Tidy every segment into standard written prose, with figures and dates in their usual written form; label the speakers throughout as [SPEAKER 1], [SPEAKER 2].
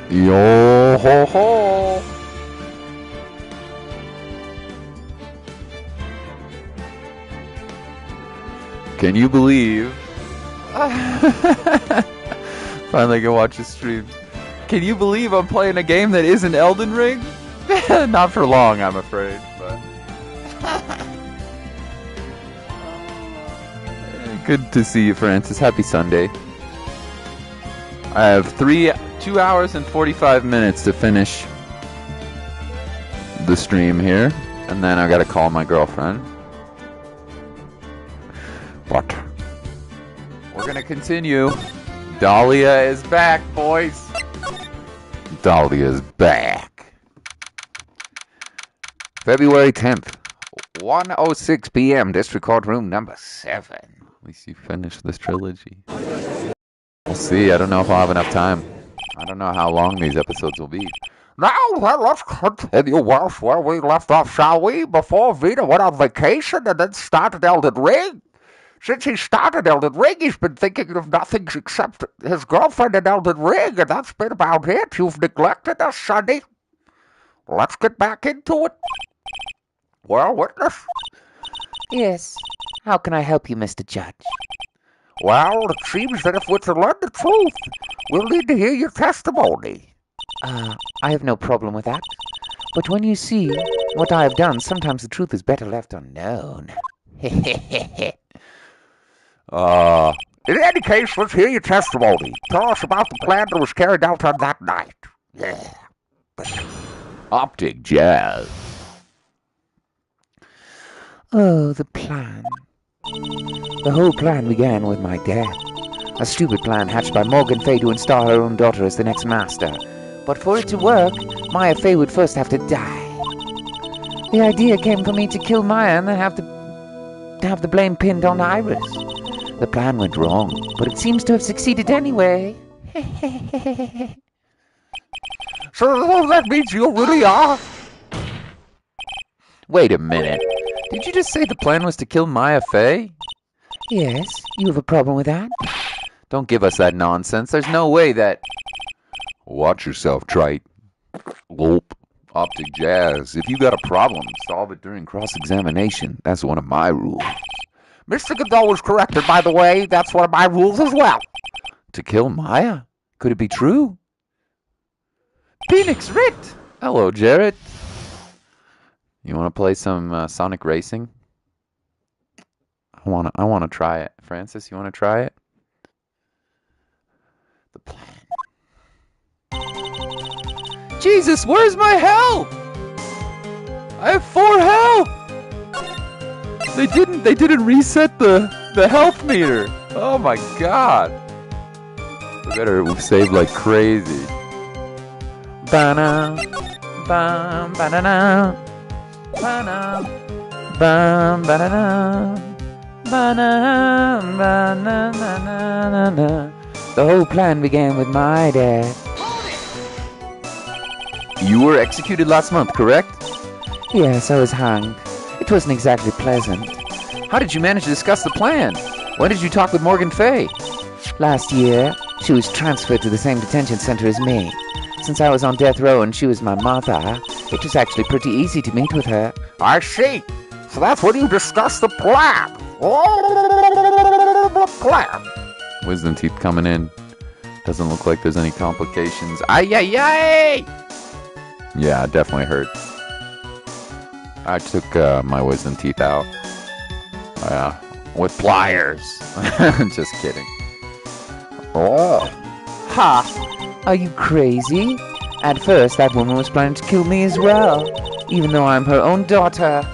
[SPEAKER 1] Yo ho ho! Can you believe? Finally, I can watch the streams. Can you believe I'm playing a game that isn't Elden Ring? Not for long, I'm afraid. But good to see you, Francis. Happy Sunday. I have 2 hours and 45 minutes to finish the stream here, and then I gotta call my girlfriend. But we're gonna continue. Dahlia is back, boys. Dahlia's back. February 10th, 1:06 p.m. District Court Room number 7. At least you finished this trilogy. We'll see. I don't know if I'll have enough time. I don't know how long these episodes will be. Now, let's continue where we left off, shall we? Before Vita went on vacation and then started Elden Ring. Since he started Elden Ring, he's been thinking of nothing except his girlfriend and Elden Ring, and that's been about it. You've neglected us, Sonny. Let's get back into it. Well, witness?
[SPEAKER 2] Yes. How can I help you, Mr. Judge?
[SPEAKER 1] Well, it seems that if we're to learn the truth, we'll need to hear your testimony.
[SPEAKER 2] I have no problem with that. But when you see what I have done, sometimes the truth is better left unknown.
[SPEAKER 1] In any case, let's hear your testimony. Tell us about the plan that was carried out on that night. Yeah. Optic jazz.
[SPEAKER 2] Oh, the plan. The whole plan began with my death. A stupid plan hatched by Morgan Fay to install her own daughter as the next master. But for it to work, Maya Fay would first have to die. The idea came for me to kill Maya and then have the blame pinned on Iris. The plan went wrong, but it seems to have succeeded anyway.
[SPEAKER 1] So that means you really are?
[SPEAKER 2] Wait a minute. Did you just say the plan was to kill Maya Fay? Yes. You have a problem with that?
[SPEAKER 1] Don't give us that nonsense. There's no way that... Watch yourself, Trite. Gulp. Optic jazz. If you got a problem, solve it during cross-examination. That's one of my rules. Mr. Godot was corrected, by the way. That's one of my rules as well. To kill Maya? Could it be true? Phoenix Wright! Hello, Jarrett. You want to play some Sonic Racing? I want to try it. Francis, you want to try it? The plan. Jesus, where's my health? I have 4 health. They didn't reset the health meter. Oh my god. We better save like crazy. Ba-na, bam, ba-na-na, ba-na, bam, ba-na-na, ba-na, ba-na-na-na-na-na.
[SPEAKER 2] The whole plan began with my death.
[SPEAKER 1] You were executed last month, correct?
[SPEAKER 2] Yes, I was hanged. It wasn't exactly pleasant.
[SPEAKER 1] How did you manage to discuss the plan? When did you talk with Morgan Fay?
[SPEAKER 2] Last year, she was transferred to the same detention center as me. Since I was on death row and she was my mother, it was actually pretty easy to meet with her.
[SPEAKER 1] I see. So that's when you discussed the plan. The plan. Wisdom teeth coming in. Doesn't look like there's any complications. Ay! Yeah, it definitely hurts. I took my wisdom teeth out. With pliers. Just kidding. Oh.
[SPEAKER 2] Ha! Are you crazy? At first, that woman was planning to kill me as well, even though I'm her own daughter.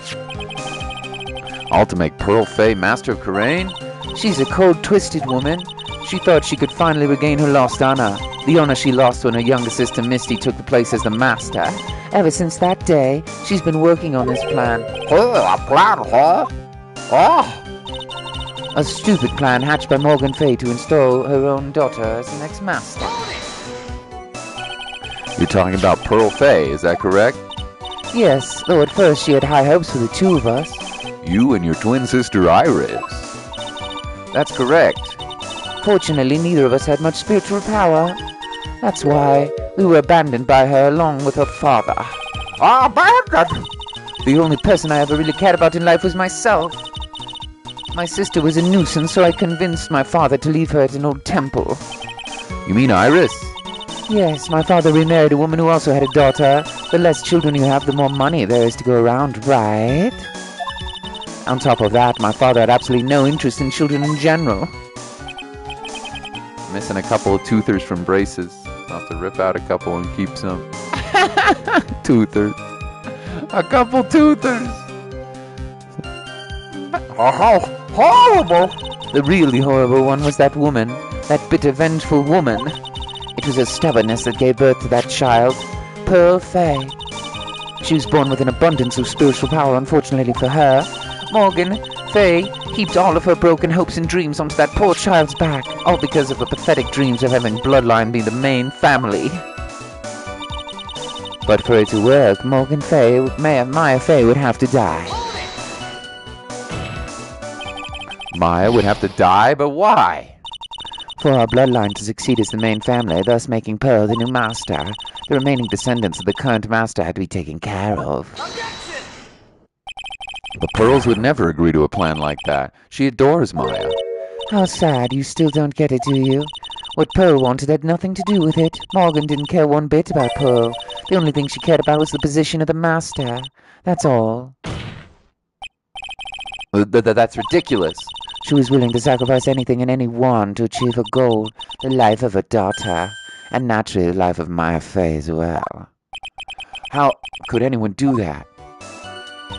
[SPEAKER 1] All to make Pearl Fay master of Khura'in?
[SPEAKER 2] She's a cold, twisted woman. She thought she could finally regain her lost honor. The honor she lost when her younger sister Misty took the place as the master. Ever since that day, she's been working on this plan.
[SPEAKER 1] Oh, a plan, huh? Oh!
[SPEAKER 2] A stupid plan hatched by Morgan Fay to install her own daughter as the next master.
[SPEAKER 1] You're talking about Pearl Fay, is that correct?
[SPEAKER 2] Yes, though at first she had high hopes for the two of us.
[SPEAKER 1] You and your twin sister Iris. That's correct.
[SPEAKER 2] Fortunately, neither of us had much spiritual power. That's why, We were abandoned by her along with her father. Abandoned? The only person I ever really cared about in life was myself. My sister was a nuisance, so I convinced my father to leave her at an old temple.
[SPEAKER 1] You mean Iris?
[SPEAKER 2] Yes, my father remarried a woman who also had a daughter. The less children you have, the more money there is to go around, right? On top of that, my father had absolutely no interest in children in general.
[SPEAKER 1] Missing a couple of toothers from braces. I'll have to rip out a couple and keep some. Toothers. A couple toothers.
[SPEAKER 2] Oh, horrible! The really horrible one was that woman. That bitter, vengeful woman. It was her stubbornness that gave birth to that child, Pearl Fay. She was born with an abundance of spiritual power, unfortunately for her. Morgan Fay heaped all of her broken hopes and dreams onto that poor child's back, all because of the pathetic dreams of having bloodline be the main family. But for it to work, Morgan Fay, Maya Fay would have to die.
[SPEAKER 1] Maya would have to die, but why?
[SPEAKER 2] For our bloodline to succeed as the main family, thus making Pearl the new master, the remaining descendants of the current master had to be taken care of.
[SPEAKER 1] The Pearls would never agree to a plan like that. She adores Maya.
[SPEAKER 2] How sad, you still don't get it, do you? What Pearl wanted had nothing to do with it. Morgan didn't care one bit about Pearl. The only thing she cared about was the position of the master. That's all.
[SPEAKER 1] That's ridiculous.
[SPEAKER 2] She was willing to sacrifice anything and anyone to achieve her goal, the life of her daughter, and naturally the life of Maya Fay as well.
[SPEAKER 1] How could anyone do that?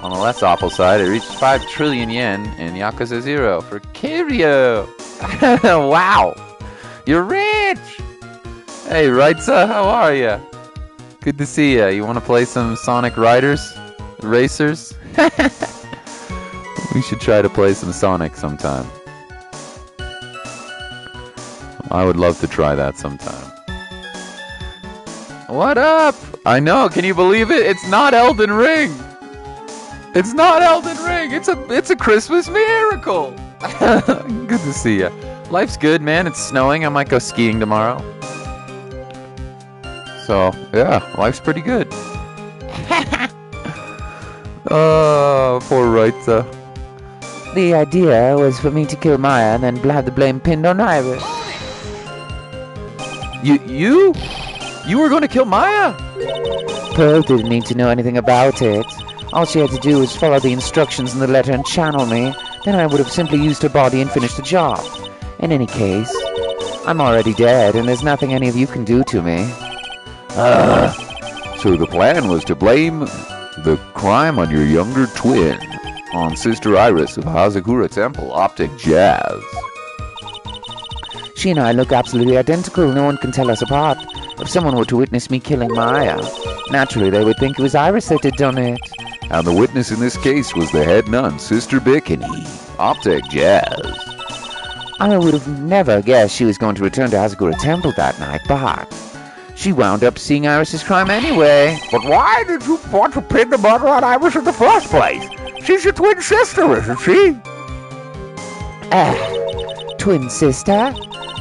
[SPEAKER 1] On the less awful side, it reached 5 trillion yen in Yakuza 0 for Kiryu. Wow! You're rich! Hey, Wright, how are ya? Good to see ya. You want to play some Sonic Riders? Racers? We should try to play some Sonic sometime. I would love to try that sometime. What up? I know, can you believe it? It's not Elden Ring! It's not Elden Ring! It's a Christmas miracle! Good to see ya. Life's good, man. It's snowing. I might go skiing tomorrow. So, yeah, life's pretty good. Oh, poor Wright.
[SPEAKER 2] The idea was for me to kill Maya and then have the blame pinned on Iris.
[SPEAKER 1] You? You were going to kill Maya?
[SPEAKER 2] Pearl didn't need to know anything about it. All she had to do was follow the instructions in the letter and channel me. Then I would have simply used her body and finished the job. In any case, I'm already dead and there's nothing any of you can do to me.
[SPEAKER 1] So the plan was to blame the crime on your younger twin. On Sister Iris of Hazakura Temple, Optic Jazz.
[SPEAKER 2] She and I look absolutely identical. No one can tell us apart. If someone were to witness me killing Maya, naturally they would think it was Iris that had done it.
[SPEAKER 1] And the witness in this case was the head nun, Sister Bikini, Optic Jazz.
[SPEAKER 2] I would have never guessed she was going to return to Hazakura Temple that night, but she wound up seeing Iris's crime anyway.
[SPEAKER 3] But why did you want to pin the murder on Iris in the first place? She's your twin sister, isn't she?
[SPEAKER 2] Twin sister?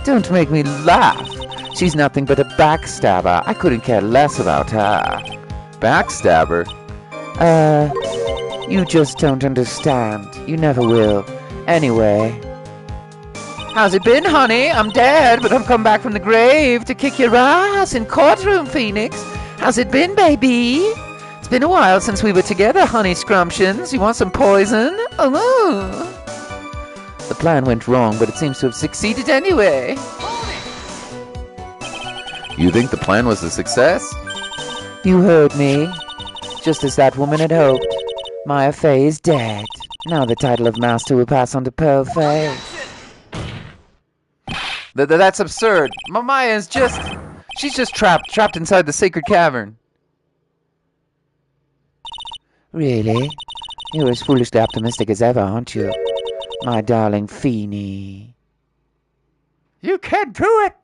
[SPEAKER 2] Don't make me laugh. She's nothing but a backstabber. I couldn't care less about her.
[SPEAKER 1] Backstabber?
[SPEAKER 2] You just don't understand. You never will. Anyway. How's it been, honey? I'm dead, but I've come back from the grave to kick your ass in courtroom, Phoenix. How's it been, baby? It's been a while since we were together, honey scrumptions. You want some poison? Oh. The plan went wrong, but it seems to have succeeded anyway.
[SPEAKER 1] You think the plan was a success?
[SPEAKER 2] You heard me. Just as that woman had hoped. Maya Fay is dead. Now the title of master will pass on to Pearl Fay.
[SPEAKER 1] That's absurd. Maya is just... She's just trapped inside the sacred cavern.
[SPEAKER 2] Really? You're as foolishly optimistic as ever, aren't you? My darling Feeny.
[SPEAKER 3] You can't do it!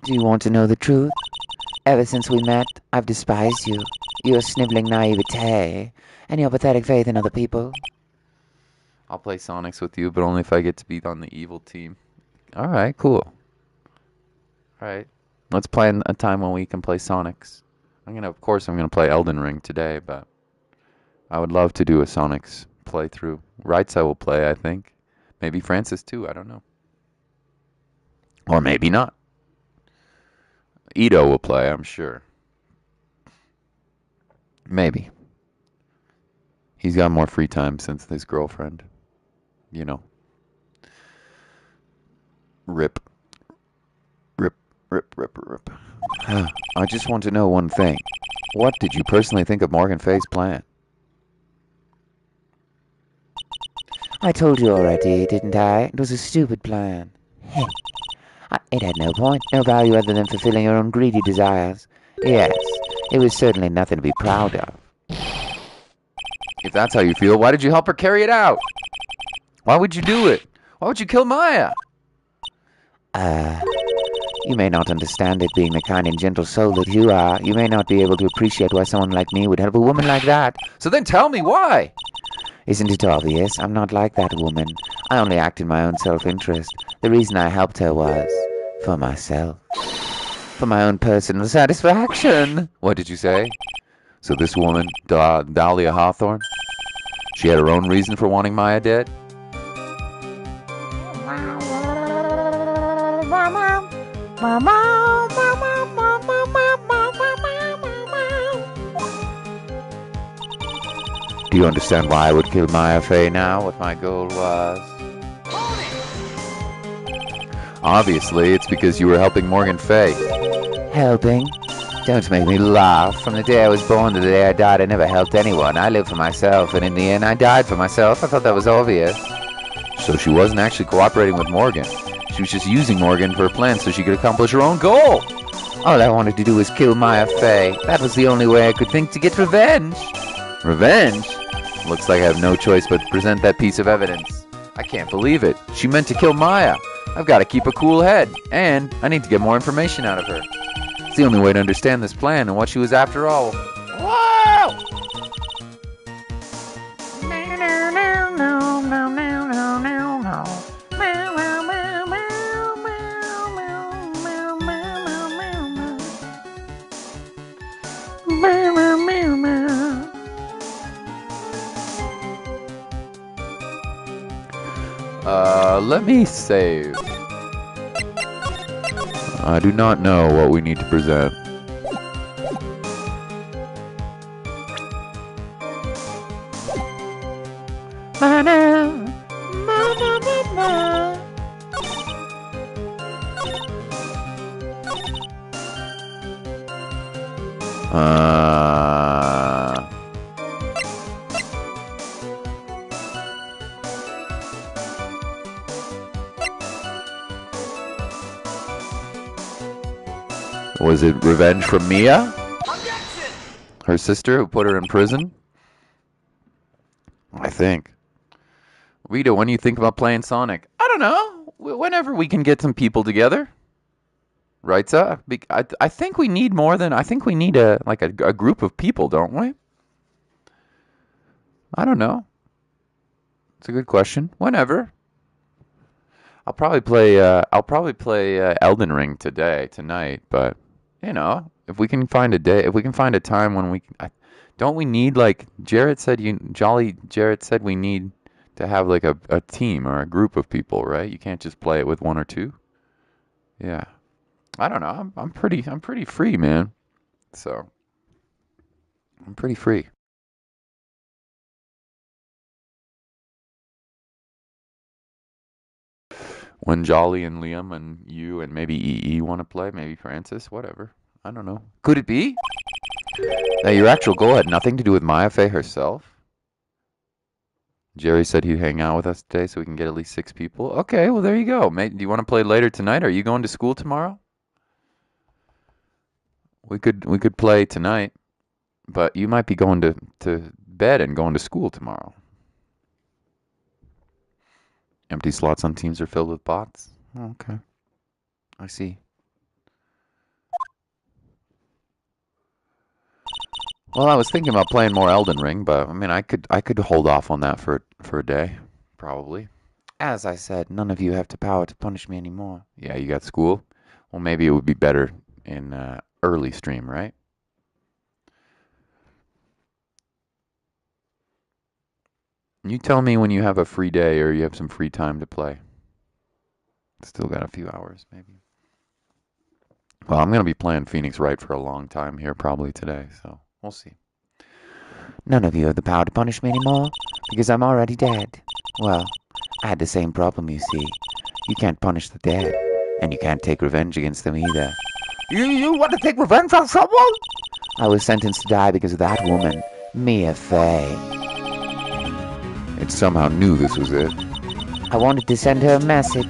[SPEAKER 2] Do you want to know the truth? Ever since we met, I've despised you. Your sniveling naivete, and your pathetic faith in other people.
[SPEAKER 1] I'll play Sonics with you, but only if I get to be on the evil team. Alright, cool. Alright. Let's plan a time when we can play Sonics. Of course, I'm gonna play Elden Ring today, but I would love to do a Sonics playthrough. Wrights I will play, I think. Maybe Francis too. I don't know. Or maybe not. Ito will play, I'm sure. Maybe. He's got more free time since his girlfriend. You know. Rip. Rip, rip, rip, rip. I just want to know one thing. What did you personally think of Morgan Fay's plan?
[SPEAKER 2] I told you already, didn't I? It was a stupid plan. It had no point, no value other than fulfilling your own greedy desires. Yes, it was certainly nothing to be proud of.
[SPEAKER 1] If that's how you feel, why did you help her carry it out? Why would you do it? Why would you kill Maya?
[SPEAKER 2] You may not understand it, being the kind and gentle soul that you are. You may not be able to appreciate why someone like me would help a woman like that.
[SPEAKER 1] So then tell me why.
[SPEAKER 2] Isn't it obvious? I'm not like that woman. I only act in my own self-interest. The reason I helped her was for myself. For my own personal satisfaction.
[SPEAKER 1] What did you say? So this woman, Dahlia Hawthorne, she had her own reason for wanting Maya dead?
[SPEAKER 2] Do you understand why I would kill Maya Fey now? What my goal was?
[SPEAKER 1] Obviously, it's because you were helping Morgan Fay.
[SPEAKER 2] Helping? Don't make me laugh. From the day I was born to the day I died, I never helped anyone. I lived for myself, and in the end, I died for myself. I thought that was obvious.
[SPEAKER 1] So she wasn't actually cooperating with Morgan. She was just using Morgan for a plan so she could accomplish her own goal.
[SPEAKER 2] All I wanted to do was kill Maya Fey. That was the only way I could think to get revenge.
[SPEAKER 1] Revenge? Looks like I have no choice but to present that piece of evidence. I can't believe it. She meant to kill Maya. I've got to keep a cool head, and I need to get more information out of her. It's the only way to understand this plan and what she was after all. Whoa! Let me save. I do not know what we need to present. Was it revenge from Mia? Her sister who put her in prison? I think. Rita, when do you think about playing Sonic? I don't know. Whenever we can get some people together. Right, sir? I think we need more than... I think we need a group of people, don't we? I don't know. It's a good question. Whenever. I'll probably play Elden Ring tonight, but you know, if we can find a time when we can, don't we need, like Jarrett said, Jarrett said we need to have like a team or a group of people, right? You can't just play it with one or two. Yeah. I don't know. I'm pretty free, man. So I'm pretty free. When Jolly and Liam and you and maybe EE want to play, maybe Francis, whatever. I don't know. Could it be that your actual goal had nothing to do with Maya Fey herself? Jerry said he'd hang out with us today so we can get at least 6 people. Okay, well, there you go. Mate, do you want to play later tonight? Are you going to school tomorrow? We could play tonight, but you might be going to bed and going to school tomorrow. Empty slots on teams are filled with bots? Okay. I see. Well, I was thinking about playing more Elden Ring, but I mean, I could hold off on that for a day, probably.
[SPEAKER 2] As I said, none of you have the power to punish me anymore.
[SPEAKER 1] Yeah, you got school? Well, maybe it would be better in early stream, right? You tell me when you have a free day or you have some free time to play. Still got a few hours, maybe. Well, I'm going to be playing Phoenix Wright for a long time here probably today, so we'll see.
[SPEAKER 2] None of you have the power to punish me anymore, because I'm already dead. Well, I had the same problem, you see. You can't punish the dead, and you can't take revenge against them either.
[SPEAKER 3] You want to take revenge on someone?
[SPEAKER 2] I was sentenced to die because of that woman, Mia Fey.
[SPEAKER 1] It somehow knew this was it.
[SPEAKER 2] I wanted to send her a message.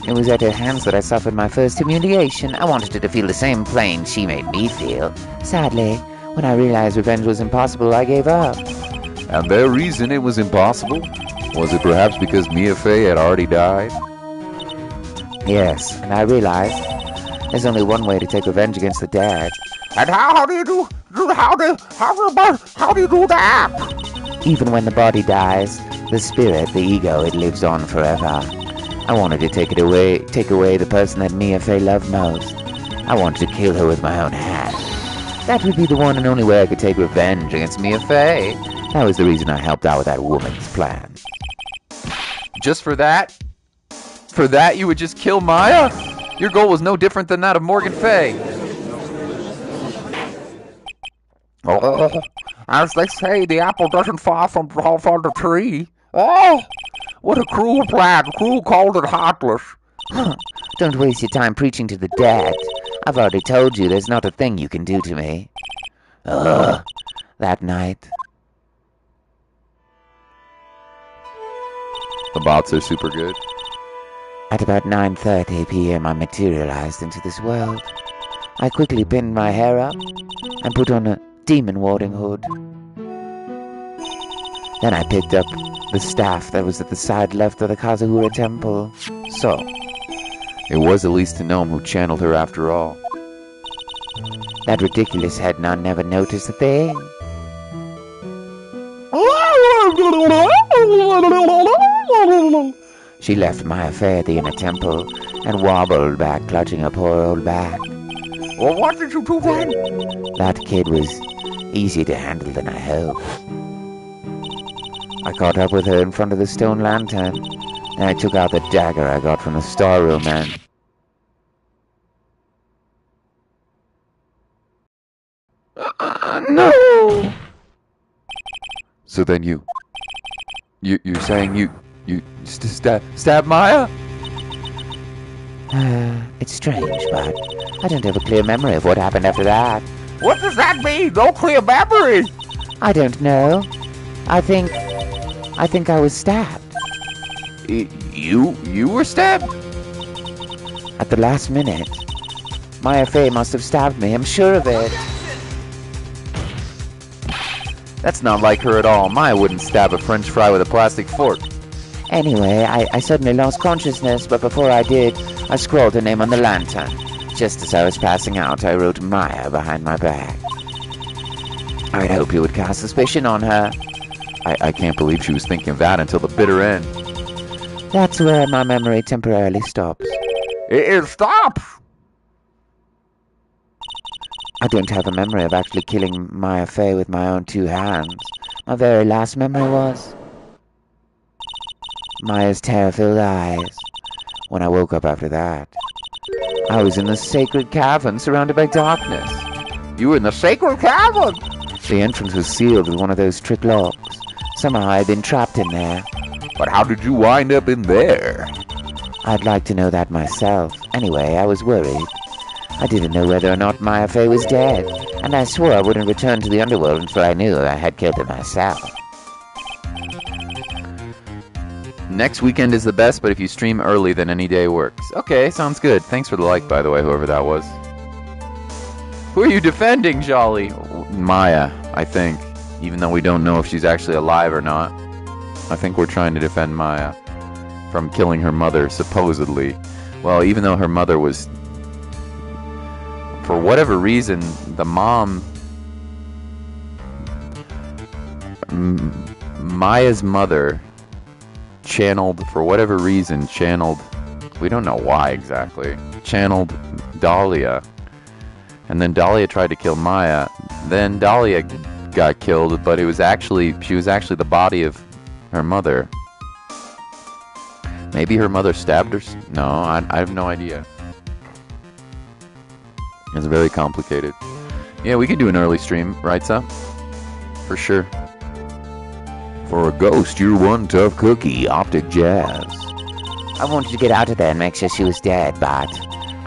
[SPEAKER 2] It was at her hands that I suffered my first humiliation. I wanted her to feel the same pain she made me feel. Sadly, when I realized revenge was impossible, I gave up.
[SPEAKER 1] And their reason it was impossible? Was it perhaps because Mia Fey had already died?
[SPEAKER 2] Yes, and I realized there's only one way to take revenge against the dead.
[SPEAKER 3] And how do you do that?
[SPEAKER 2] Even when the body dies, the spirit, the ego, it lives on forever. I wanted to take away the person that Mia Fey loved most. I wanted to kill her with my own hand. That would be the one and only way I could take revenge against Mia Fey. That was the reason I helped out with that woman's plan.
[SPEAKER 1] Just for that? For that you would just kill Maya? Your goal was no different than that of Morgan Fey.
[SPEAKER 3] As they say, the apple doesn't fall from the tree. Oh, what a cruel plan, cruel, cold, and heartless.
[SPEAKER 2] Don't waste your time preaching to the dead. I've already told you there's not a thing you can do to me. That night.
[SPEAKER 1] The bots are super good.
[SPEAKER 2] At about 9:30 p.m. I materialized into this world. I quickly pinned my hair up and put on a demon warding hood. Then I picked up the staff that was at the side left of the Kazuhura temple.
[SPEAKER 1] So, it was at least a gnome who channeled her after all.
[SPEAKER 2] That ridiculous head nun never noticed a thing. She left Maya Fey at the inner temple and wobbled back, clutching her poor old back.
[SPEAKER 3] Well, what did you do then?
[SPEAKER 2] That kid was easier to handle than I hoped. I caught up with her in front of the stone lantern, and I took out the dagger I got from the storeroom and...
[SPEAKER 3] No!
[SPEAKER 1] So then you're saying you stab Maya?
[SPEAKER 2] It's strange, but I don't have a clear memory of what happened after that.
[SPEAKER 3] What does that mean? No clear memory?
[SPEAKER 2] I don't know. I think I was stabbed.
[SPEAKER 1] You were stabbed?
[SPEAKER 2] At the last minute. Maya Fey must have stabbed me, I'm sure of it.
[SPEAKER 1] That's not like her at all. Maya wouldn't stab a French fry with a plastic fork.
[SPEAKER 2] Anyway, I suddenly lost consciousness, but before I did, I scrawled her name on the lantern. Just as I was passing out, I wrote Maya behind my back. I'd hope you would cast suspicion on her.
[SPEAKER 1] I can't believe she was thinking of that until the bitter end.
[SPEAKER 2] That's where my memory temporarily stops.
[SPEAKER 3] It stops!
[SPEAKER 2] I don't have a memory of actually killing Maya Fey with my own two hands. My very last memory was Maya's terror-filled eyes. When I woke up after that, I was in the sacred cavern surrounded by darkness.
[SPEAKER 3] You were in the sacred cavern?
[SPEAKER 2] The entrance was sealed with one of those trick locks. Somehow I had been trapped in there.
[SPEAKER 3] But how did you wind up in there?
[SPEAKER 2] I'd like to know that myself. Anyway, I was worried. I didn't know whether or not Maya Fey was dead, and I swore I wouldn't return to the underworld until I knew I had killed her myself.
[SPEAKER 1] Next weekend is the best, but if you stream early, then any day works. Okay, sounds good. Thanks for the like, by the way, whoever that was. Who are you defending, Jolly? Maya, I think. Even though we don't know if she's actually alive or not. I think we're trying to defend Maya from killing her mother, supposedly. Well, even though her mother was... For whatever reason, the mom... Maya's mother channeled, for whatever reason, we don't know why exactly, channeled Dahlia And then Dahlia tried to kill Maya. Then Dahlia got killed, but she was actually the body of her mother. Maybe her mother stabbed her? No, I have no idea. It's very complicated. Yeah, we could do an early stream, right, Sal? For sure. For a ghost, you're one tough cookie, Optic Jazz.
[SPEAKER 2] I wanted to get out of there and make sure she was dead, but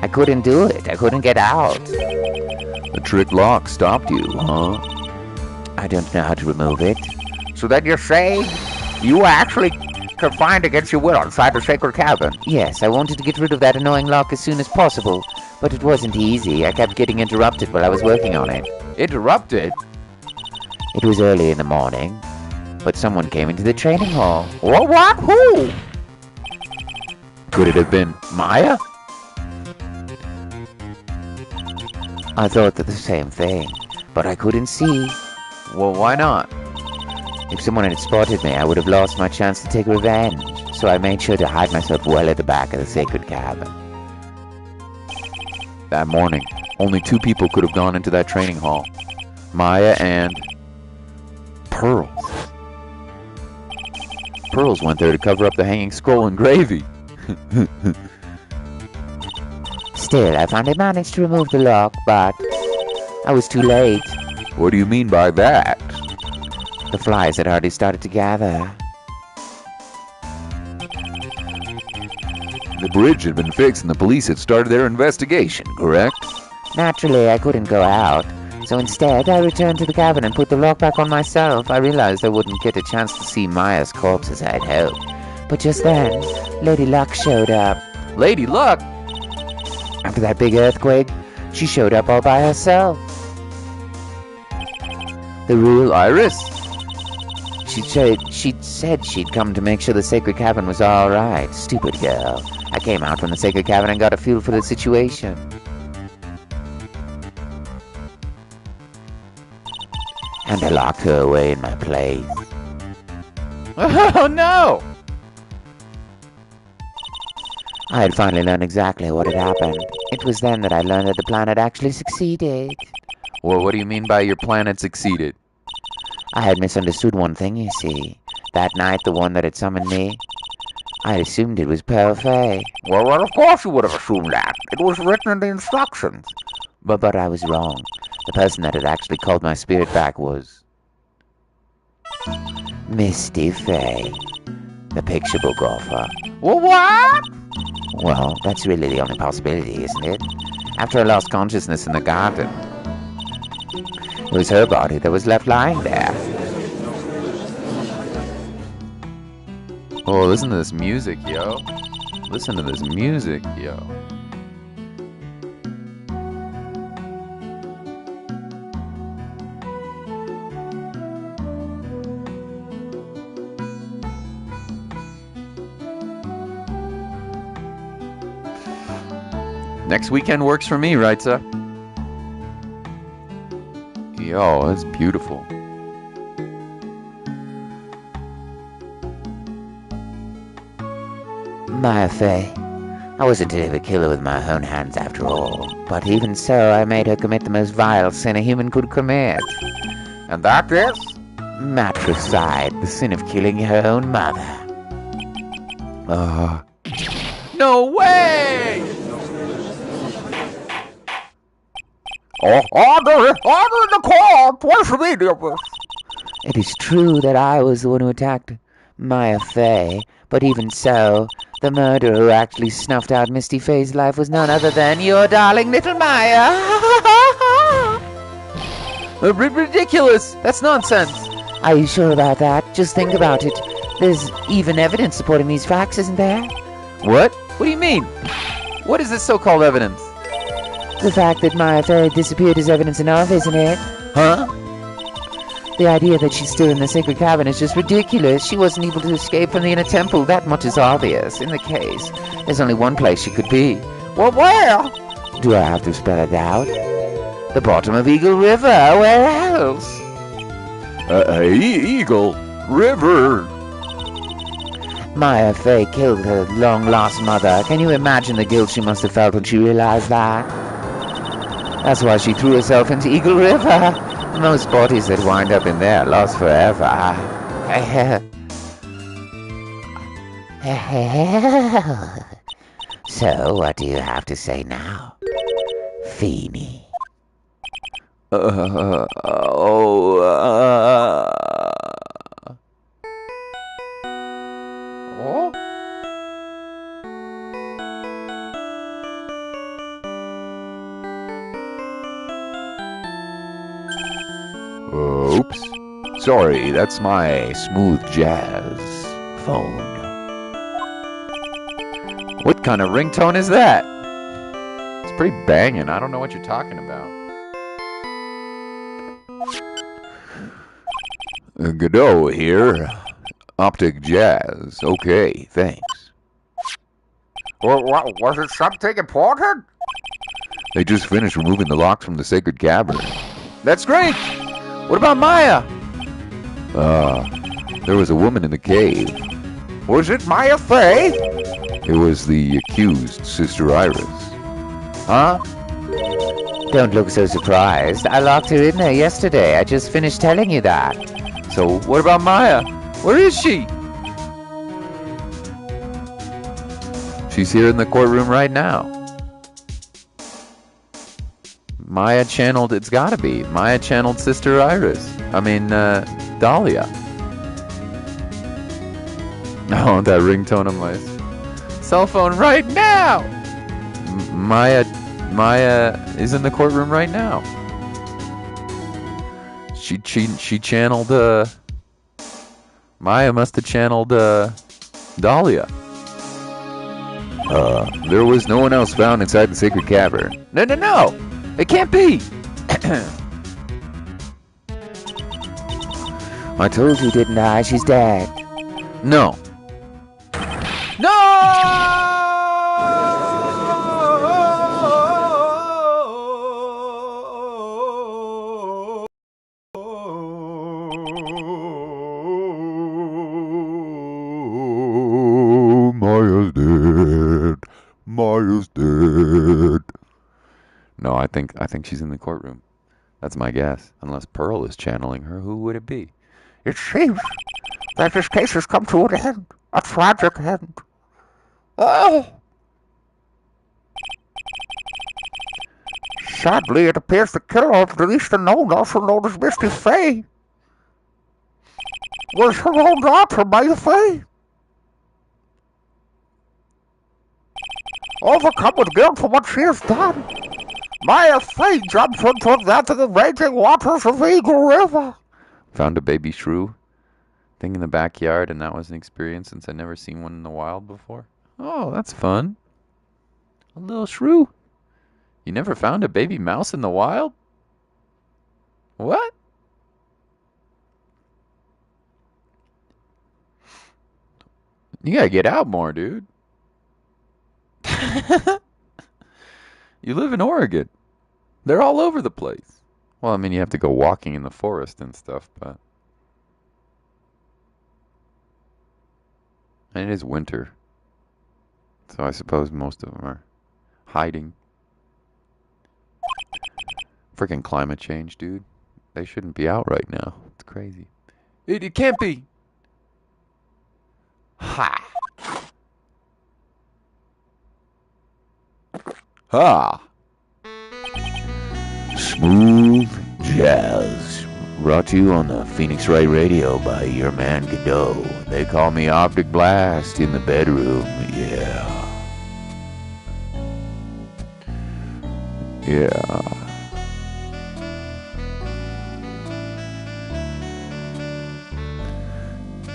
[SPEAKER 2] I couldn't do it. I couldn't get out.
[SPEAKER 1] The trick lock stopped you, huh?
[SPEAKER 2] I don't know how to remove it.
[SPEAKER 3] So then you're saying you were actually confined against your will inside the sacred cabin?
[SPEAKER 2] Yes, I wanted to get rid of that annoying lock as soon as possible, but it wasn't easy. I kept getting interrupted while I was working on it.
[SPEAKER 1] Interrupted?
[SPEAKER 2] It was early in the morning, but someone came into the training hall.
[SPEAKER 3] What? Who?
[SPEAKER 1] Could it have been Maya?
[SPEAKER 2] I thought the same thing, but I couldn't see.
[SPEAKER 1] Well, why not?
[SPEAKER 2] If someone had spotted me, I would have lost my chance to take revenge, so I made sure to hide myself well at the back of the sacred cabin.
[SPEAKER 1] That morning, only 2 people could have gone into that training hall. Maya and Pearls. Pearls went there to cover up the hanging scroll and gravy.
[SPEAKER 2] Still, I finally managed to remove the lock, but I was too late.
[SPEAKER 1] What do you mean by that?
[SPEAKER 2] The flies had already started to gather.
[SPEAKER 1] The bridge had been fixed and the police had started their investigation, correct?
[SPEAKER 2] Naturally, I couldn't go out, so instead I returned to the cabin and put the lock back on myself. I realized I wouldn't get a chance to see Maya's corpse as I'd hoped. But just then, Lady Luck showed up.
[SPEAKER 1] Lady Luck?
[SPEAKER 2] After that big earthquake, she showed up all by herself. The real
[SPEAKER 1] Iris?
[SPEAKER 2] She'd said she'd come to make sure the sacred cabin was all right. Stupid girl. I came out from the sacred cabin and got a feel for the situation. And I locked her away in my place.
[SPEAKER 1] Oh no!
[SPEAKER 2] I had finally learned exactly what had happened. It was then that I learned that the plan had actually succeeded.
[SPEAKER 1] Well, what do you mean by your plan had succeeded?
[SPEAKER 2] I had misunderstood one thing, you see. That night, the one that had summoned me, I assumed it was Pearl Fay.
[SPEAKER 3] Well, of course you would have assumed that. It was written in the instructions.
[SPEAKER 2] But I was wrong. The person that had actually called my spirit back was Misty Fay, the picture book author.
[SPEAKER 3] Well, what?
[SPEAKER 2] Well, that's really the only possibility, isn't it? After I lost consciousness in the garden, it was her body that was left lying there.
[SPEAKER 1] Oh, listen to this music, yo. Listen to this music, yo. Next weekend works for me, right, sir? Yo, that's beautiful.
[SPEAKER 2] Maya Fay, I wasn't a liver killer with my own hands after all, but even so, I made her commit the most vile sin a human could commit.
[SPEAKER 3] And that is?
[SPEAKER 2] Matricide, the sin of killing her own mother.
[SPEAKER 1] No way!
[SPEAKER 3] Order in the court! What's the meaning of this?
[SPEAKER 2] It is true that I was the one who attacked Maya Fay, but even so, the murderer who actually snuffed out Misty Fay's life was none other than your darling little Maya.
[SPEAKER 1] Ridiculous! That's nonsense!
[SPEAKER 2] Are you sure about that? Just think about it. There's even evidence supporting these facts, isn't there?
[SPEAKER 1] What? What do you mean? What is this so-called evidence?
[SPEAKER 2] The fact that Maya Fay disappeared is evidence enough, isn't it?
[SPEAKER 1] Huh?
[SPEAKER 2] The idea that she's still in the sacred cabin is just ridiculous. She wasn't able to escape from the inner temple. That much is obvious. In the case, there's only one place she could be.
[SPEAKER 3] Well, where?
[SPEAKER 2] Do I have to spell it out? The bottom of Eagle River. Where else?
[SPEAKER 1] Eagle River.
[SPEAKER 2] Maya Fay killed her long-lost mother. Can you imagine the guilt she must have felt when she realized that? That's why she threw herself into Eagle River. Most bodies that wind up in there last forever. So, what do you have to say now, Feeny?
[SPEAKER 1] Oh,
[SPEAKER 3] Oh?
[SPEAKER 1] oops. Sorry, that's my smooth jazz phone. What kind of ringtone is that? It's pretty banging. I don't know what you're talking about. Godot here. Optic Jazz. Okay, thanks.
[SPEAKER 3] Was it something important?
[SPEAKER 1] They just finished removing the locks from the sacred cavern. That's great! What about Maya? There was a woman in the cave.
[SPEAKER 3] Was it Maya Fey?
[SPEAKER 1] It was the accused, Sister Iris. Huh?
[SPEAKER 2] Don't look so surprised. I locked her in there yesterday. I just finished telling you that.
[SPEAKER 1] So, what about Maya? Where is she? She's here in the courtroom right now. Maya channeled, it's gotta be. Maya channeled Sister Iris. Dahlia. I want that ringtone on my cell phone right now! Maya is in the courtroom right now. She channeled, Maya must have channeled, Dahlia. There was no one else found inside the sacred cavern. No! It can't be!
[SPEAKER 2] I told you, didn't I? She's dead.
[SPEAKER 1] No! Maya's dead. Maya's dead. No, I think she's in the courtroom. That's my guess. Unless Pearl is channeling her, who would it be?
[SPEAKER 3] It seems that this case has come to an end. A tragic end. Oh! Sadly, it appears the killer of the least unknown, also known as Misty Fey, was her own daughter, Maya Fey. Overcome with guilt for what she has done, Maya Fey jumps into the raging waters of Eagle River.
[SPEAKER 1] Found a baby shrew thing in the backyard, and that was an experience since I'd never seen one in the wild before. Oh, that's fun. A little shrew. You never found a baby mouse in the wild? What? You gotta get out more, dude. You live in Oregon. They're all over the place. Well, I mean, you have to go walking in the forest and stuff, but... And it is winter. So I suppose most of them are hiding. Freaking climate change, dude. They shouldn't be out right now. It's crazy. It can't be. Ha! Ha! Smooth jazz. Brought to you on the Phoenix Wright Radio by your man Godot. They call me Optic Blast in the bedroom. Yeah.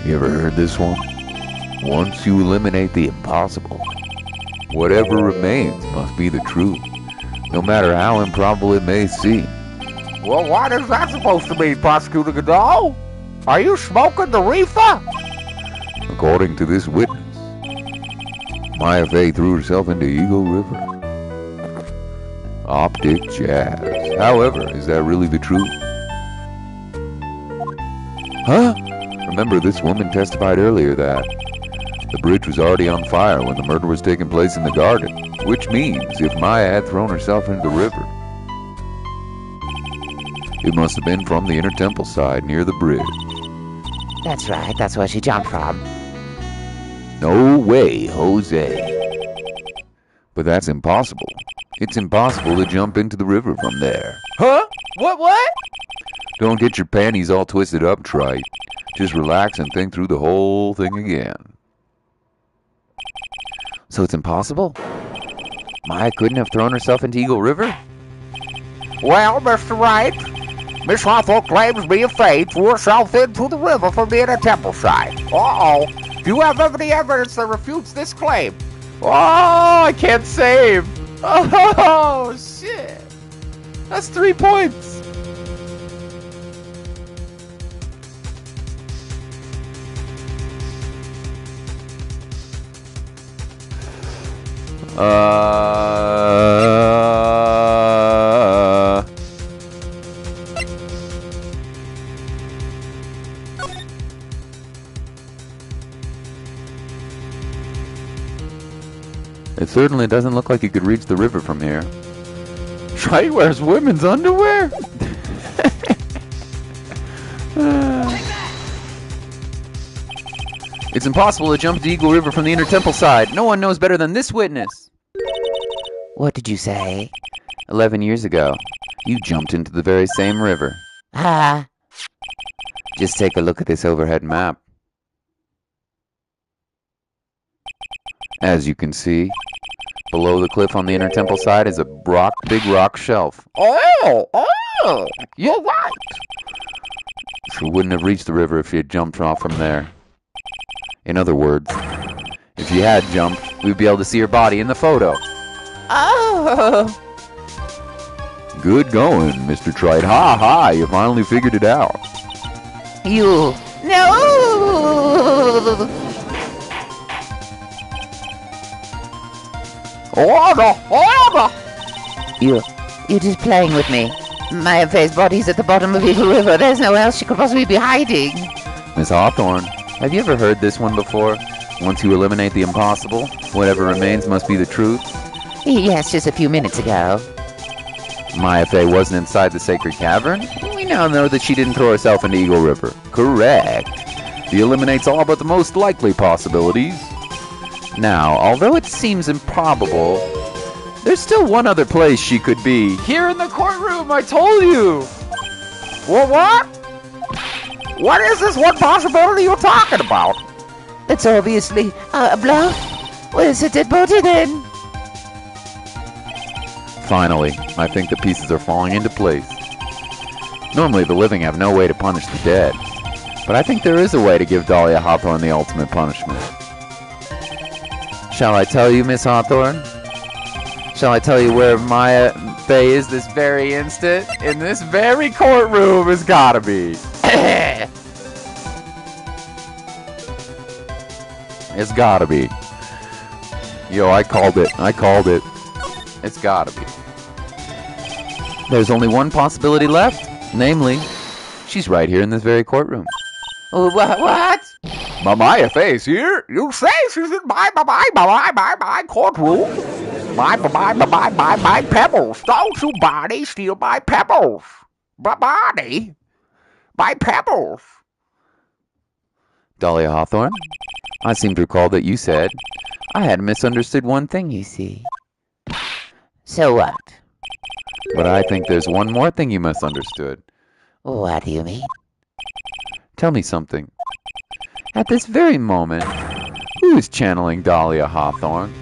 [SPEAKER 1] You ever heard this one? Once you eliminate the impossible, whatever remains must be the truth, no matter how improbable it may seem.
[SPEAKER 3] Well, what is that supposed to mean, Prosecutor Godot? Are you smoking the reefer?
[SPEAKER 1] According to this witness, Maya Fey threw herself into Eagle River. Optic jazz. However, is that really the truth? Huh? Remember, this woman testified earlier that the bridge was already on fire when the murder was taking place in the garden, which means if Maya had thrown herself into the river, It must have been from the inner temple side near the bridge.
[SPEAKER 2] That's right, that's where she jumped from.
[SPEAKER 1] No way, Jose. But that's impossible. It's impossible to jump into the river from there.
[SPEAKER 3] Huh? What?
[SPEAKER 1] Don't get your panties all twisted up, Trite. Just relax and think through the whole thing again.
[SPEAKER 2] So it's impossible? Maya couldn't have thrown herself into Eagle River?
[SPEAKER 3] Well, Mr. Wright, Miss Hawthorne claims being fate threw herself into the river from the inner temple side. Uh-oh. Do you have any evidence that refutes this claim?
[SPEAKER 1] Oh, I can't save. Oh, shit. That's 3 points. It certainly doesn't look like you could reach the river from here. Trite wears women's underwear? It's impossible to jump to Eagle River from the inner temple side. No one knows better than this witness.
[SPEAKER 2] What did you say?
[SPEAKER 1] 11 years ago, you jumped into the very same river.
[SPEAKER 2] Ah.
[SPEAKER 1] Just take a look at this overhead map. As you can see, below the cliff on the inner temple side is a big rock shelf.
[SPEAKER 3] Oh, you're right.
[SPEAKER 1] She wouldn't have reached the river if she had jumped off from there. In other words, if you had jumped, we'd be able to see her body in the photo.
[SPEAKER 2] Oh.
[SPEAKER 1] Good going, Mr. Trite. Ha ha, you finally figured it out.
[SPEAKER 2] You. No!
[SPEAKER 3] Order!
[SPEAKER 2] You're just playing with me. Maya Faye's body's at the bottom of Eagle River. There's nowhere else she could possibly be hiding.
[SPEAKER 1] Miss Hawthorne, have you ever heard this one before? Once you eliminate the impossible, whatever remains must be the truth.
[SPEAKER 2] Yes, just a few minutes ago.
[SPEAKER 1] Maya Faye wasn't inside the sacred cavern? We now know that she didn't throw herself into Eagle River. Correct. He eliminates all but the most likely possibilities. Now, although it seems improbable, there's still one other place she could be. Here in the courtroom, I told you!
[SPEAKER 3] What? What is this one possibility you're talking about?
[SPEAKER 2] It's obviously a bluff. Where's the dead body then?
[SPEAKER 1] Finally, I think the pieces are falling into place. Normally, the living have no way to punish the dead, but I think there is a way to give Dahlia Hawthorne the ultimate punishment. Shall I tell you, Miss Hawthorne? Shall I tell you where Maya Faye is this very instant? In this very courtroom, it's gotta be. It's gotta be. Yo, I called it. It's gotta be. There's only one possibility left. Namely, she's right here in this very courtroom.
[SPEAKER 2] What?
[SPEAKER 3] Maya Faye's here? You say she's in my courtroom? My pebbles. Don't you, Bonnie, steal my pebbles. Bonnie, my pebbles.
[SPEAKER 1] Dahlia Hawthorne, I seem to recall that you said I had misunderstood one thing, you see.
[SPEAKER 2] So what?
[SPEAKER 1] But I think there's one more thing you misunderstood.
[SPEAKER 2] What do you mean?
[SPEAKER 1] Tell me something. At this very moment, who is channeling Dahlia Hawthorne?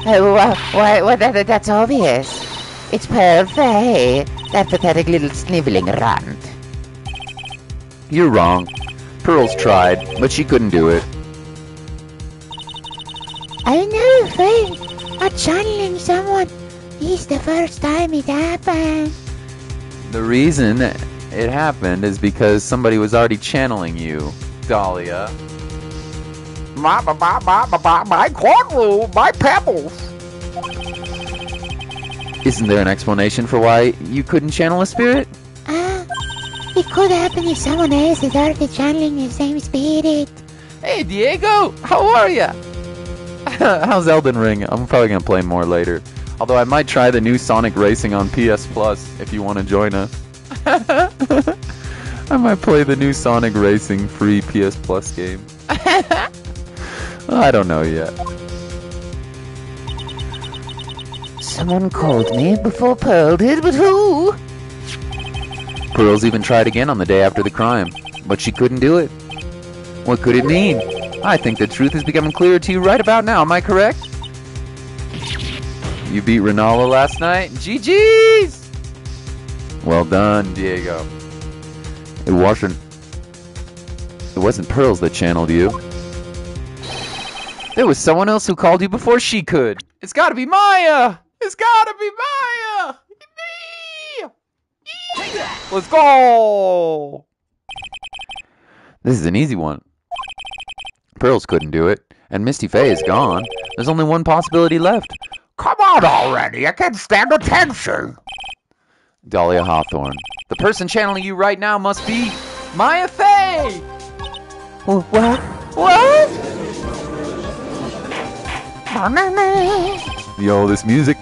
[SPEAKER 2] That's obvious. It's Pearl Faye, that pathetic little sniveling runt.
[SPEAKER 1] You're wrong. Pearl's tried, but she couldn't do it.
[SPEAKER 4] I know, Faye. I'm channeling someone. It's the first time it happened.
[SPEAKER 1] The reason it happened is because somebody was already channeling you, Dahlia.
[SPEAKER 3] My courtroom, my pebbles.
[SPEAKER 1] Isn't there an explanation for why you couldn't channel a spirit?
[SPEAKER 4] It could happen if someone else is already channeling the same spirit.
[SPEAKER 1] Hey, Diego, how are ya? How's Elden Ring? I'm probably gonna play more later. Although I might try the new Sonic Racing on PS Plus if you want to join us. I might play the new Sonic Racing free PS Plus game. I don't know yet.
[SPEAKER 2] Someone called me before Pearl did, but who?
[SPEAKER 1] Pearls even tried again on the day after the crime, but she couldn't do it. What could it mean? I think the truth is becoming clearer to you right about now, am I correct? You beat Ronaldo last night? GG's! Well done, Diego. It wasn't Pearls that channeled you. There was someone else who called you before she could. It's gotta be Maya! It's gotta be Maya! Me! Let's go! This is an easy one. Pearls couldn't do it, and Misty Faye is gone. There's only one possibility left.
[SPEAKER 3] Come on already, I can't stand the tension.
[SPEAKER 1] Dahlia Hawthorne. The person channeling you right now must be Maya Faye!
[SPEAKER 2] What?
[SPEAKER 3] What?
[SPEAKER 1] Yo, this music.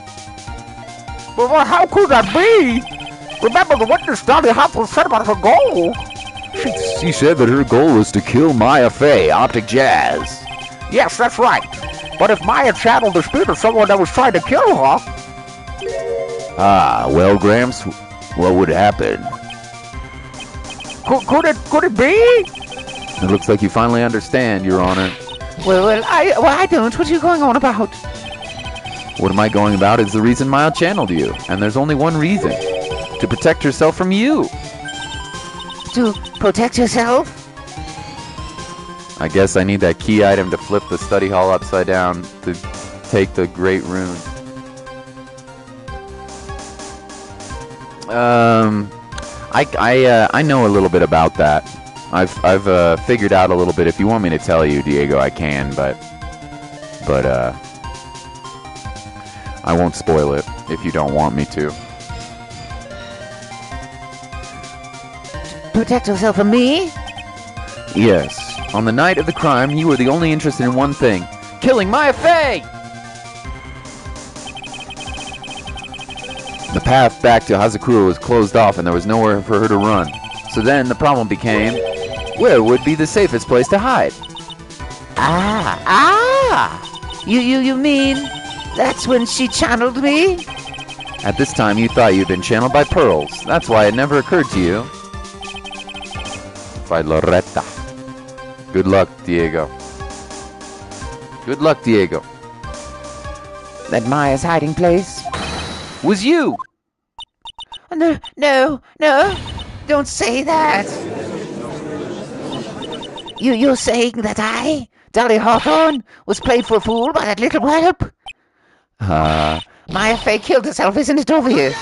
[SPEAKER 3] But how could that be? Remember the witness Dahlia Hawthorne said about her goal.
[SPEAKER 1] She said that her goal was to kill Maya Faye, Optic Jazz.
[SPEAKER 3] Yes, that's right. But if Maya channeled the spirit of someone that was trying to kill her...
[SPEAKER 1] Ah, well, Gramps, what would happen?
[SPEAKER 3] Could it be?
[SPEAKER 1] It looks like you finally understand, Your Honor.
[SPEAKER 2] Well, I don't. What are you going on about?
[SPEAKER 1] What am I going about is the reason Maya channeled you, and there's only one reason. To protect herself from you.
[SPEAKER 2] To protect yourself?
[SPEAKER 1] I guess I need that key item to flip the study hall upside down to take the great rune. I know a little bit about that. I've figured out a little bit. If you want me to tell you, Diego, I can, but I won't spoil it if you don't want me to.
[SPEAKER 2] Protect yourself from me?
[SPEAKER 1] Yes. On the night of the crime, you were the only interested in one thing. Killing Maya Faye! The path back to Hazakura was closed off and there was nowhere for her to run. So then the problem became, where would be the safest place to hide?
[SPEAKER 2] You mean that's when she channeled me?
[SPEAKER 1] At this time you thought you'd been channeled by Pearls. That's why it never occurred to you. By Loretta. Good luck, Diego. Good luck, Diego.
[SPEAKER 2] That Maya's hiding place?
[SPEAKER 1] Was you!
[SPEAKER 2] No, don't say that. You're saying that I, Dahlia Hawthorne, was played for a fool by that little whelp? Maya Faye killed herself, isn't it obvious?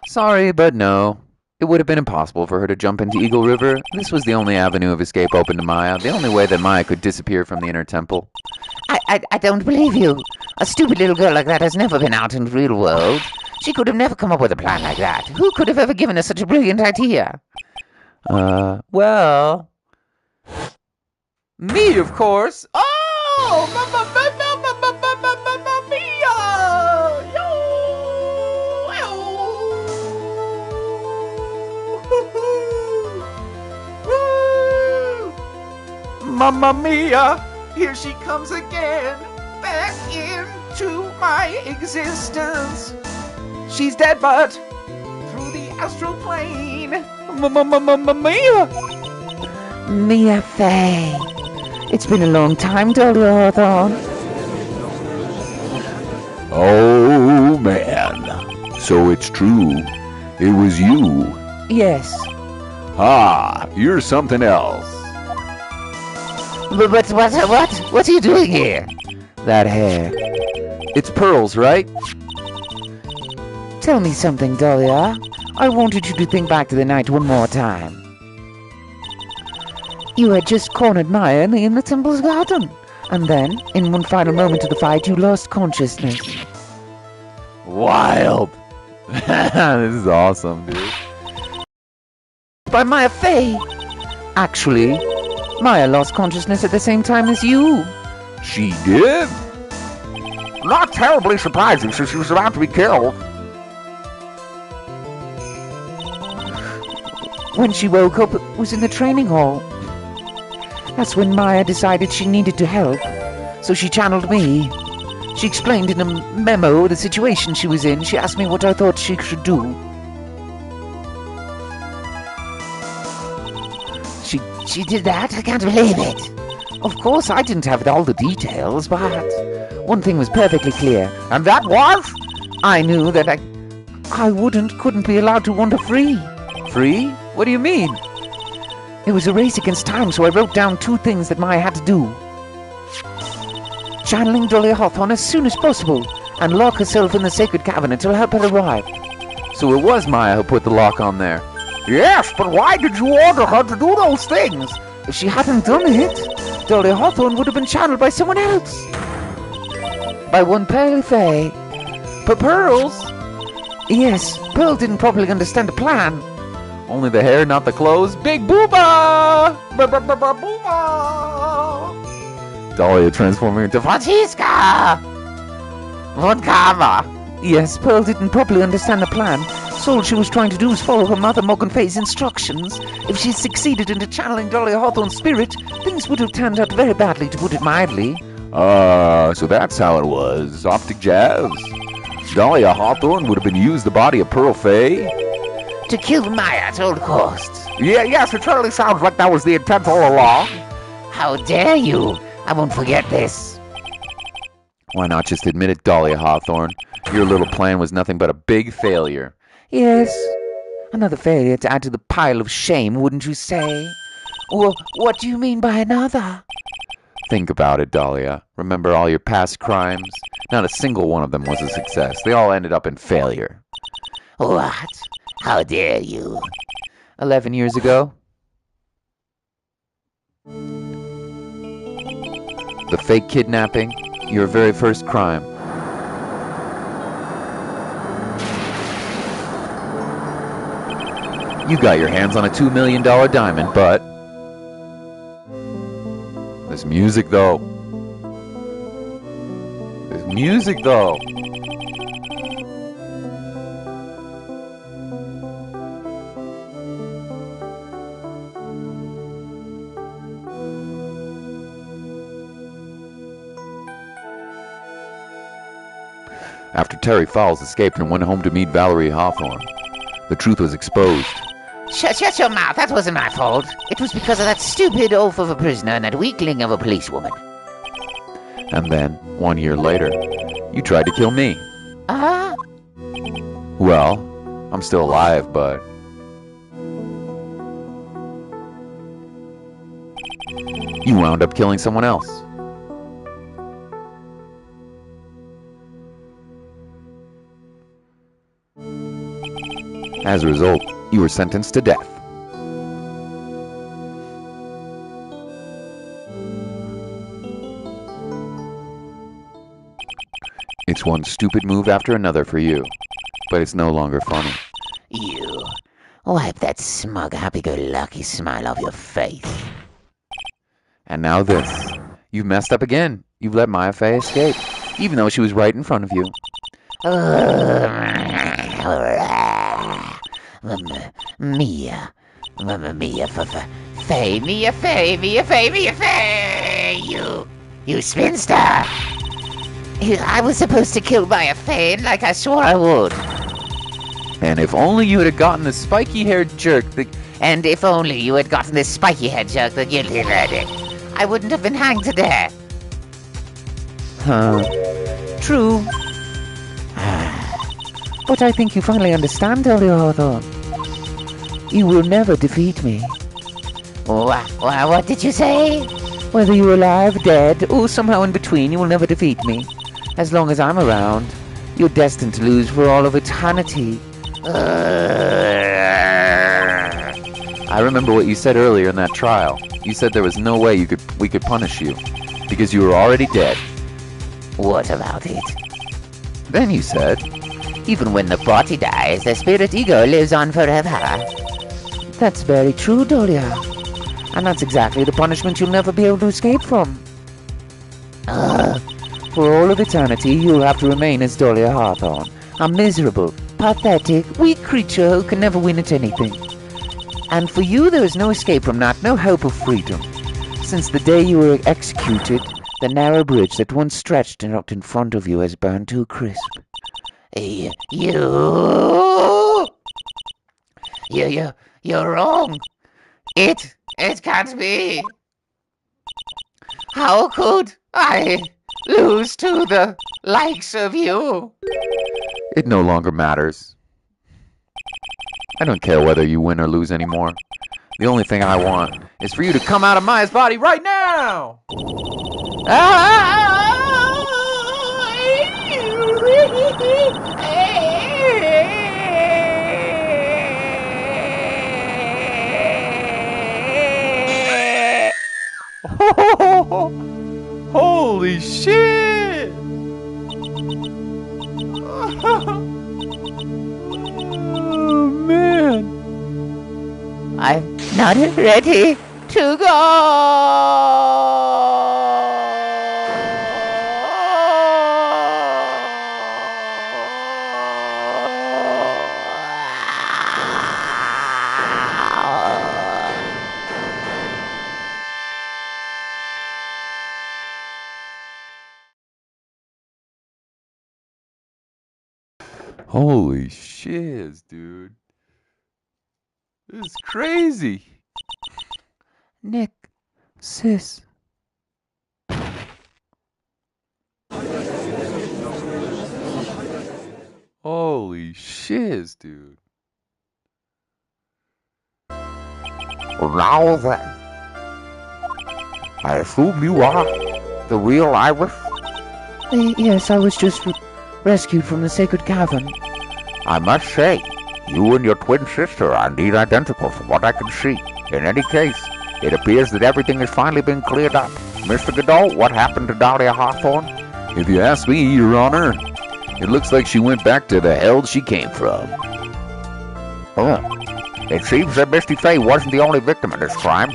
[SPEAKER 1] Sorry, but no. It would have been impossible for her to jump into Eagle River. This was the only avenue of escape open to Maya, the only way that Maya could disappear from the inner temple.
[SPEAKER 2] I don't believe you. A stupid little girl like that has never been out in the real world. She could have never come up with a plan like that. Who could have ever given her such a brilliant idea?
[SPEAKER 1] Well... Me, of course! Oh! Mamma mia! Mamma mia! Here she comes again! Back into my existence! She's dead, but through the astral plane! Mamma mia!
[SPEAKER 2] Mia Faye. It's been a long time, Dahlia Hawthorne.
[SPEAKER 5] Oh, man. So it's true. It was you.
[SPEAKER 2] Yes.
[SPEAKER 5] Ah, you're something else.
[SPEAKER 2] But what are you doing here?
[SPEAKER 1] That hair. It's Pearls, right?
[SPEAKER 2] Tell me something, Dahlia. I wanted you to think back to the night one more time. You had just cornered Maya in the temple's garden. And then, in one final moment of the fight, you lost consciousness.
[SPEAKER 1] Wild! This is awesome, dude.
[SPEAKER 2] By Maya Faye! Actually, Maya lost consciousness at the same time as you.
[SPEAKER 5] She did?
[SPEAKER 3] Not terribly surprising since she was about to be killed.
[SPEAKER 2] When she woke up, it was in the training hall. That's when Maya decided she needed to help, so she channeled me. She explained in a memo the situation she was in. She asked me what I thought she should do.
[SPEAKER 4] She did that? I can't believe it.
[SPEAKER 2] Of course, I didn't have all the details, but one thing was perfectly clear.
[SPEAKER 3] And that was?
[SPEAKER 2] I knew that I couldn't be allowed to wander free.
[SPEAKER 1] Free? What do you mean?
[SPEAKER 2] It was a race against time, so I wrote down 2 things that Maya had to do. Channeling Dahlia Hawthorne as soon as possible, and lock herself in the sacred cabinet to help her arrive.
[SPEAKER 1] So it was Maya who put the lock on there.
[SPEAKER 3] Yes, but why did you order her to do those things?
[SPEAKER 2] If she hadn't done it, Dahlia Hawthorne would have been channeled by someone else. By one Pearl Fay.
[SPEAKER 1] But Pearls?
[SPEAKER 2] Yes, Pearl didn't properly understand the plan.
[SPEAKER 1] Only the hair, not the clothes. Big booba!
[SPEAKER 3] Booba!
[SPEAKER 1] Dahlia transforming into
[SPEAKER 3] Franziska! Woodcarver!
[SPEAKER 2] Yes, Pearl didn't properly understand the plan, so all she was trying to do was follow her mother Morgan Fay's instructions. If she succeeded in channeling Dahlia Hawthorne's spirit, things would have turned out very badly, to put it mildly.
[SPEAKER 5] So that's how it was. Optic jazz. Dahlia Hawthorne would have been used the body of Pearl Fay.
[SPEAKER 4] To kill Maya at all costs.
[SPEAKER 3] Yes, it certainly sounds like that was the intent all along.
[SPEAKER 4] How dare you? I won't forget this.
[SPEAKER 1] Why not just admit it, Dahlia Hawthorne? Your little plan was nothing but a big failure.
[SPEAKER 2] Yes, another failure to add to the pile of shame, wouldn't you say? Well, what do you mean by another?
[SPEAKER 1] Think about it, Dahlia. Remember all your past crimes? Not a single one of them was a success. They all ended up in failure.
[SPEAKER 4] What? How dare you?
[SPEAKER 2] 11 years ago.
[SPEAKER 1] The fake kidnapping, your very first crime. You got your hands on a $2 million diamond, but... This music, though. This music, though. After Terry Fowles escaped and went home to meet Valerie Hawthorne, the truth was exposed.
[SPEAKER 4] Shut your mouth. That wasn't my fault. It was because of that stupid oaf of a prisoner and that weakling of a policewoman.
[SPEAKER 1] And then, 1 year later, you tried to kill me. Well, I'm still alive, but... You wound up killing someone else. As a result, you were sentenced to death. It's one stupid move after another for you, but it's no longer funny.
[SPEAKER 4] You. Wipe that smug, happy-go-lucky smile off your face.
[SPEAKER 1] And now this. You've messed up again. You've let Maya Fey escape, even though she was right in front of you.
[SPEAKER 4] Mia, Fay, you spinster! I was supposed to kill Maya Fay like I swore I would.
[SPEAKER 1] And if only you had gotten the spiky-haired jerk that...
[SPEAKER 4] And if only you had gotten this spiky-head jerk the guilty verdict, I wouldn't have been hanged to death.
[SPEAKER 2] True. But I think you finally understand, Dahlia Hawthorne. You will never defeat me.
[SPEAKER 4] What did you say?
[SPEAKER 2] Whether you're alive, dead, or somehow in between, you will never defeat me. As long as I'm around, you're destined to lose for all of eternity.
[SPEAKER 1] I remember what you said earlier in that trial. You said there was no way we could punish you, because you were already dead.
[SPEAKER 4] What about it?
[SPEAKER 1] Then you said...
[SPEAKER 4] Even when the body dies, the spirit ego lives on forever.
[SPEAKER 2] That's very true, Dahlia. And that's exactly the punishment you'll never be able to escape from. For all of eternity, you'll have to remain as Dahlia Hawthorne, a miserable, pathetic, weak creature who can never win at anything. And for you there is no escape from that, no hope of freedom. Since the day you were executed, the narrow bridge that once stretched out in front of you has burned to a crisp.
[SPEAKER 4] You're wrong. It can't be. How could I lose to the likes of you?
[SPEAKER 1] It no longer matters. I don't care whether you win or lose anymore. The only thing I want is for you to come out of Maya's body right now! Holy shit! Oh, man.
[SPEAKER 4] I'm not ready to go.
[SPEAKER 1] Holy shiz, dude. This is crazy.
[SPEAKER 2] Nick, sis.
[SPEAKER 1] Holy shiz, dude.
[SPEAKER 3] Now then, I assume you are the real Iris?
[SPEAKER 2] Yes, I was just rescued from the sacred cavern.
[SPEAKER 3] I must say, you and your twin sister are indeed identical from what I can see. In any case, it appears that everything has finally been cleared up. Mr. Godot, what happened to Dahlia Hawthorne?
[SPEAKER 5] If you ask me, Your Honor, it looks like she went back to the hell she came from.
[SPEAKER 3] Oh, it seems that Misty Fey wasn't the only victim of this crime.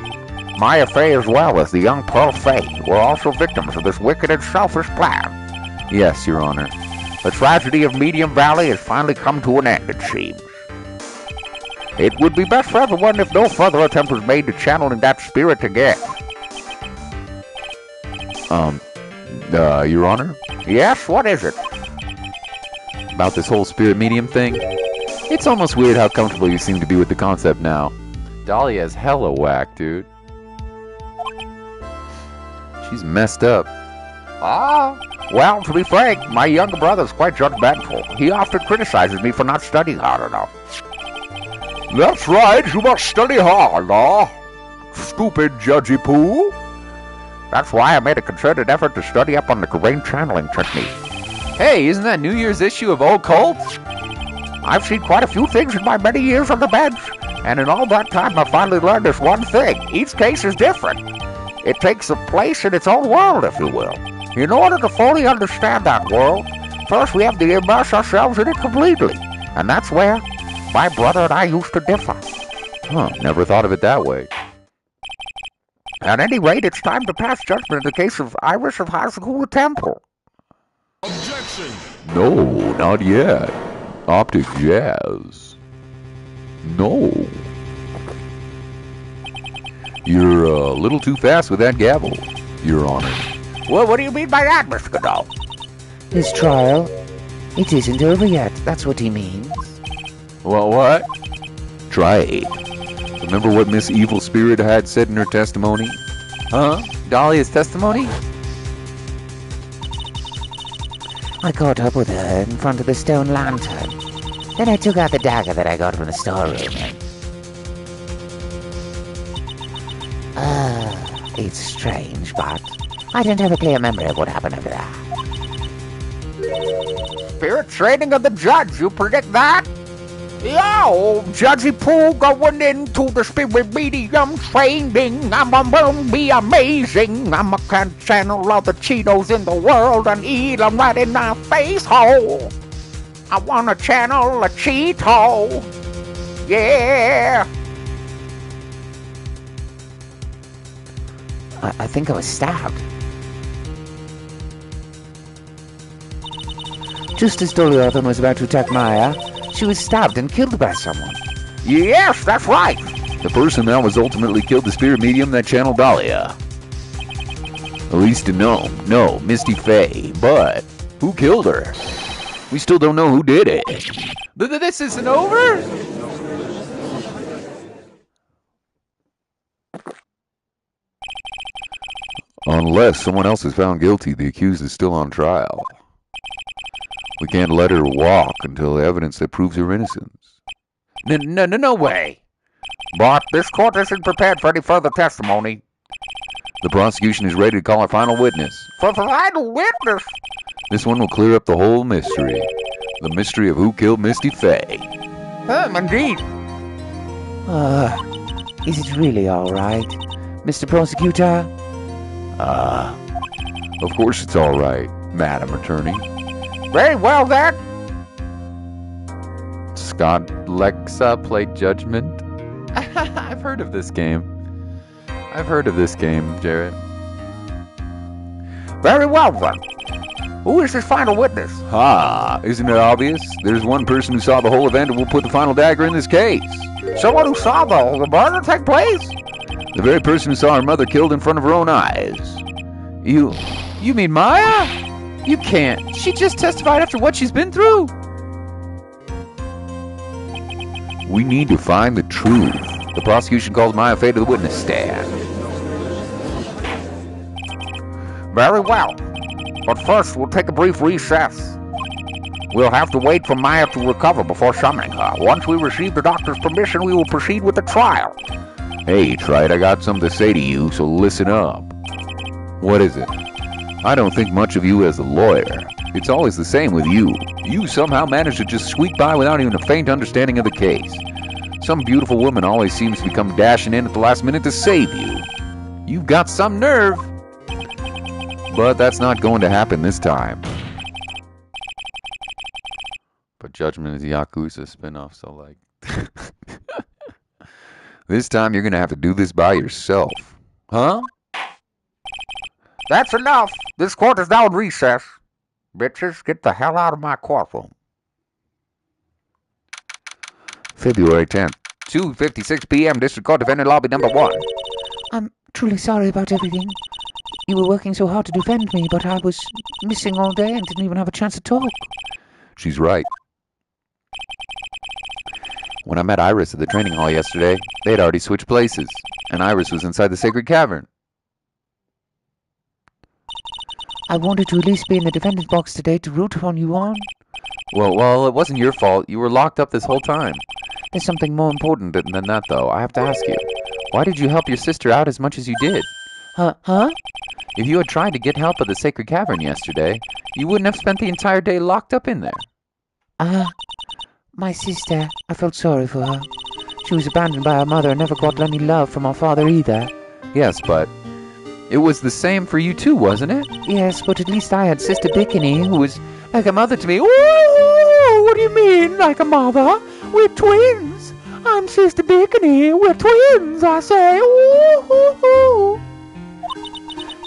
[SPEAKER 3] Maya Fey as well as the young Pearl Fey were also victims of this wicked and selfish plan.
[SPEAKER 1] Yes, Your Honor.
[SPEAKER 3] The tragedy of Medium Valley has finally come to an end, it seems. It would be best for everyone if no further attempt was made to channeling that spirit again.
[SPEAKER 1] Your Honor?
[SPEAKER 3] Yes, what is it?
[SPEAKER 1] About this whole spirit medium thing? It's almost weird how comfortable you seem to be with the concept now. Dahlia's hella whack, dude. She's messed up.
[SPEAKER 3] Well, to be frank, my younger brother's quite judgmental. He often criticizes me for not studying hard enough. That's right, you must study hard, stupid judgy poo. That's why I made a concerted effort to study up on the brain channeling technique.
[SPEAKER 1] Hey, isn't that New Year's issue of Old Cults?
[SPEAKER 3] I've seen quite a few things in my many years on the bench, and in all that time I've finally learned this one thing. Each case is different. It takes a place in its own world, if you will. In order to fully understand that world, first we have to immerse ourselves in it completely. And that's where my brother and I used to differ.
[SPEAKER 1] Huh, never thought of it that way.
[SPEAKER 3] At any rate, it's time to pass judgment in the case of Iris of Hazakula Temple.
[SPEAKER 6] Objection!
[SPEAKER 5] No, not yet. Optic Jazz. No. You're a little too fast with that gavel, Your Honor.
[SPEAKER 3] Well, what do you mean by that, Mr. Godot?
[SPEAKER 2] His trial, it isn't over yet. That's what he means.
[SPEAKER 1] Well, what?
[SPEAKER 5] Try it. Remember what Miss Evil Spirit had said in her testimony?
[SPEAKER 1] Huh? Dahlia's testimony?
[SPEAKER 2] I caught up with her in front of the stone lantern. Then I took out the dagger that I got from the storeroom and... it's strange, but I don't have a clear memory of what happened after that.
[SPEAKER 3] Spirit training of the judge, you predict that? Yo, Judgy Pooh going into the spirit medium training. I'm gonna be amazing. I'm a can channel all the Cheetos in the world and eat them right in my face hole. I wanna channel a Cheeto. Yeah.
[SPEAKER 2] I think I was stabbed. Just as Doliothan was about to attack Maya, she was stabbed and killed by someone.
[SPEAKER 3] Yes, that's right.
[SPEAKER 5] The person that was ultimately killed, the spirit medium that channeled Dahlia. At least to know. No, Misty Faye. But who killed her? We still don't know who did it.
[SPEAKER 1] This isn't over?
[SPEAKER 5] Unless someone else is found guilty, the accused is still on trial. We can't let her walk until evidence that proves her innocence.
[SPEAKER 1] No way.
[SPEAKER 3] But this court isn't prepared for any further testimony.
[SPEAKER 5] The prosecution is ready to call our final witness.
[SPEAKER 3] For final witness?
[SPEAKER 5] This one will clear up the whole mystery. The mystery of who killed Misty Faye.
[SPEAKER 3] Indeed.
[SPEAKER 2] Is it really all right, Mr. Prosecutor?
[SPEAKER 5] Of course it's all right, Madam Attorney.
[SPEAKER 3] Very well, then.
[SPEAKER 1] Scott Lexa played Judgment. I've heard of this game. Jarrett.
[SPEAKER 3] Very well, then. Who is this final witness?
[SPEAKER 5] Isn't it obvious? There's one person who saw the whole event and will put the final dagger in this case.
[SPEAKER 3] Someone who saw the murder take place?
[SPEAKER 5] The very person who saw her mother killed in front of her own eyes.
[SPEAKER 1] You mean Maya? You can't. She just testified after what she's been through.
[SPEAKER 5] We need to find the truth. The prosecution calls Maya Faye to the witness stand.
[SPEAKER 3] Very well. But first, we'll take a brief recess. We'll have to wait for Maya to recover before summoning her. Once we receive the doctor's permission, we will proceed with the trial.
[SPEAKER 5] Hey, Wright, I got something to say to you, so listen up. What is it? I don't think much of you as a lawyer. It's always the same with you. You somehow manage to just squeak by without even a faint understanding of the case. Some beautiful woman always seems to come dashing in at the last minute to save you.
[SPEAKER 1] You've got some nerve.
[SPEAKER 5] But that's not going to happen this time.
[SPEAKER 1] But Judgment is a Yakuza spinoff, so like...
[SPEAKER 5] This time you're going to have to do this by yourself. Huh?
[SPEAKER 3] That's enough. This court is now in recess. Bitches, get the hell out of my courtroom.
[SPEAKER 5] February 10th.
[SPEAKER 3] 2:56 p.m. District Court Defendant Lobby number 1.
[SPEAKER 2] I'm truly sorry about everything. You were working so hard to defend me, but I was missing all day and didn't even have a chance to talk.
[SPEAKER 5] She's right.
[SPEAKER 1] When I met Iris at the training hall yesterday, they had already switched places, and Iris was inside the sacred cavern.
[SPEAKER 2] I wanted to at least be in the defendant's box today to root upon you on.
[SPEAKER 1] Well, it wasn't your fault. You were locked up this whole time.
[SPEAKER 2] There's something more important.
[SPEAKER 1] Than that, though. I have to ask you. Why did you help your sister out as much as you did?
[SPEAKER 2] Huh?
[SPEAKER 1] If you had tried to get help at the sacred cavern yesterday, you wouldn't have spent the entire day locked up in there.
[SPEAKER 2] My sister, I felt sorry for her. She was abandoned by her mother and never got any love from her father either.
[SPEAKER 1] Yes, but it was the same for you too, wasn't it?
[SPEAKER 2] Yes, but at least I had Sister Bikini, who was like a mother to me. Ooh, what do you mean, like a mother? We're twins. I'm Sister Bikini. We're twins, I say. Ooh.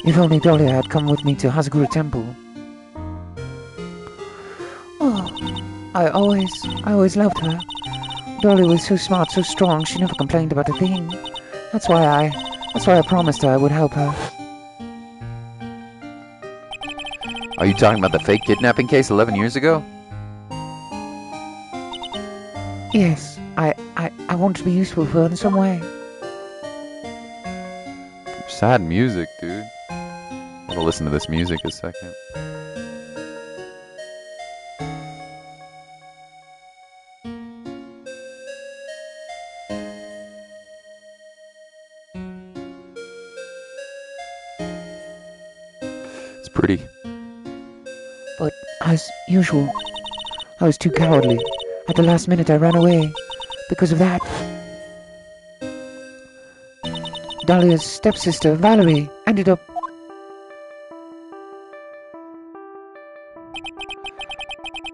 [SPEAKER 2] If only Dolly had come with me to Hazagura Temple. Oh, I always loved her. Dolly was so smart, so strong, she never complained about a thing. That's why I promised her I would help her.
[SPEAKER 1] Are you talking about the fake kidnapping case 11 years ago?
[SPEAKER 2] Yes, I want to be useful for her in some way.
[SPEAKER 1] Sad music, dude. I want to listen to this music a second. It's pretty.
[SPEAKER 2] But as usual, I was too cowardly. At the last minute I ran away. Because of that. Dahlia's stepsister, Valerie, ended up...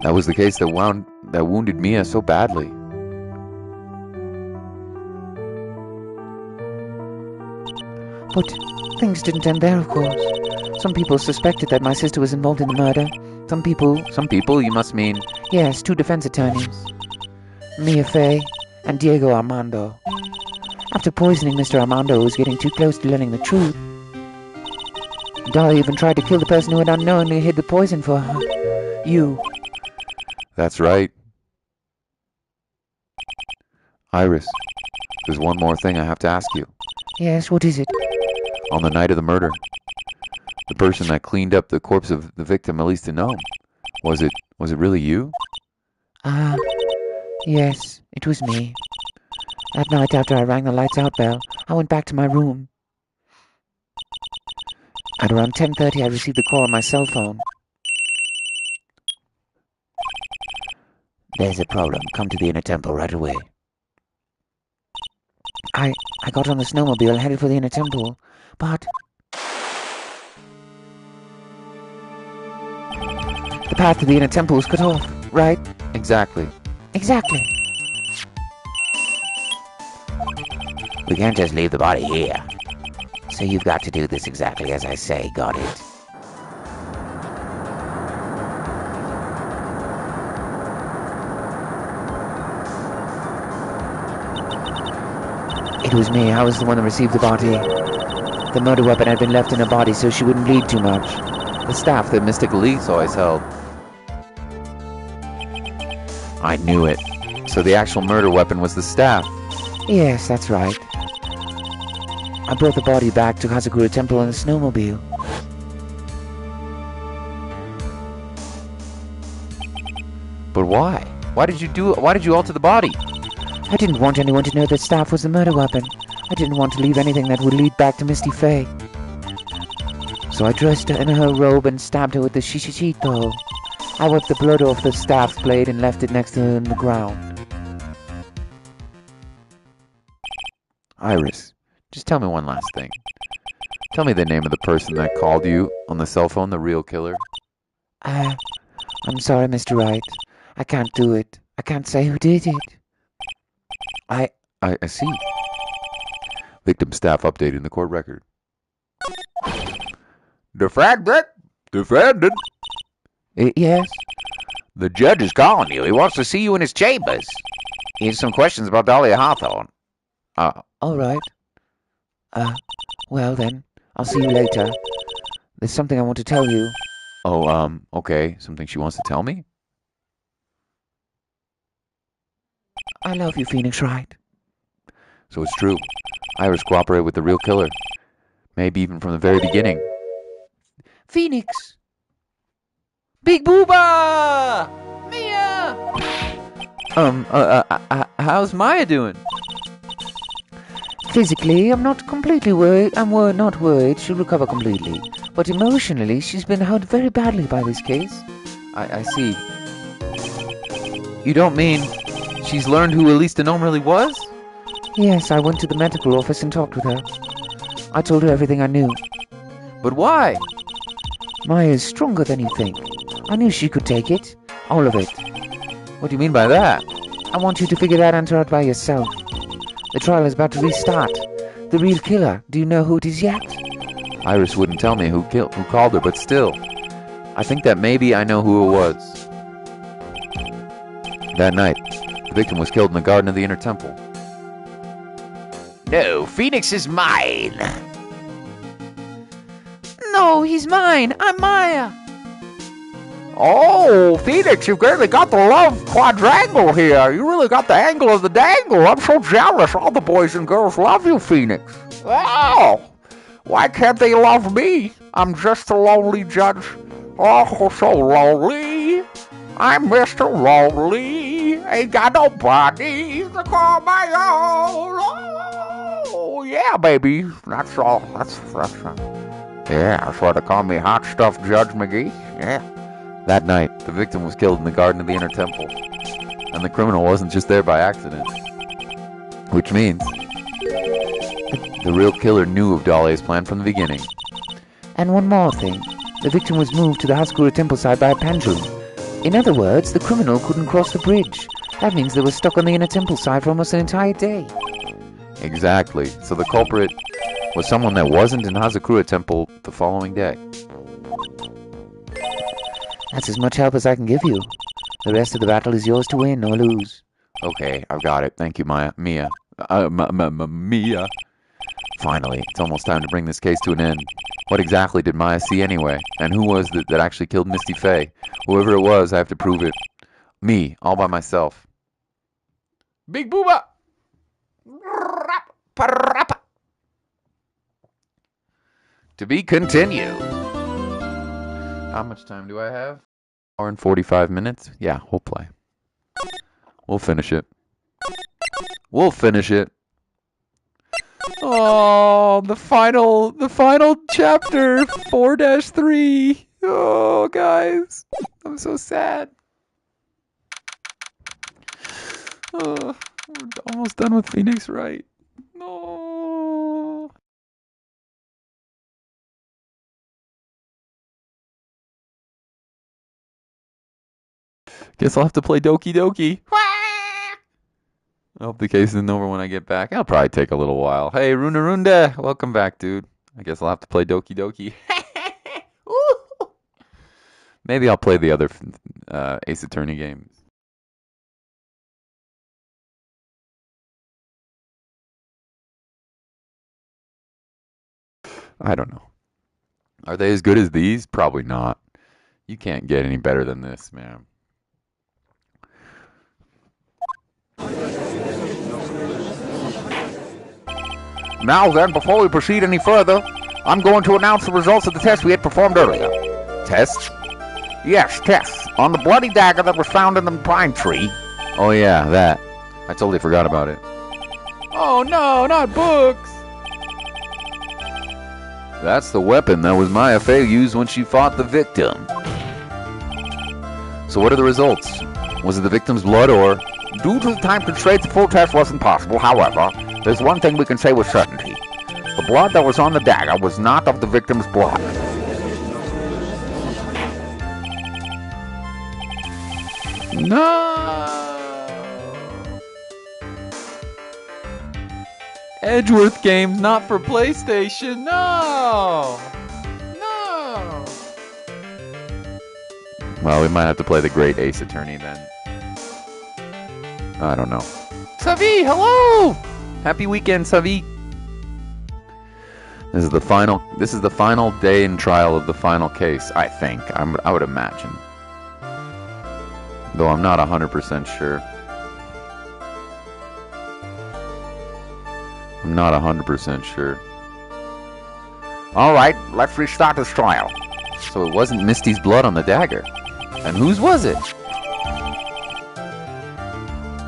[SPEAKER 1] That was the case that wounded Mia so badly.
[SPEAKER 2] But things didn't end there, of course. Some people suspected that my sister was involved in the murder. Some people,
[SPEAKER 1] you must mean?
[SPEAKER 2] Yes, 2 defense attorneys. Mia Faye and Diego Armando. After poisoning Mr. Armando, who was getting too close to learning the truth, Dolly even tried to kill the person who had unknowingly hid the poison for her. You.
[SPEAKER 5] That's right. Iris, there's one more thing I have to ask you.
[SPEAKER 2] Yes, what is it?
[SPEAKER 5] On the night of the murder, the person that cleaned up the corpse of the victim, Elise Gnome, was it really you?
[SPEAKER 2] Yes, it was me. That night after I rang the lights out bell, I went back to my room. At around 10:30, I received a call on my cell phone.
[SPEAKER 4] There's a problem. Come to the inner temple right away.
[SPEAKER 2] I got on the snowmobile and headed for the inner temple, but the path to the inner temple was cut off, right?
[SPEAKER 5] Exactly.
[SPEAKER 2] Exactly.
[SPEAKER 4] We can't just leave the body here. So you've got to do this exactly as I say. Got it?
[SPEAKER 2] It was me. I was the one that received the body. The murder weapon had been left in her body so she wouldn't bleed too much.
[SPEAKER 5] The staff that Mystic Elise always held. I knew it. So the actual murder weapon was the staff.
[SPEAKER 2] Yes, that's right. I brought the body back to Hazakura Temple in a snowmobile.
[SPEAKER 5] But why? Why did you alter the body?
[SPEAKER 2] I didn't want anyone to know that staff was the murder weapon. I didn't want to leave anything that would lead back to Misty Faye. So I dressed her in her robe and stabbed her with the shishishito. I wiped the blood off the staff's blade and left it next to her on the ground.
[SPEAKER 5] Iris, just tell me one last thing. Tell me the name of the person that called you on the cell phone, the real killer.
[SPEAKER 2] I'm sorry, Mr. Wright. I can't do it. I can't say who did it.
[SPEAKER 5] I see. Victim staff updated the court record.
[SPEAKER 3] Defendant?
[SPEAKER 5] Defendant?
[SPEAKER 2] Yes?
[SPEAKER 3] The judge is calling you. He wants to see you in his chambers. He has some questions about Dahlia Hawthorne.
[SPEAKER 2] All right. Well then, I'll see you later. There's something I want to tell you.
[SPEAKER 5] Oh, okay. Something she wants to tell me?
[SPEAKER 2] I love you, Phoenix Wright.
[SPEAKER 5] So it's true. Iris cooperated with the real killer. Maybe even from the very beginning.
[SPEAKER 2] Phoenix! Big Booba! Mia!
[SPEAKER 1] How's Maya doing?
[SPEAKER 2] Physically, I'm not completely worried. Not worried she'll recover completely. But emotionally, she's been hurt very badly by this case.
[SPEAKER 1] I see. You don't mean she's learned who Elise Gnome really was?
[SPEAKER 2] Yes, I went to the medical office and talked with her. I told her everything I knew.
[SPEAKER 1] But why?
[SPEAKER 2] Maya's stronger than you think. I knew she could take it. All of it.
[SPEAKER 1] What do you mean by that?
[SPEAKER 2] I want you to figure that answer out by yourself. The trial is about to restart. The real killer, do you know who it is yet?
[SPEAKER 5] Iris wouldn't tell me who called her, but still. I think that maybe I know who it was. That night, the victim was killed in the garden of the Inner Temple.
[SPEAKER 3] No, Phoenix is mine.
[SPEAKER 2] No, he's mine. I'm Maya.
[SPEAKER 3] Oh, Phoenix, you've really got the love quadrangle here. You really got the angle of the dangle. I'm so jealous. All the boys and girls love you, Phoenix. Oh, why can't they love me? I'm just a lonely judge. Oh, so lonely. I'm Mr. Lonely. Ain't got nobody to call my own. Oh, yeah, baby. That's all. That's yeah, that's why they call me Hot Stuff Judge McGee. Yeah.
[SPEAKER 5] That night, the victim was killed in the garden of the Inner Temple. And the criminal wasn't just there by accident. Which means the real killer knew of Dahlia's plan from the beginning.
[SPEAKER 2] And one more thing. The victim was moved to the Hazakura Temple side by a pendulum. In other words, the criminal couldn't cross the bridge. That means they were stuck on the Inner Temple side for almost an entire day.
[SPEAKER 5] Exactly. So the culprit was someone that wasn't in Hazakura Temple the following day.
[SPEAKER 2] That's as much help as I can give you. The rest of the battle is yours to win or lose.
[SPEAKER 5] Okay, I've got it. Thank you, Mia. Mia.
[SPEAKER 1] Finally, it's almost time to bring this case to an end. What exactly did Maya see anyway? And who was it that actually killed Misty Faye? Whoever it was, I have to prove it. Me, all by myself.
[SPEAKER 3] Big Booba!
[SPEAKER 1] To be continued. How much time do I have? Hour and 45 minutes? Yeah, we'll play. We'll finish it. We'll finish it. Oh, the final chapter, 4-3. Oh, guys, I'm so sad. Oh, we're almost done with Phoenix Wright. No. Guess I'll have to play Doki Doki. I hope the case isn't over when I get back. I'll probably take a little while. Hey, Runa Runda, welcome back, dude. I guess I'll have to play Doki Doki. Maybe I'll play the other Ace Attorney games. I don't know. Are they as good as these? Probably not. You can't get any better than this, man.
[SPEAKER 3] Now then, before we proceed any further, I'm going to announce the results of the test we had performed earlier.
[SPEAKER 1] Tests?
[SPEAKER 3] Yes, tests on the bloody dagger that was found in the pine tree.
[SPEAKER 1] Oh yeah, that. I totally forgot about it. Oh no, not books! That's the weapon that was Maya Fey used when she fought the victim. So what are the results? Was it the victim's blood or...
[SPEAKER 3] Due to the time constraints, the full test wasn't possible. However, there's one thing we can say with certainty. The blood that was on the dagger was not of the victim's blood.
[SPEAKER 1] No! Edgeworth games not for PlayStation. No! No! Well, we might have to play the Great Ace Attorney then. I don't know. Savi, hello! Happy weekend, Savi. This is the final day in trial of the final case, I think. I would imagine. Though I'm not 100% sure. I'm not 100% sure.
[SPEAKER 3] All right, let's restart this trial.
[SPEAKER 1] So it wasn't Misty's blood on the dagger. And whose was it?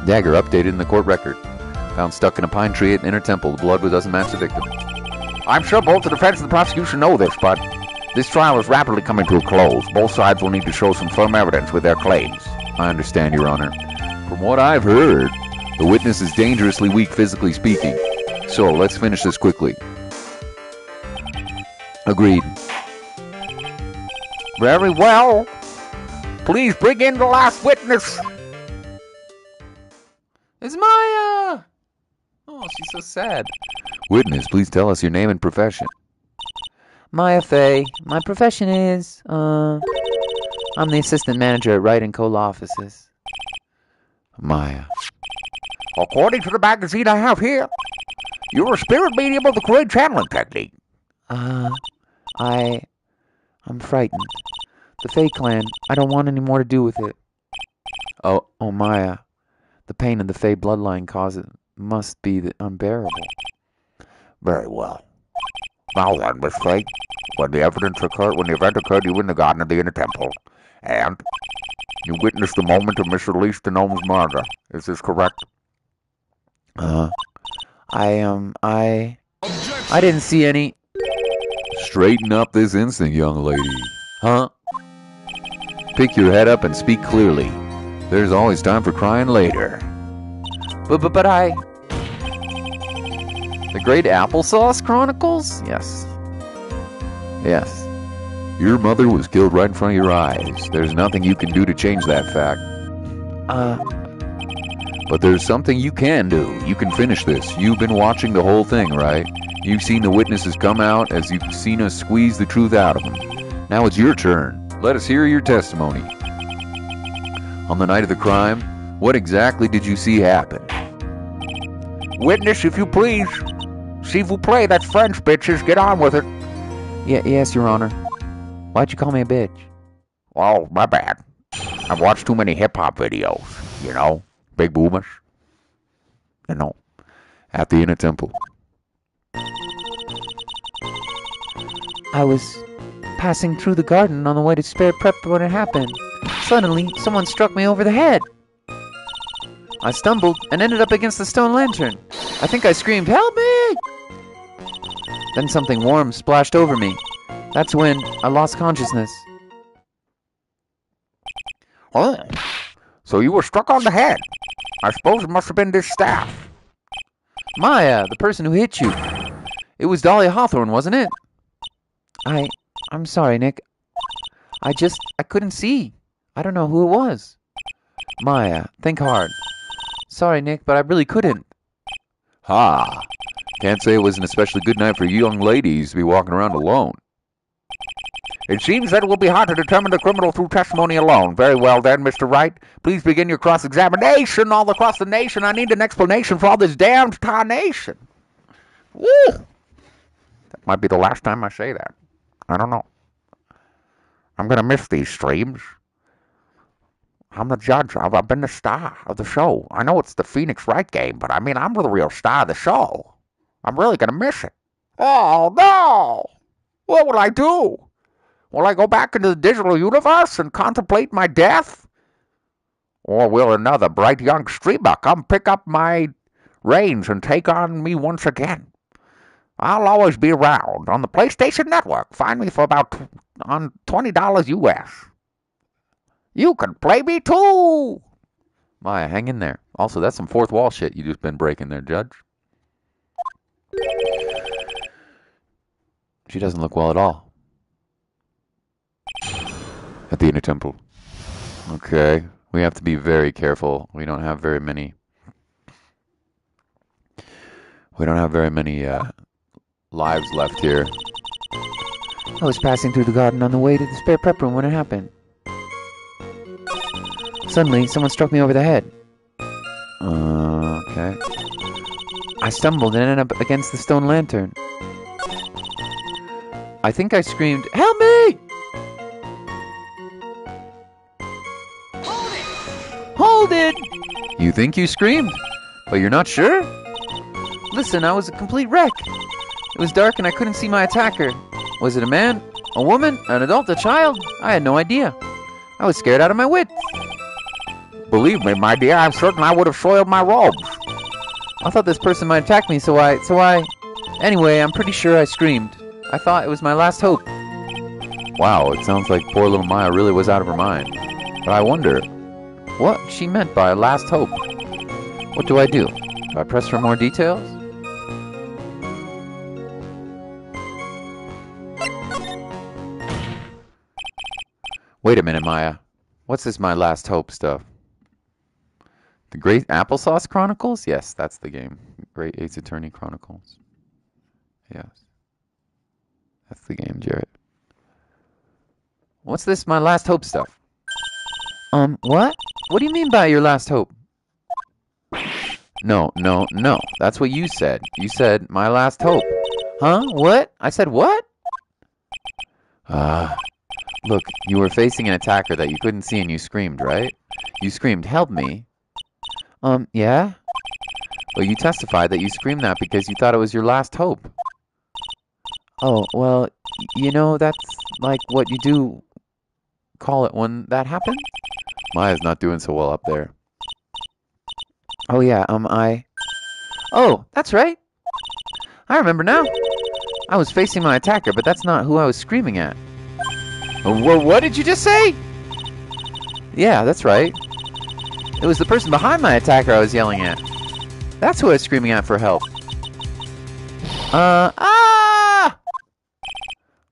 [SPEAKER 1] Dagger updated in the court record. Found stuck in a pine tree at Inner Temple. The blood doesn't match the victim.
[SPEAKER 3] I'm sure both the defense and the prosecution know this, but this trial is rapidly coming to a close. Both sides will need to show some firm evidence with their claims.
[SPEAKER 1] I understand, Your Honor. From what I've heard, the witness is dangerously weak physically speaking. So, let's finish this quickly. Agreed.
[SPEAKER 3] Very well. Please bring in the last witness.
[SPEAKER 1] It's Maya! Oh, she's so sad. Witness, please tell us your name and profession.
[SPEAKER 2] Maya Fey. My profession is, I'm the assistant manager at Wright & Cole offices.
[SPEAKER 1] Maya.
[SPEAKER 3] According to the magazine I have here, you're a spirit medium of the Korean channeling technique.
[SPEAKER 2] I'm frightened. The Fey clan, I don't want any more to do with it. Oh, Maya. The pain of the Fey bloodline causes must be unbearable.
[SPEAKER 3] Very well. Now then, Miss Fey, when the event occurred, you were in the garden of the Inner Temple, and you witnessed the moment of Mr. Lee Stonome's murder. Is this correct?
[SPEAKER 2] I didn't see any.
[SPEAKER 5] Straighten up this instant, young lady.
[SPEAKER 1] Huh?
[SPEAKER 5] Pick your head up and speak clearly. There's always time for crying later.
[SPEAKER 2] But I...
[SPEAKER 1] The Great Applesauce Chronicles?
[SPEAKER 2] Yes.
[SPEAKER 5] Your mother was killed right in front of your eyes. There's nothing you can do to change that fact. But there's something you can do. You can finish this. You've been watching the whole thing, right? You've seen the witnesses come out as you've seen us squeeze the truth out of them. Now it's your turn. Let us hear your testimony. On the night of the crime, what exactly did you see happen?
[SPEAKER 3] Witness, if you please. S'il vous plaît, that's French, bitches. Get on with it.
[SPEAKER 2] Yes, Your Honor. Why'd you call me a bitch?
[SPEAKER 3] Oh, my bad. I've watched too many hip-hop videos, you know? Big boomers. You know?
[SPEAKER 5] At the Inner Temple.
[SPEAKER 2] I was passing through the garden on the way to spare prep when it happened. Suddenly, someone struck me over the head. I stumbled and ended up against the stone lantern. I think I screamed, "Help me!" Then something warm splashed over me. That's when I lost consciousness.
[SPEAKER 3] Oh, so you were struck on the head. I suppose it must have been this staff.
[SPEAKER 2] Maya, the person who hit you. It was Dahlia Hawthorne, wasn't it? I'm sorry, Nick. I couldn't see. I don't know who it was. Maya, think hard. Sorry, Nick, but I really couldn't.
[SPEAKER 5] Ha! Can't say it was an especially good night for you young ladies to be walking around alone.
[SPEAKER 3] It seems that it will be hard to determine the criminal through testimony alone. Very well then, Mr. Wright. Please begin your cross-examination all across the nation. I need an explanation for all this damned tarnation. Woo! That might be the last time I say that. I don't know. I'm going to miss these streams. I'm the judge. I've been the star of the show. I know it's the Phoenix Wright game, but I mean, I'm the real star of the show. I'm really going to miss it. Oh, no! What will I do? Will I go back into the digital universe and contemplate my death? Or will another bright young streamer come pick up my reins and take on me once again? I'll always be around on the PlayStation Network. Find me for about on $20 US. You can play me too!
[SPEAKER 1] Maya, hang in there. Also, that's some fourth wall shit you just been breaking there, Judge. She doesn't look well at all.
[SPEAKER 5] At the Inner Temple.
[SPEAKER 1] Okay, we have to be very careful. We don't have very many. Lives left here.
[SPEAKER 2] I was passing through the garden on the way to the spare prep room when it happened. Suddenly, someone struck me over the head.
[SPEAKER 1] Okay.
[SPEAKER 2] I stumbled and ended up against the stone lantern. I think I screamed, "Help me!" Hold it!
[SPEAKER 1] You think you screamed, but you're not sure?
[SPEAKER 2] Listen, I was a complete wreck. It was dark and I couldn't see my attacker. Was it a man? A woman? An adult? A child? I had no idea. I was scared out of my wits.
[SPEAKER 3] Believe me, my dear, I'm certain I would have soiled my robes.
[SPEAKER 2] I thought this person might attack me, so I... Anyway, I'm pretty sure I screamed. I thought it was my last hope.
[SPEAKER 1] Wow, it sounds like poor little Maya really was out of her mind. But I wonder what she meant by last hope. What do? Do I press for more details? Wait a minute, Maya. What's this my last hope stuff? The Great Applesauce Chronicles? Yes, that's the game. Great Ace Attorney Chronicles. Yes. That's the game, Jarrett. What's this my last hope stuff?
[SPEAKER 2] What? What do you mean by your last hope?
[SPEAKER 1] No. That's what you said. You said my last hope.
[SPEAKER 2] Huh? What? I said what?
[SPEAKER 1] Look, you were facing an attacker that you couldn't see and you screamed, right? You screamed, "Help me."
[SPEAKER 2] Yeah?
[SPEAKER 1] Well, you testified that you screamed that because you thought it was your last hope.
[SPEAKER 2] Oh, well, you know, that's like what you do call it when that happens?
[SPEAKER 1] Maya's not doing so well up there.
[SPEAKER 2] Oh, yeah, Oh, that's right. I remember now. I was facing my attacker, but that's not who I was screaming at.
[SPEAKER 1] Well, what did you just say?
[SPEAKER 2] Yeah, that's right. It was the person behind my attacker I was yelling at. That's who I was screaming at for help.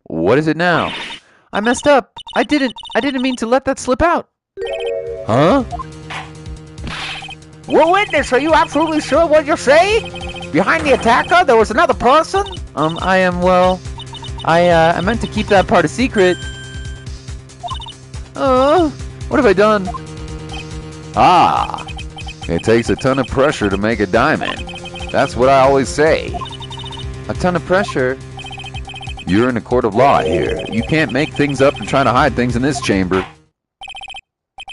[SPEAKER 1] What is it now?
[SPEAKER 2] I messed up. I didn't mean to let that slip out.
[SPEAKER 1] Huh?
[SPEAKER 3] Well, witness, are you absolutely sure what you're saying? Behind the attacker, there was another person?
[SPEAKER 2] I meant to keep that part a secret. What have I done?
[SPEAKER 5] It takes a ton of pressure to make a diamond. That's what I always say.
[SPEAKER 1] A ton of pressure.
[SPEAKER 5] You're in a court of law here. You can't make things up and try to hide things in this chamber.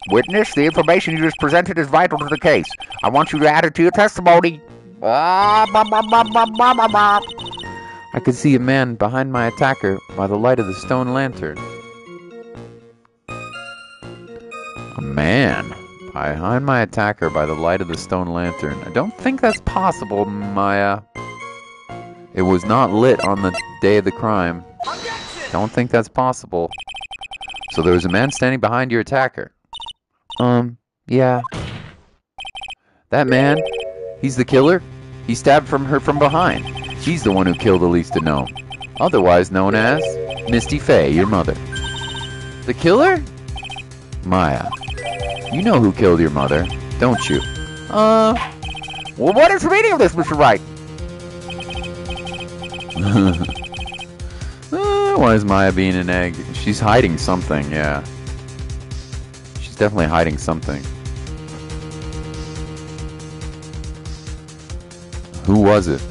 [SPEAKER 3] Witness, the information you just presented is vital to the case. I want you to add it to your testimony.
[SPEAKER 2] I could see a man behind my attacker by the light of the stone lantern.
[SPEAKER 5] A man?
[SPEAKER 1] Behind my attacker by the light of the stone lantern. I don't think that's possible, Maya. It was not lit on the day of the crime. Don't think that's possible. So there was a man standing behind your attacker.
[SPEAKER 2] Yeah.
[SPEAKER 1] That man, he's the killer? He stabbed her from behind. She's the one who killed Elise Gnome, otherwise known as Misty Fey, your mother. The killer? Maya, you know who killed your mother, don't you?
[SPEAKER 3] Well, what is the meaning of this, Mr. Wright?
[SPEAKER 1] Why is Maya being an egg? She's hiding something, yeah. She's definitely hiding something. Who was it?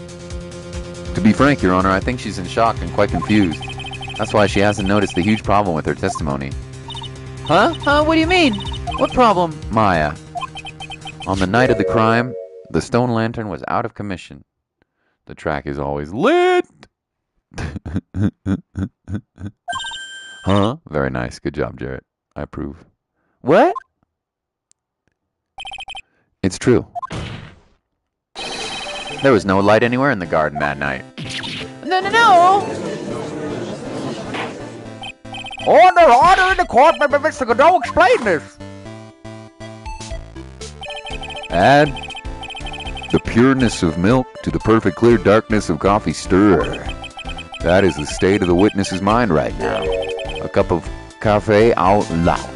[SPEAKER 1] To be frank, Your Honor, I think she's in shock and quite confused. That's why she hasn't noticed the huge problem with her testimony.
[SPEAKER 2] Huh? What do you mean? What problem?
[SPEAKER 1] Maya. On the night of the crime, the stone lantern was out of commission. The track is always lit! Huh? Very nice. Good job, Jarrett. I approve.
[SPEAKER 2] What?
[SPEAKER 1] It's true. There was no light anywhere in the garden that night.
[SPEAKER 2] No!
[SPEAKER 3] Order in the court, Mr. Godot, explain this.
[SPEAKER 5] Add the pureness of milk to the perfect clear darkness of coffee stir. That is the state of the witness's mind right now. A cup of cafe out loud.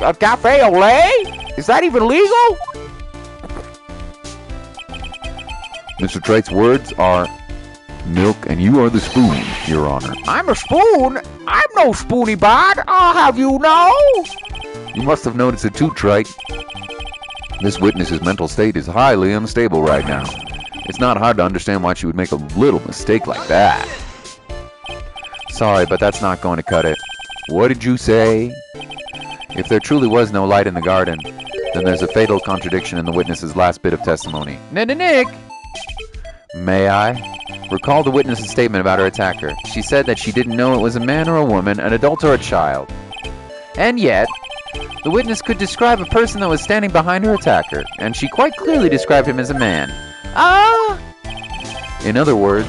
[SPEAKER 3] A cafe au lait? Is that even legal?
[SPEAKER 5] Mr. Tright's words are milk and you are the spoon, Your Honor.
[SPEAKER 3] I'm a spoon? I'm no spoony bad. I'll have you know.
[SPEAKER 5] You must have noticed it too, Trite. This witness's mental state is highly unstable right now. It's not hard to understand why she would make a little mistake like that.
[SPEAKER 1] Sorry, but that's not going to cut it.
[SPEAKER 5] What did you say?
[SPEAKER 1] If there truly was no light in the garden, then there's a fatal contradiction in the witness's last bit of testimony.
[SPEAKER 2] Nick!
[SPEAKER 1] May I? Recall the witness's statement about her attacker. She said that she didn't know it was a man or a woman, an adult or a child. And yet, the witness could describe a person that was standing behind her attacker, and she quite clearly described him as a man. In other words,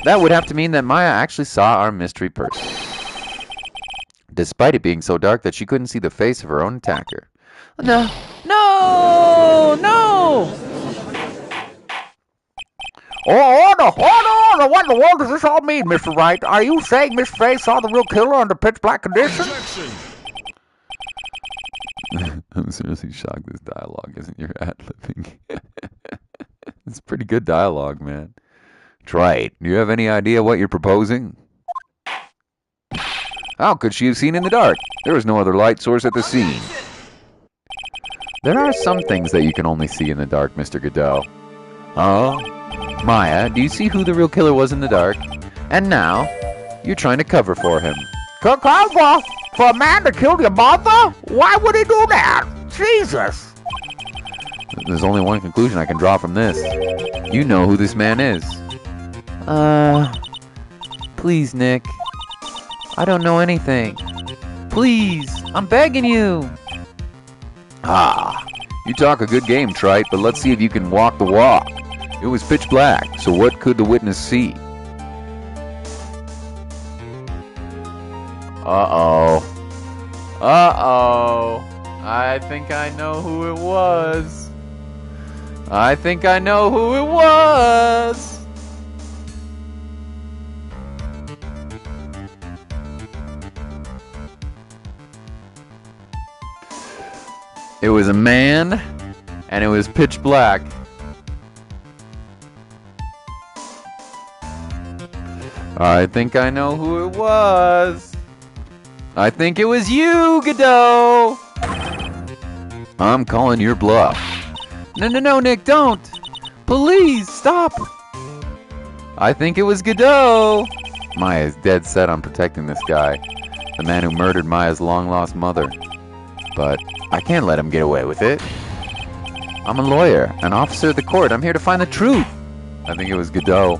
[SPEAKER 1] that would have to mean that Maya actually saw our mystery person, despite it being so dark that she couldn't see the face of her own attacker.
[SPEAKER 2] No!
[SPEAKER 3] Order! What in the world does this all mean, Mr. Wright? Are you saying Miss Fay saw the real killer under pitch black conditions?
[SPEAKER 6] Objection!
[SPEAKER 1] I'm seriously shocked this dialogue isn't your ad-libbing. It's pretty good dialogue, man.
[SPEAKER 5] Trite, do you have any idea what you're proposing? How could she have seen in the dark? There was no other light source at the scene.
[SPEAKER 1] There are some things that you can only see in the dark, Mr. Godot.
[SPEAKER 5] Huh?
[SPEAKER 1] Maya, do you see who the real killer was in the dark? And now, you're trying to cover for him.
[SPEAKER 3] Cover? For a man to kill your mother? Why would he do that? Jesus!
[SPEAKER 1] There's only one conclusion I can draw from this. You know who this man is.
[SPEAKER 2] Please, Nick. I don't know anything. Please, I'm begging you.
[SPEAKER 5] You talk a good game, Trite, but let's see if you can walk the walk. It was pitch black, so what could the witness see?
[SPEAKER 1] Uh-oh. I think I know who it was. It was a man, and it was pitch black. I think I know who it was. I think it was you, Godot.
[SPEAKER 5] I'm calling your bluff.
[SPEAKER 1] No, Nick, don't! Please, stop! I think it was Godot! Maya is dead set on protecting this guy, the man who murdered Maya's long-lost mother. But I can't let him get away with it. I'm a lawyer, an officer of the court. I'm here to find the truth. I think it was Godot.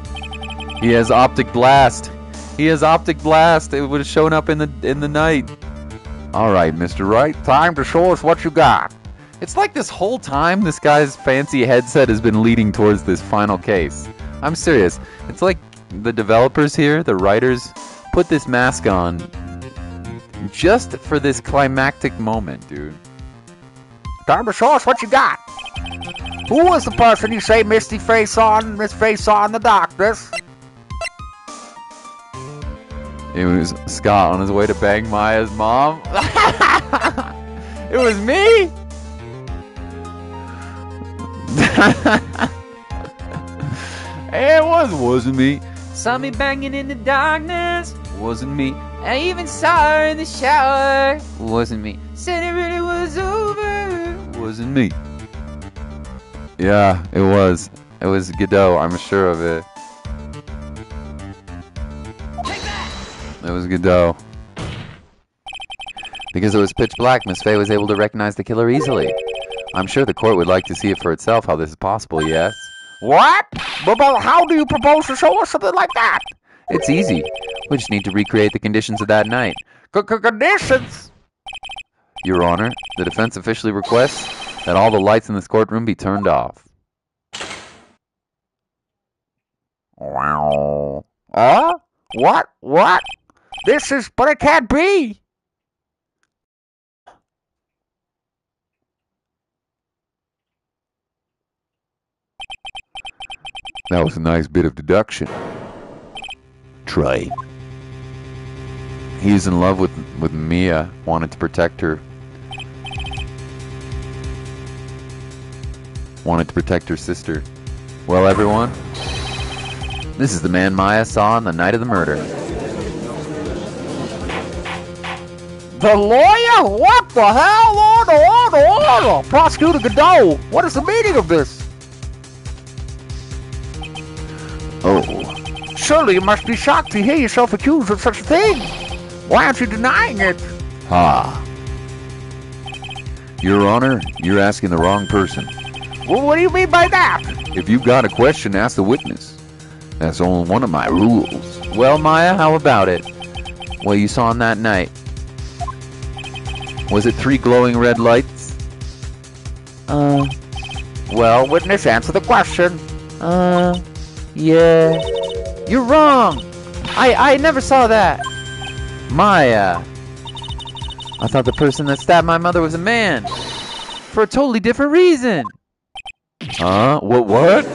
[SPEAKER 1] He has optic blast. He has optic blast. It would have shown up in the night. All right, Mr. Wright, time to show us what you got. It's like this whole time this guy's fancy headset has been leading towards this final case. I'm serious. It's like the developers here, the writers, put this mask on just for this climactic moment, dude.
[SPEAKER 3] Time to show us what you got. Who was the person you say Miss Face on the darkness?
[SPEAKER 1] It was Scott on his way to bang Maya's mom. It was me? It wasn't me.
[SPEAKER 2] Saw me banging in the darkness.
[SPEAKER 1] Wasn't me.
[SPEAKER 2] I even saw her in the shower. Wasn't me. Said it really was over.
[SPEAKER 1] Wasn't me. Yeah, it was. It was Godot, I'm sure of it. It was Godot. Because it was pitch black, Miss Faye was able to recognize the killer easily. I'm sure the court would like to see it for itself how this is possible, yes?
[SPEAKER 3] What? But how do you propose to show us something like that?
[SPEAKER 1] It's easy. We just need to recreate the conditions of that night.
[SPEAKER 3] Conditions?
[SPEAKER 1] Your Honor, the defense officially requests that all the lights in this courtroom be turned off.
[SPEAKER 3] Wow. What? But it can't be.
[SPEAKER 5] That was a nice bit of deduction. Try.
[SPEAKER 1] He's in love with Mia, wanted to protect her. Wanted to protect her sister. Well, everyone, this is the man Maya saw on the night of the murder.
[SPEAKER 3] The lawyer? What the hell? Order! Prosecutor Godot, what is the meaning of this?
[SPEAKER 5] Oh,
[SPEAKER 3] Surely you must be shocked to hear yourself accused of such a thing. Why aren't you denying it?
[SPEAKER 5] ha. Your Honor, you're asking the wrong person.
[SPEAKER 3] Well, what do you mean by that?
[SPEAKER 5] If you've got a question, ask the witness. That's only one of my rules.
[SPEAKER 1] Well, Maya, how about it? What you saw on that night? Was it 3 glowing red lights?
[SPEAKER 3] Well, witness, answer the question.
[SPEAKER 2] Yeah. You're wrong. I never saw that.
[SPEAKER 1] Maya! I thought the person that stabbed my mother was a man. For a totally different reason.
[SPEAKER 5] What?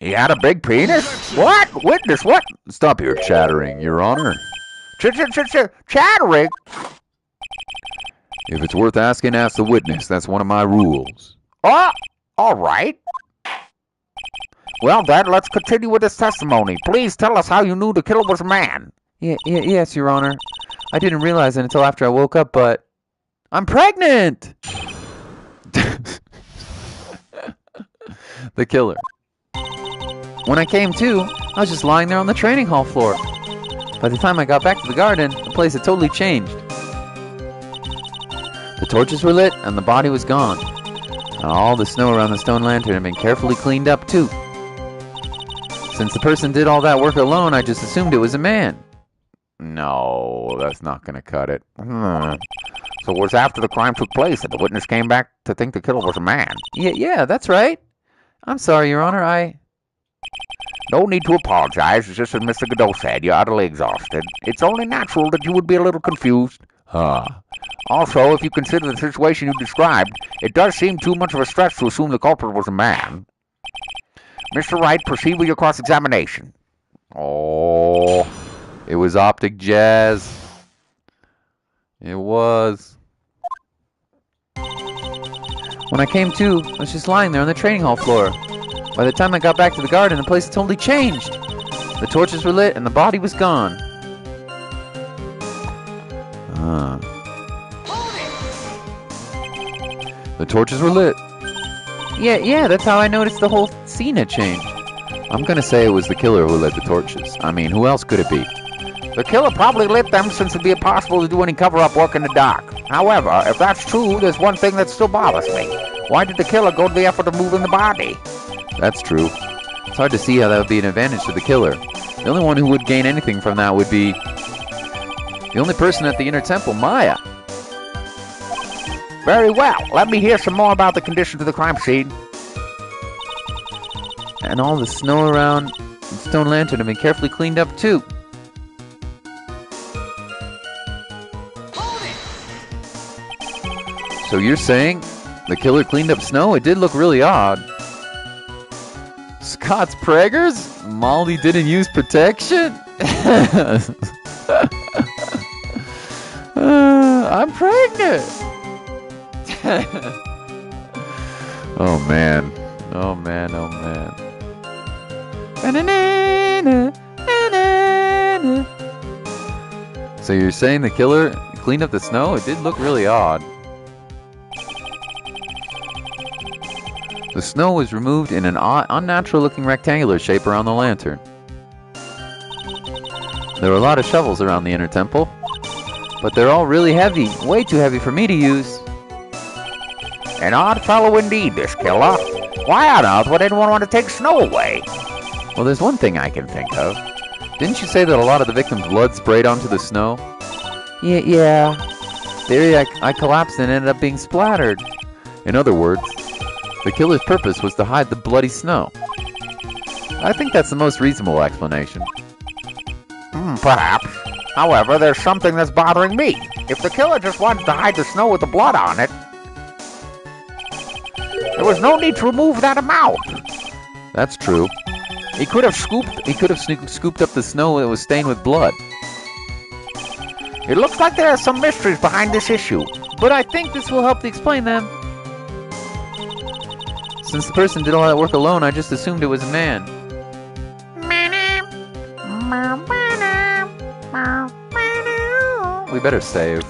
[SPEAKER 3] He had a big penis? What? Witness, what?
[SPEAKER 5] Stop your chattering, Your Honor.
[SPEAKER 3] Chattering?
[SPEAKER 5] If it's worth asking, ask the witness. That's one of my rules.
[SPEAKER 3] All right. Well, then, let's continue with this testimony. Please tell us how you knew the killer was a man.
[SPEAKER 1] Yes, Your Honor. I didn't realize it until after I woke up, but I'm pregnant! The killer. When I came to, I was just lying there on the training hall floor. By the time I got back to the garden, the place had totally changed. The torches were lit, and the body was gone. And all the snow around the stone lantern had been carefully cleaned up, too. Since the person did all that work alone, I just assumed it was a man.
[SPEAKER 5] No, that's not gonna cut it.
[SPEAKER 3] So it was after the crime took place that the witness came back to think the killer was a man.
[SPEAKER 1] Yeah, that's right. I'm sorry, Your Honor,
[SPEAKER 3] No need to apologize. It's just as Mr. Godot said, you're utterly exhausted. It's only natural that you would be a little confused. Also, if you consider the situation you described, it does seem too much of a stretch to assume the culprit was a man. Mr. Wright, proceed with your cross-examination.
[SPEAKER 1] Oh, it was optic jazz. It was. When I came to, I was just lying there on the training hall floor. By the time I got back to the garden, the place had totally changed. The torches were lit and the body was gone.
[SPEAKER 5] The torches were lit.
[SPEAKER 1] Yeah, that's how I noticed the whole scene had changed.
[SPEAKER 5] I'm gonna say it was the killer who lit the torches. I mean, who else could it be?
[SPEAKER 3] The killer probably lit them since it'd be impossible to do any cover-up work in the dark. However, if that's true, there's one thing that still bothers me. Why did the killer go to the effort of moving the body?
[SPEAKER 5] That's true.
[SPEAKER 1] It's hard to see how that would be an advantage to the killer. The only one who would gain anything from that would be the only person at the inner temple, Maya.
[SPEAKER 3] Very well. Let me hear some more about the conditions of the crime scene.
[SPEAKER 1] And all the snow around the stone lantern had been carefully cleaned up too.
[SPEAKER 5] So you're saying the killer cleaned up snow? It did look really odd.
[SPEAKER 1] Scott's preggers? Molly didn't use protection? I'm pregnant.
[SPEAKER 5] Oh man.
[SPEAKER 1] Oh man.
[SPEAKER 5] So you're saying the killer cleaned up the snow? It did look really odd. The snow was removed in an unnatural-looking rectangular shape around the lantern.
[SPEAKER 1] There were a lot of shovels around the inner temple, but they're all really heavy, way too heavy for me to use.
[SPEAKER 3] An odd fellow indeed, this killer. Why on earth would anyone want to take snow away?
[SPEAKER 1] Well, there's one thing I can think of. Didn't you say that a lot of the victim's blood sprayed onto the snow? Yeah. There I collapsed and ended up being splattered.
[SPEAKER 5] In other words, the killer's purpose was to hide the bloody snow.
[SPEAKER 1] I think that's the most reasonable explanation.
[SPEAKER 3] Perhaps. However, there's something that's bothering me. If the killer just wanted to hide the snow with the blood on it, there was no need to remove that amount.
[SPEAKER 5] That's true.
[SPEAKER 1] He could have scooped up the snow that was stained with blood.
[SPEAKER 3] It looks like there are some mysteries behind this issue.
[SPEAKER 1] But I think this will help to explain them. Since the person did all that work alone, I just assumed it was a man.
[SPEAKER 5] We better save.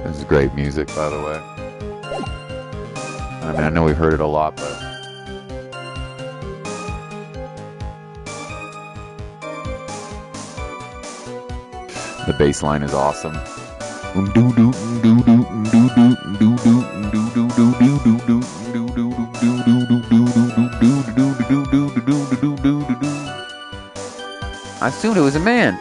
[SPEAKER 5] This is great music, by the way. I mean, I know we've heard it a lot, but... the bass line is awesome.
[SPEAKER 1] I assumed it was a man.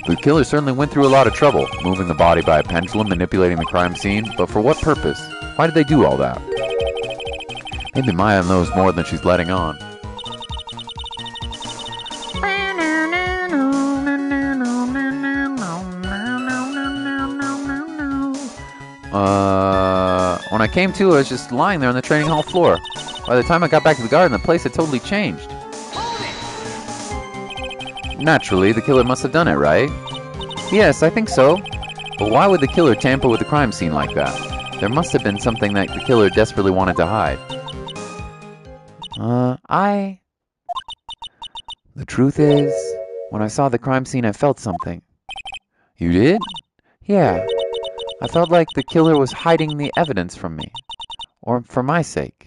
[SPEAKER 5] The killer certainly went through a lot of trouble, moving the body by a pendulum, manipulating the crime scene, but for what purpose? Why did they do all that? Maybe Maya knows more than she's letting on.
[SPEAKER 1] When I came to, I was just lying there on the training hall floor. By the time I got back to the garden, the place had totally changed. Naturally, the killer must have done it, right? Yes, I think so. But why would the killer tamper with the crime scene like that? There must have been something that the killer desperately wanted to hide. The truth is, when I saw the crime scene, I felt something.
[SPEAKER 5] You did?
[SPEAKER 1] Yeah. I felt like the killer was hiding the evidence from me. Or for my sake.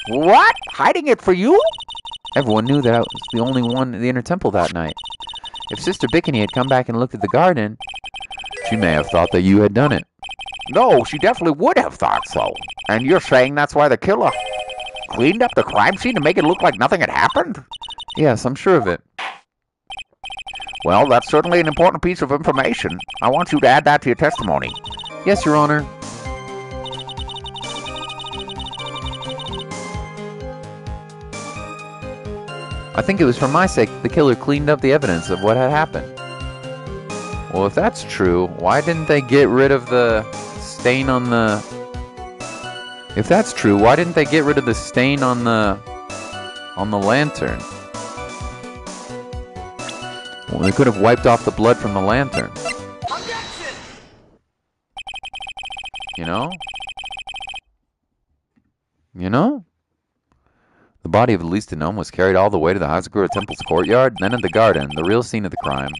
[SPEAKER 3] What? Hiding it for you?
[SPEAKER 1] Everyone knew that I was the only one in the inner temple that night. If Sister Bickney had come back and looked at the garden,
[SPEAKER 5] She may have thought that you had done it.
[SPEAKER 3] No, she definitely would have thought so. And you're saying that's why the killer cleaned up the crime scene to make it look like nothing had happened?
[SPEAKER 1] yes, I'm sure of it.
[SPEAKER 3] Well, that's certainly an important piece of information. I want you to add that to your testimony.
[SPEAKER 1] Yes, Your Honor. I think it was for my sake that the killer cleaned up the evidence of what had happened.
[SPEAKER 5] Well, if that's true, why didn't they get rid of the stain on the... If that's true, why didn't they get rid of the stain on the lantern? Well, they could have wiped off the blood from the lantern. You know? You know? The
[SPEAKER 1] body of at least a gnome was carried all the way to the Hazakura Temple's courtyard, then in the garden, the real scene of the crime.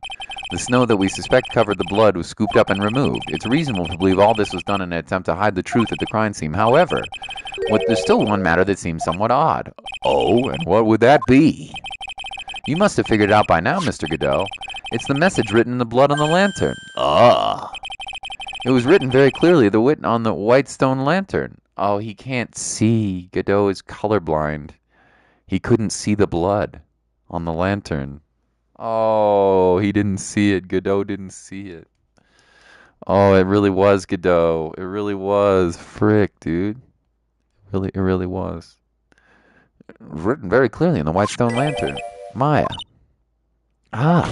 [SPEAKER 1] The snow that we suspect covered the blood was scooped up and removed. It's reasonable to believe all this was done in an attempt to hide the truth at the crime scene. However, there's still one matter that seems somewhat odd.
[SPEAKER 5] Oh, and what would that be?
[SPEAKER 1] You must have figured it out by now, Mr. Godot. It's the message written in the blood on the lantern.
[SPEAKER 5] Ah.
[SPEAKER 1] It was written very clearly on the white stone lantern. Oh, he can't see. Godot is colorblind. He couldn't see the blood on the lantern. Oh, he didn't see it. Godot didn't see it. Oh, it really was Godot. It really was. Frick, dude. It really was. Written very clearly in the white stone lantern. Maya. Ah.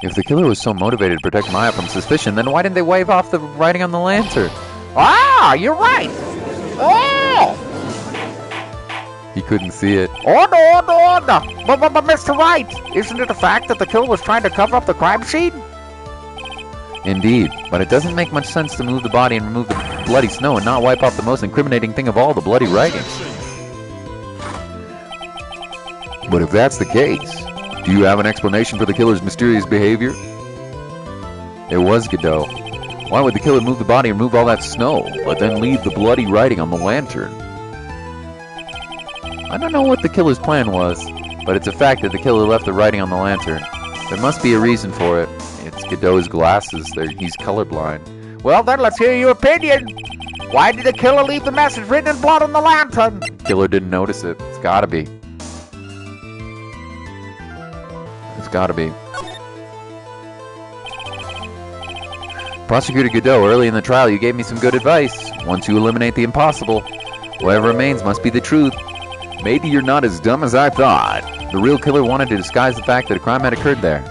[SPEAKER 1] If the killer was so motivated to protect Maya from suspicion, then why didn't they wave off the writing on the lantern?
[SPEAKER 3] Ah, you're right. Oh!
[SPEAKER 1] He couldn't see it.
[SPEAKER 3] Order, order, order. But Mr. Wright, isn't it a fact that the killer was trying to cover up the crime scene?
[SPEAKER 1] Indeed, but it doesn't make much sense to move the body and remove the bloody snow and not wipe off the most incriminating thing of all, the bloody writing.
[SPEAKER 5] But if that's the case, do you have an explanation for the killer's mysterious behavior?
[SPEAKER 1] It was Godot. Why would the killer move the body and remove all that snow, but then leave the bloody writing on the lantern? I don't know what the killer's plan was, but it's a fact that the killer left the writing on the lantern. There must be a reason for it. It's Godot's glasses. He's colorblind.
[SPEAKER 3] Well, then let's hear your opinion. Why did the killer leave the message written in blood on the lantern?
[SPEAKER 1] Killer didn't notice it. It's gotta be. It's gotta be. Prosecutor Godot, early in the trial you gave me some good advice. Once you eliminate the impossible, whatever remains must be the truth.
[SPEAKER 5] Maybe you're not as dumb as I thought.
[SPEAKER 1] The real killer wanted to disguise the fact that a crime had occurred there.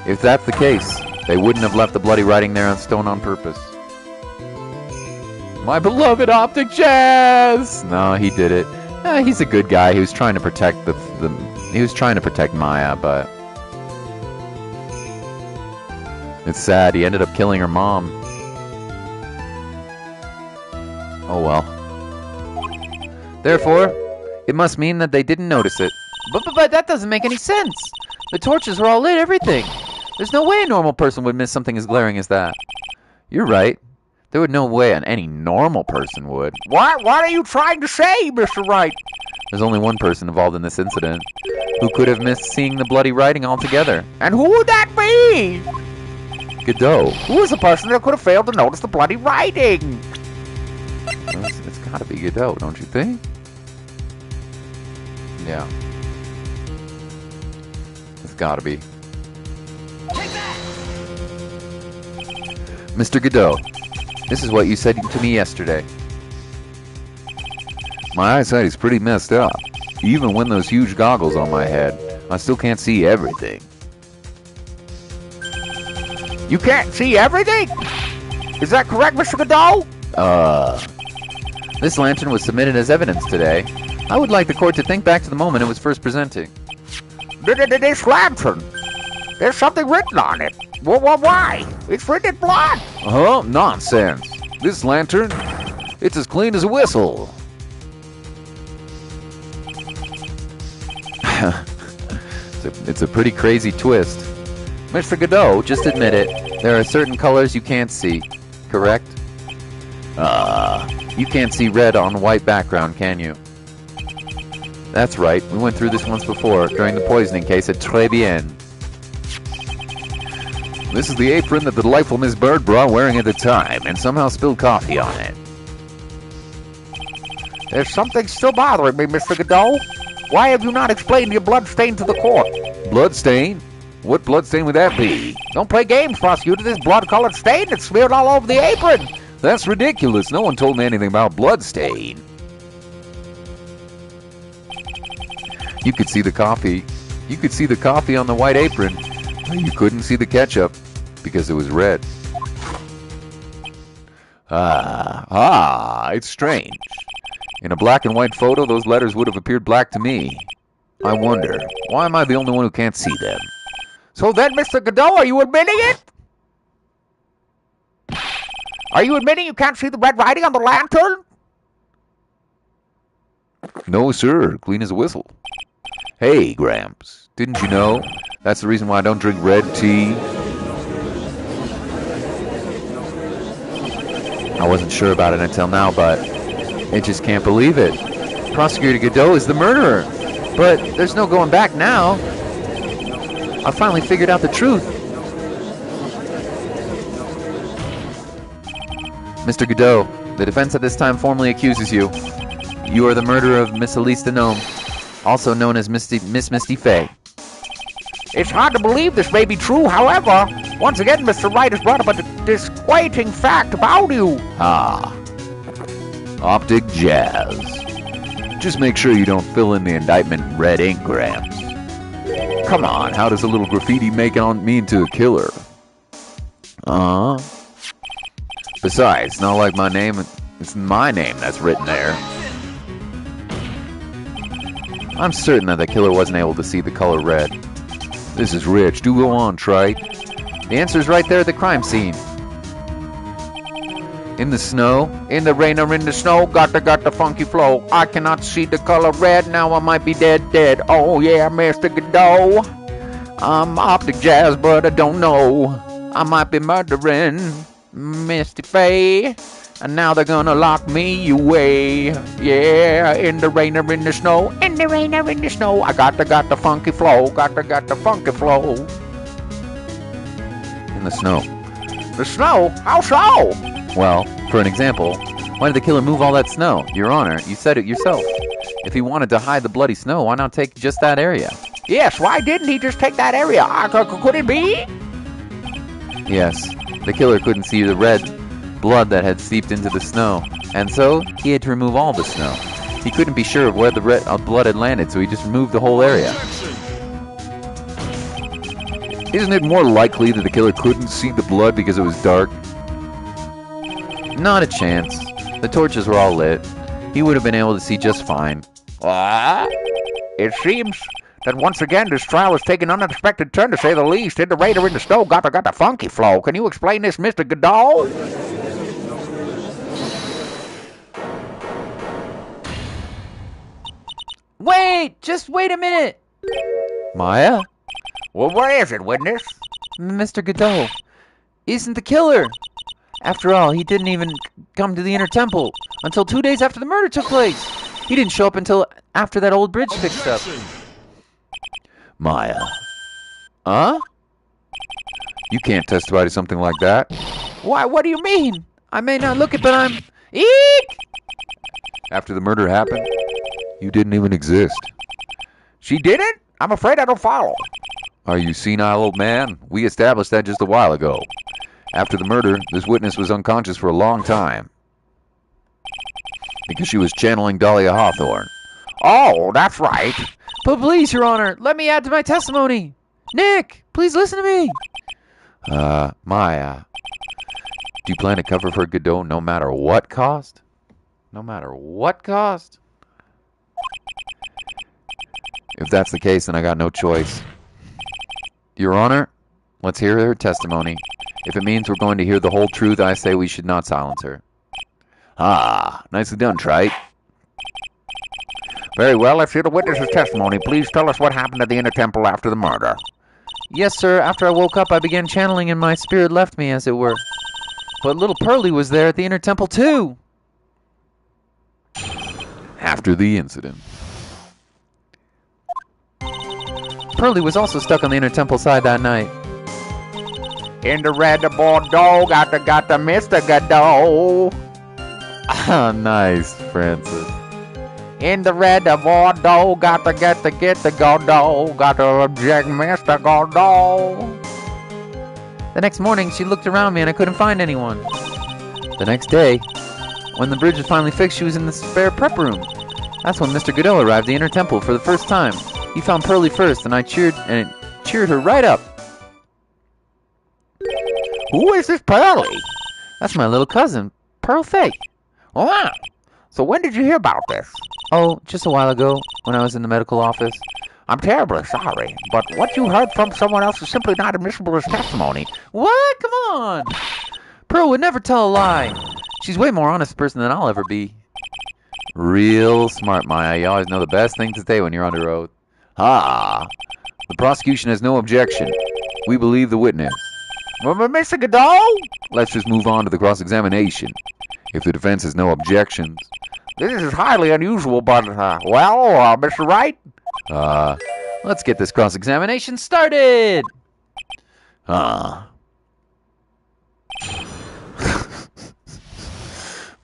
[SPEAKER 1] If that's the case, they wouldn't have left the bloody writing there on stone on purpose. My beloved Optic Jazz! No, he did it. He's a good guy. He was trying to protect he was trying to protect Maya, but it's sad. He ended up killing her mom. Oh well. Therefore, it must mean that they didn't notice it. But that doesn't make any sense. The torches were all lit, everything. There's no way a normal person would miss something as glaring as that. You're right. There would no way any normal person would.
[SPEAKER 3] What are you trying to say, Mr. Wright?
[SPEAKER 1] There's only one person involved in this incident who could have missed seeing the bloody writing altogether.
[SPEAKER 3] And who would that be?
[SPEAKER 1] Godot.
[SPEAKER 3] Who is the person that could have failed to notice the bloody writing?
[SPEAKER 1] It's gotta be Godot, don't you think? Yeah. It's gotta be. Mr. Godot, this is what you said to me yesterday.
[SPEAKER 5] My eyesight is pretty messed up. Even with those huge goggles on my head, I still can't see everything.
[SPEAKER 3] You can't see everything? Is that correct, Mr. Godot?
[SPEAKER 1] This lantern was submitted as evidence today. I would like the court to think back to the moment it was first presenting.
[SPEAKER 3] This lantern. There's something written on it. Well, why? It's written in blood.
[SPEAKER 5] Nonsense. This lantern, it's as clean as a whistle.
[SPEAKER 1] It's a pretty crazy twist. Mr. Godot, just admit it. There are certain colors you can't see, correct? You can't see red on white background, can you? That's right. We went through this once before, during the poisoning case at Tribulations.
[SPEAKER 5] This is the apron that the delightful Miss Bird brought wearing at the time, and somehow spilled coffee on it.
[SPEAKER 3] There's something still bothering me, Mr. Godot. Why have you not explained your blood stain to the court?
[SPEAKER 5] Bloodstain? What bloodstain would that be?
[SPEAKER 3] Don't play games, prosecutor. This blood-colored stain that's smeared all over the apron.
[SPEAKER 5] That's ridiculous. No one told me anything about bloodstain.
[SPEAKER 1] You could see the coffee. You could see the coffee on the white apron. But you couldn't see the ketchup because it was red.
[SPEAKER 5] It's strange.
[SPEAKER 1] In a black and white photo, those letters would have appeared black to me. I wonder, why am I the only one who can't see them?
[SPEAKER 3] So then, Mr. Godot, are you admitting it? Are you admitting you can't see the red writing on the lantern?
[SPEAKER 5] No, sir. Clean as a whistle. Hey, Gramps. Didn't you know? That's the reason why I don't drink red tea.
[SPEAKER 1] I wasn't sure about it until now, but I just can't believe it. Prosecutor Godot is the murderer. But there's no going back now. I finally figured out the truth. Mr. Godot, the defense at this time formally accuses you. You are the murderer of Miss Elise Gnome, also known as Miss Misty Fay.
[SPEAKER 3] It's hard to believe this may be true, however, once again, Mr. Wright has brought up a disquieting fact about you.
[SPEAKER 5] Ah. Optic jazz. Just make sure you don't fill in the indictment in red ink, Gramps. Come on, how does a little graffiti make me into a killer? Besides, it's not like my name, it's my name that's written there.
[SPEAKER 1] I'm certain that the killer wasn't able to see the color red.
[SPEAKER 5] This is rich. Do go on, Trite.
[SPEAKER 1] The answer's right there at the crime scene. In the snow,
[SPEAKER 3] In the rain or in the snow, got the funky flow. I cannot see the color red, now I might be dead. Oh yeah, Mr. Godot. I'm optic jazz, but I don't know. I might be murdering Misty Fay. And now they're gonna lock me away. Yeah, in the rain or in the snow. In the rain or in the snow. I got the funky flow. Got the funky flow.
[SPEAKER 1] in the snow.
[SPEAKER 3] The snow? How so?
[SPEAKER 1] Well, for an example, why did the killer move all that snow? Your Honor, you said it yourself. If he wanted to hide the bloody snow, why not take just that area?
[SPEAKER 3] Yes, why didn't he just take that area? Could it be?
[SPEAKER 1] Yes, the killer couldn't see the red blood that had seeped into the snow, and so he had to remove all the snow. He couldn't be sure of where the red blood had landed, so he just removed the whole area.
[SPEAKER 5] Isn't it more likely that the killer couldn't see the blood because it was dark?
[SPEAKER 1] Not a chance. The torches were all lit. He would have been able to see just fine.
[SPEAKER 3] It seems that once again this trial has taken an unexpected turn, to say the least. In the rain or in the snow, got the funky flow. Can you explain this, Mr. Godot?
[SPEAKER 2] Wait! Just wait a minute!
[SPEAKER 1] Maya?
[SPEAKER 3] Well, where is it, witness?
[SPEAKER 2] Mr. Godot isn't the killer. After all, he didn't even come to the inner temple until 2 days after the murder took place. He didn't show up until after that old bridge fixed up.
[SPEAKER 5] Maya.
[SPEAKER 1] Huh?
[SPEAKER 5] You can't testify to something like that.
[SPEAKER 2] Why, what do you mean? I may not look it, but I'm... Eek!
[SPEAKER 5] After the murder happened, you didn't even exist.
[SPEAKER 3] She didn't? I'm afraid I don't follow.
[SPEAKER 5] Are you senile, old man? We established that just a while ago. After the murder, this witness was unconscious for a long time. Because she was channeling Dahlia Hawthorne.
[SPEAKER 3] Oh, that's right.
[SPEAKER 2] But please, Your Honor, let me add to my testimony. Nick, please listen to me.
[SPEAKER 1] Maya. Do you plan to cover for Godot no matter what cost? No matter what cost? If that's the case, then I got no choice. Your Honor, let's hear her testimony. If it means we're going to hear the whole truth, I say we should not silence her.
[SPEAKER 5] Ah, nicely done, Trite.
[SPEAKER 3] Very well, let's hear the witness's testimony. Please tell us what happened at the inner temple after the murder.
[SPEAKER 2] Yes, sir. After I woke up, I began channeling and my spirit left me, as it were. But little Pearlie was there at the inner temple, too.
[SPEAKER 5] After the incident.
[SPEAKER 2] Pearlie was also stuck on the inner temple side that night.
[SPEAKER 3] In the red Bordeaux, got the Mr. Godot.
[SPEAKER 1] Ah, nice, Francis.
[SPEAKER 3] In the red Bordeaux, got to get the Godot. Got to object Mr. Godot.
[SPEAKER 2] The next morning, she looked around me and I couldn't find anyone.
[SPEAKER 1] The next day, when the bridge was finally fixed, she was in the spare prep room. That's when Mr. Godot arrived at the inner temple for the first time. He found Pearlie first, and it cheered her right up.
[SPEAKER 3] Who is this Pearlie?
[SPEAKER 2] That's my little cousin, Pearl Fay.
[SPEAKER 3] Wow. So when did you hear about this?
[SPEAKER 2] Oh, just a while ago, when I was in the medical office.
[SPEAKER 3] I'm terribly sorry, but what you heard from someone else is simply not admissible as testimony.
[SPEAKER 2] What? Come on! Pearl would never tell a lie. She's way more honest person than I'll ever be.
[SPEAKER 1] Real smart, Maya. You always know the best thing to say when you're under oath. Ah. The prosecution has no objection. We believe the witness.
[SPEAKER 3] Mr. Godot?
[SPEAKER 1] Let's just move on to the cross-examination. If the defense has no objections.
[SPEAKER 3] This is highly unusual, but, Mr. Wright?
[SPEAKER 1] Let's get this cross-examination started!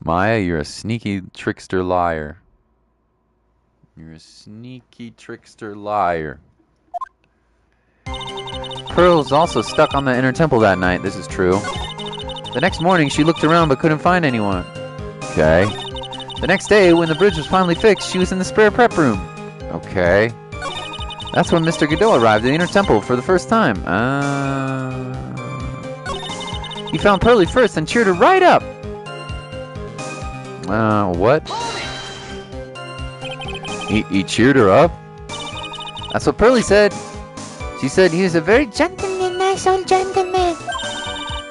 [SPEAKER 1] Maya, you're a sneaky trickster liar. You're a sneaky trickster liar. Pearl's also stuck on the inner temple that night. This is true. The next morning, she looked around but couldn't find anyone. Okay. The next day, when the bridge was finally fixed, she was in the spare prep room. Okay. That's when Mr. Godot arrived at the inner temple for the first time. He found Pearlie first and cheered her right up. What? He cheered her up? That's what Pearlie said. She said he was a very gentleman, nice old gentleman.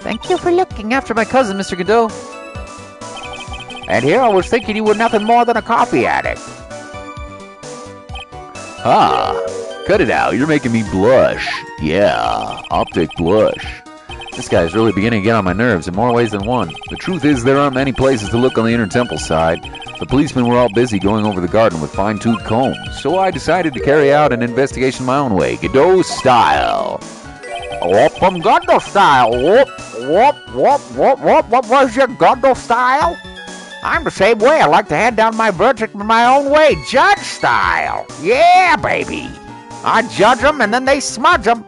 [SPEAKER 1] Thank you for looking after my cousin, Mr. Godot.
[SPEAKER 3] And here I was thinking you were nothing more than a coffee addict.
[SPEAKER 5] Cut it out. You're making me blush. Yeah, optic blush.
[SPEAKER 1] This guy is really beginning to get on my nerves in more ways than one.
[SPEAKER 5] The truth is there aren't many places to look on the inner temple side. The policemen were all busy going over the garden with fine-toothed combs, so I decided to carry out an investigation my own way, Godot style.
[SPEAKER 3] Whoop, from Godot style. Whoop, whoop, whoop, whoop, whoop. What was your Godot style? I'm the same way. I like to hand down my verdict in my own way, judge style. Yeah, baby. I judge them and then they smudge them.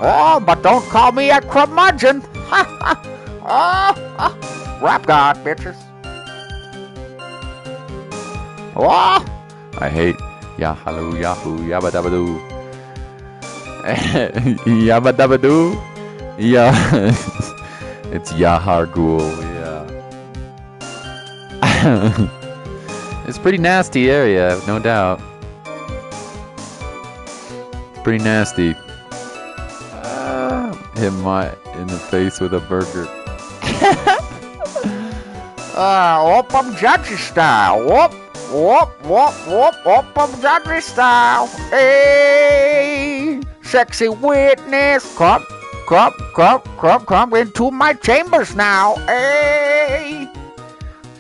[SPEAKER 3] Oh, but don't call me a curmudgeon. Rap God, bitches. Oh.
[SPEAKER 1] I hate Yahoo, Yahoo, Yabba Dabba Doo. Yabba Dabba Doo? Yeah. It's Yahar Ghul, yeah. It's a pretty nasty area, no doubt. Pretty nasty. Hit my in the face with a burger.
[SPEAKER 3] Whoop, I'm judgy style. Whoop, whoop, whoop, whoop, whoop, I'm judgy style. Hey, sexy witness, come into my chambers now. Hey,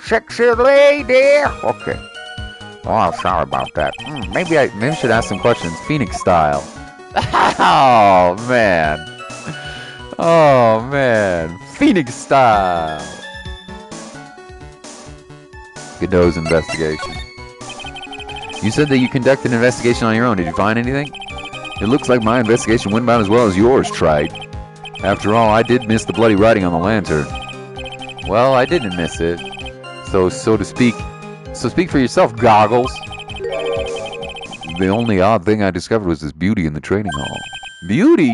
[SPEAKER 3] sexy lady. Okay. Oh, sorry about that.
[SPEAKER 1] Maybe I should ask some questions. Phoenix style. Oh man. Oh man. Phoenix style. Godot's investigation. You said that you conducted an investigation on your own. Did you find anything?
[SPEAKER 5] It looks like my investigation went about as well as yours, Trite. After all, I did miss the bloody writing on the lantern.
[SPEAKER 1] Well, I didn't miss it. So to speak. So speak for yourself, Goggles.
[SPEAKER 5] The only odd thing I discovered was this beauty in the training hall.
[SPEAKER 1] Beauty?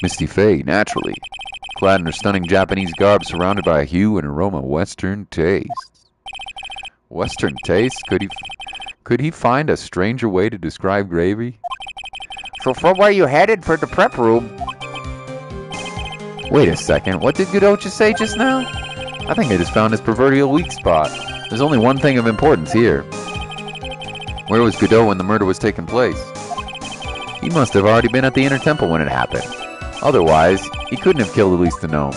[SPEAKER 5] Misty Fey, naturally. Clad in her stunning Japanese garb, surrounded by a hue and aroma of Western tastes.
[SPEAKER 1] Western taste? Could he find a stranger way to describe gravy?
[SPEAKER 3] So from where you headed for the prep room?
[SPEAKER 1] Wait a second, what did Godot just say just now? I think I just found his proverbial weak spot. There's only one thing of importance here. Where was Godot when the murder was taking place? He must have already been at the inner temple when it happened. Otherwise, he couldn't have killed at least the gnome.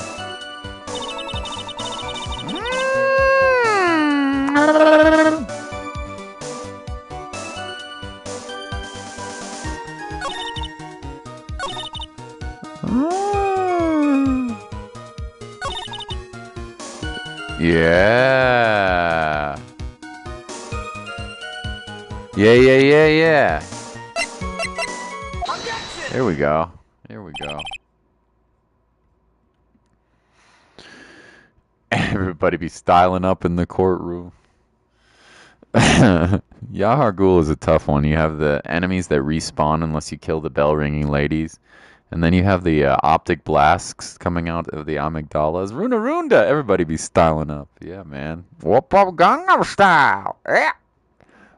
[SPEAKER 1] Yeah. Yeah. There we go. Everybody be styling up in the courtroom. Yahar Ghul is a tough one. You have the enemies that respawn unless you kill the bell-ringing ladies. And then you have the optic blasts coming out of the amygdalas. Runda! Everybody be styling up. Yeah, man.
[SPEAKER 3] Whoop up Gangnam style. Yeah.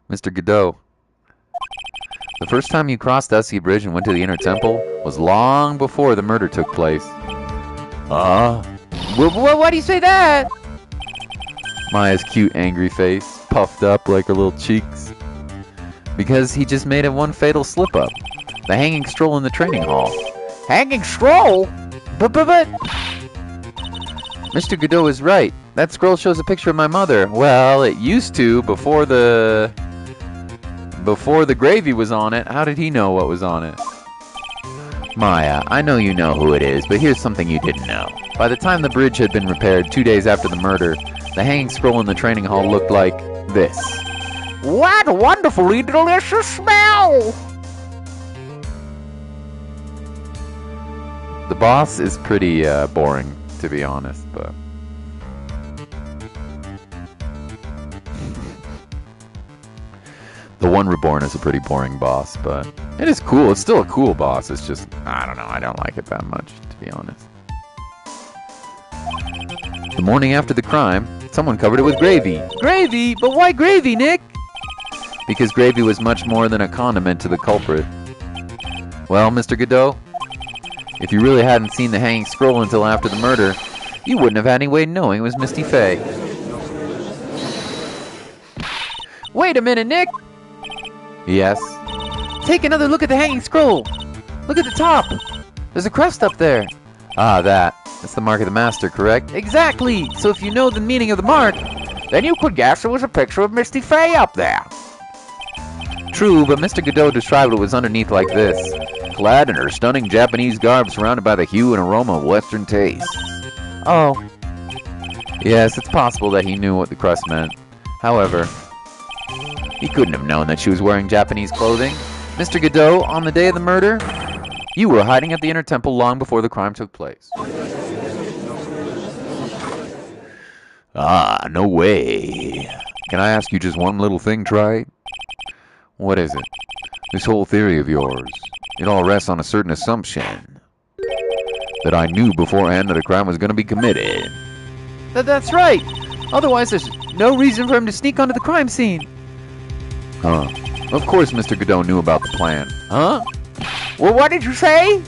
[SPEAKER 1] Mr. Godot, the first time you crossed Dusky Bridge and went to the inner temple was long before the murder took place.
[SPEAKER 2] Why do you say that?
[SPEAKER 1] Maya's cute, angry face, puffed up like her little cheeks. Because he just made one fatal slip-up. The hanging scroll in the training hall.
[SPEAKER 3] Hanging scroll?
[SPEAKER 1] But... Mr. Godot is right. That scroll shows a picture of my mother. Well, it used to before the gravy was on it. How did he know what was on it? Maya, I know you know who it is, but here's something you didn't know. By the time the bridge had been repaired 2 days after the murder, the hanging scroll in the training hall looked like this.
[SPEAKER 3] What a wonderfully delicious smell!
[SPEAKER 1] The boss is pretty boring, to be honest, but... The one reborn is a pretty boring boss, but it is cool. It's still a cool boss. It's just, I don't know, I don't like it that much, to be honest. The morning after the crime, someone covered it with gravy. Gravy? But why gravy, Nick? Because gravy was much more than a condiment to the culprit. Well, Mr. Godot, if you really hadn't seen the hanging scroll until after the murder, you wouldn't have had any way of knowing it was Misty Faye. Wait a minute, Nick! Yes? Take another look at the hanging scroll! Look at the top! There's a crest up there! Ah, that's the mark of the master, correct? Exactly! So if you know the meaning of the mark,
[SPEAKER 3] then you could guess it was a picture of Misty Faye up there.
[SPEAKER 1] True, but Mr. Godot described what was underneath like this. Clad in her stunning Japanese garb, surrounded by the hue and aroma of Western taste. Oh. Yes, it's possible that he knew what the crest meant. However, he couldn't have known that she was wearing Japanese clothing. Mr. Godot, on the day of the murder, you were hiding at the Inner Temple long before the crime took place. Ah, no way. Can I ask you just one little thing, Wright? What is it? This whole theory of yours, it all rests on a certain assumption. That I knew beforehand that a crime was going to be committed. That's right. Otherwise, there's no reason for him to sneak onto the crime scene. Huh. Of course Mr. Godot knew about the plan. Huh?
[SPEAKER 3] Well, what did you say?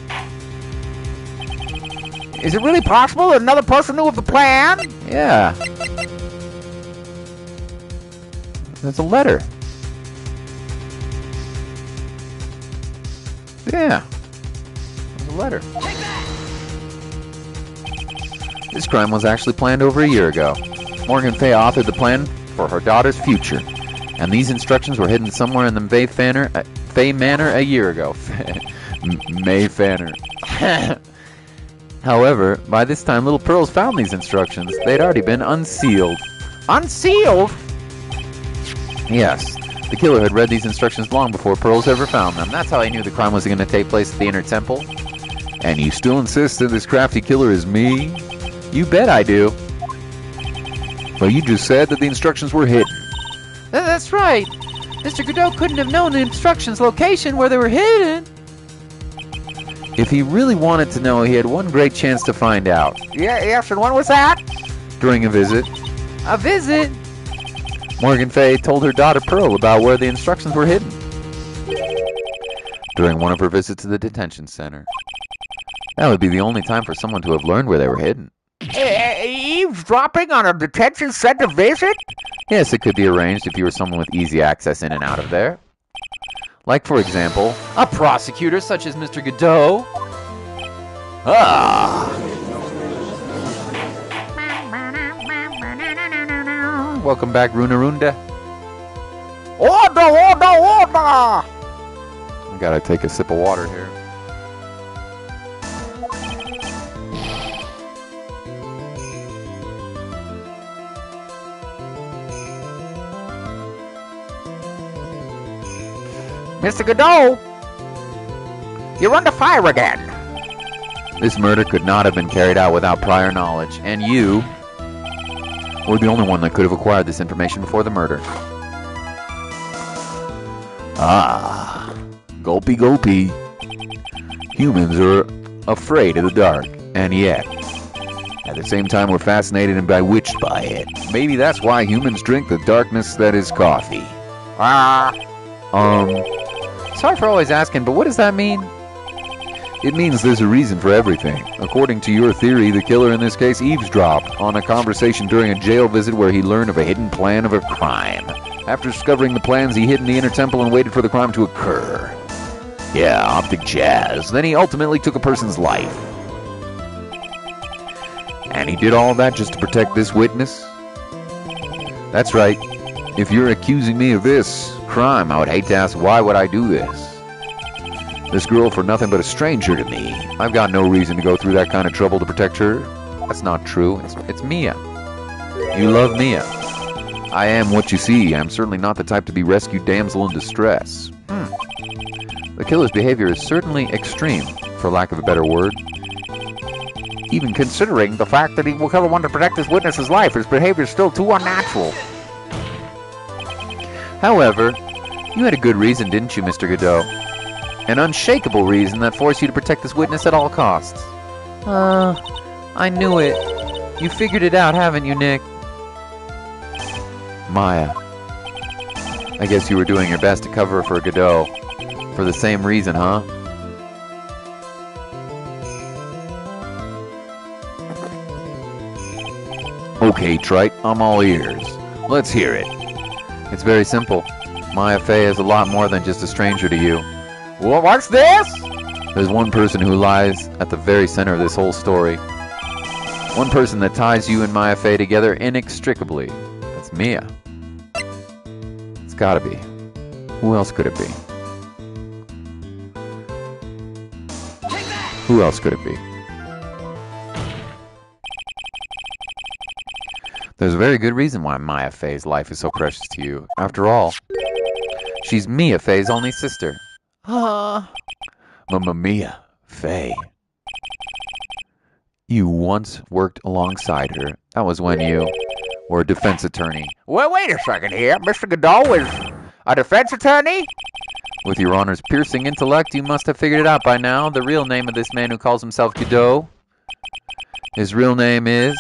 [SPEAKER 3] Is it really possible that another person knew of the plan?
[SPEAKER 1] Yeah. There's a letter. Yeah. There's a letter. This crime was actually planned over a year ago. Morgan Fay authored the plan for her daughter's future. And these instructions were hidden somewhere in the Fay Manor a year ago. May Fanner. However, by this time, little Pearls found these instructions. They'd already been unsealed.
[SPEAKER 3] Unsealed?
[SPEAKER 1] Yes. The killer had read these instructions long before Pearls ever found them. That's how he knew the crime was going to take place at the Inner Temple. And you still insist that this crafty killer is me? You bet I do. But you just said that the instructions were hidden. That's right. Mr. Godot couldn't have known the instructions' location where they were hidden. If he really wanted to know, he had one great chance to find out.
[SPEAKER 3] Yes, and when was that?
[SPEAKER 1] During a visit. A visit? Morgan Fay told her daughter Pearl about where the instructions were hidden. During one of her visits to the detention center. That would be the only time for someone to have learned where they were hidden.
[SPEAKER 3] Eavesdropping on a detention center visit?
[SPEAKER 1] Yes, it could be arranged if you were someone with easy access in and out of there. Like, for example, a prosecutor such as Mr. Godot. Ah! Welcome back, Runarunda.
[SPEAKER 3] Order!
[SPEAKER 1] I gotta take a sip of water here.
[SPEAKER 3] Mr. Godot, you're under fire again.
[SPEAKER 1] This murder could not have been carried out without prior knowledge, and you were the only one that could have acquired this information before the murder. Ah, gulpy gulpy. Humans are afraid of the dark, and yet, at the same time, we're fascinated and bewitched by it. Maybe that's why humans drink the darkness that is coffee. Sorry for always asking, but what does that mean?
[SPEAKER 5] It means there's a reason for everything. According to your theory, the killer in this case eavesdropped on a conversation during a jail visit where he learned of a hidden plan of a crime. After discovering the plans, he hid in the inner temple and waited for the crime to occur. Yeah, optic jazz. Then he ultimately took a person's life. And he did all that just to protect this witness? That's right. If you're accusing me of this crime, I would hate to ask why would I do this? This girl for nothing but a stranger to me. I've got no reason to go through that kind of trouble to protect her. That's not true. It's Mia. You love Mia. I am what you see. I'm certainly not the type to be rescued damsel in distress. The killer's behavior is certainly extreme, for lack of a better word.
[SPEAKER 3] Even considering the fact that he will kill one to protect his witness's life, his behavior is still too unnatural.
[SPEAKER 1] However, you had a good reason, didn't you, Mr. Godot? An unshakable reason that forced you to protect this witness at all costs. I knew it. You figured it out, haven't you, Nick? Maya. I guess you were doing your best to cover for Godot. For the same reason, huh?
[SPEAKER 5] Okay, Trite, I'm all ears. Let's hear it.
[SPEAKER 1] It's very simple. Maya Fey is a lot more than just a stranger to you.
[SPEAKER 3] Well, what's this?
[SPEAKER 1] There's one person who lies at the very center of this whole story. One person that ties you and Maya Fey together inextricably. That's Mia. It's gotta be. Who else could it be? Who else could it be? There's a very good reason why Maya Fey's life is so precious to you. After all, she's Mia Fey's only sister.
[SPEAKER 5] Mamma Mia, Fey.
[SPEAKER 1] You once worked alongside her. That was when you were a defense attorney.
[SPEAKER 3] Well, wait a second here. Mr. Godot is a defense attorney?
[SPEAKER 1] With your Honor's piercing intellect, you must have figured it out by now. The real name of this man who calls himself Godot. His real name is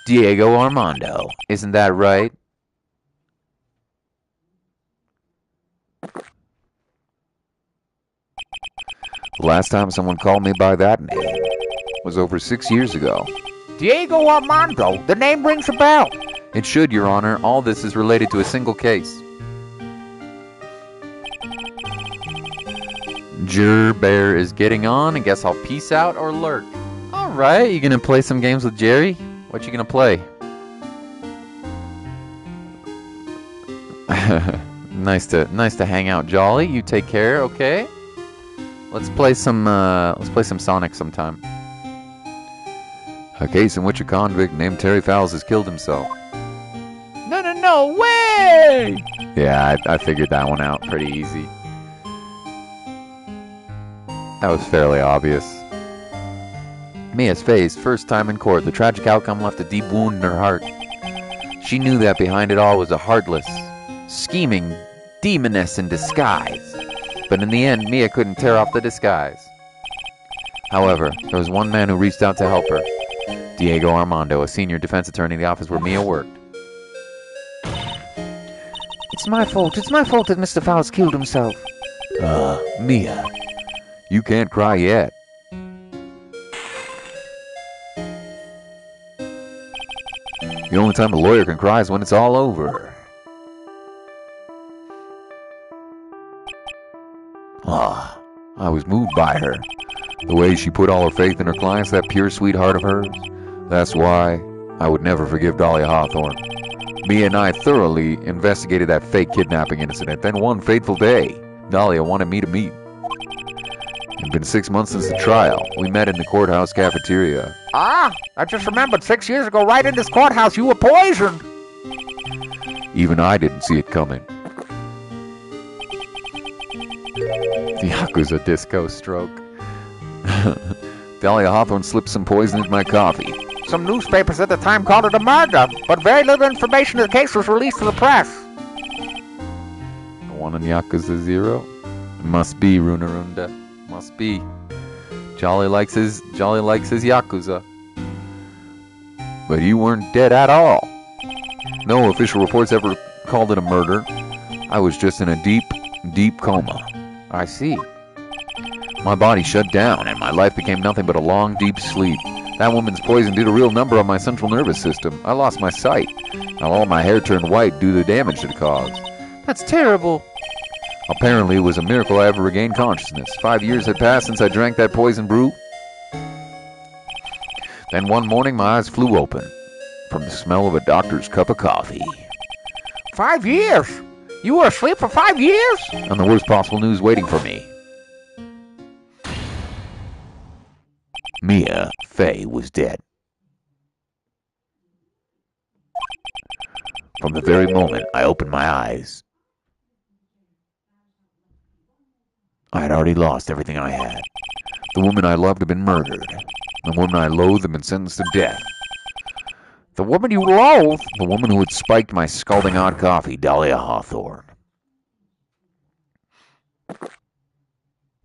[SPEAKER 1] Diego Armando. Isn't that right?
[SPEAKER 5] The last time someone called me by that name was over 6 years ago.
[SPEAKER 3] Diego Armando. The name rings a bell.
[SPEAKER 1] It should, Your Honor. All this is related to a single case. Juror Bear is getting on. I guess I'll peace out or lurk. Alright, you gonna play some games with Jerry? What you gonna play? Nice to hang out, Jolly. You take care, okay? Let's play some Sonic sometime.
[SPEAKER 5] A case in which a convict named Terry Fowles has killed himself.
[SPEAKER 3] No way!
[SPEAKER 1] Yeah, I figured that one out pretty easy. That was fairly obvious. Mia's Fey's first time in court, the tragic outcome left a deep wound in her heart. She knew that behind it all was a heartless, scheming demoness in disguise. But in the end, Mia couldn't tear off the disguise. However, there was one man who reached out to help her. Diego Armando, a senior defense attorney in the office where Mia worked.
[SPEAKER 2] It's my fault that Mr. Fowles killed himself.
[SPEAKER 5] Mia, you can't cry yet. The only time a lawyer can cry is when it's all over. I was moved by her. The way she put all her faith in her clients, that pure sweet heart of hers. That's why I would never forgive Dahlia Hawthorne. Mia and I thoroughly investigated that fake kidnapping incident. Then one fateful day, Dahlia wanted me to meet. It's been 6 months since the trial. We met in the courthouse cafeteria.
[SPEAKER 3] I just remembered 6 years ago, right in this courthouse, you were poisoned.
[SPEAKER 5] Even I didn't see it coming.
[SPEAKER 1] The Yakuza disco stroke.
[SPEAKER 5] Dahlia Hawthorne slipped some poison into my coffee.
[SPEAKER 3] Some newspapers at the time called it a murder, but very little information of the case was released to the press.
[SPEAKER 1] The one in Yakuza 0? Must be, Runarunda. Must be. Jolly likes his Yakuza.
[SPEAKER 5] But you weren't dead at all. No official reports ever called it a murder. I was just in a deep, deep coma.
[SPEAKER 1] I see.
[SPEAKER 5] My body shut down, and my life became nothing but a long, deep sleep. That woman's poison did a real number on my central nervous system. I lost my sight. Now all my hair turned white due to the damage it caused.
[SPEAKER 2] That's terrible.
[SPEAKER 5] Apparently, it was a miracle I ever regained consciousness. 5 years had passed since I drank that poison brew. Then one morning, my eyes flew open from the smell of a doctor's cup of coffee.
[SPEAKER 3] 5 years? You were asleep for 5 years?
[SPEAKER 5] And the worst possible news waiting for me. Mia Fey was dead. From the very moment I opened my eyes, I had already lost everything I had. The woman I loved had been murdered. The woman I loathed had been sentenced to death.
[SPEAKER 3] The woman you loathe?
[SPEAKER 5] The woman who had spiked my scalding hot coffee, Dahlia Hawthorne.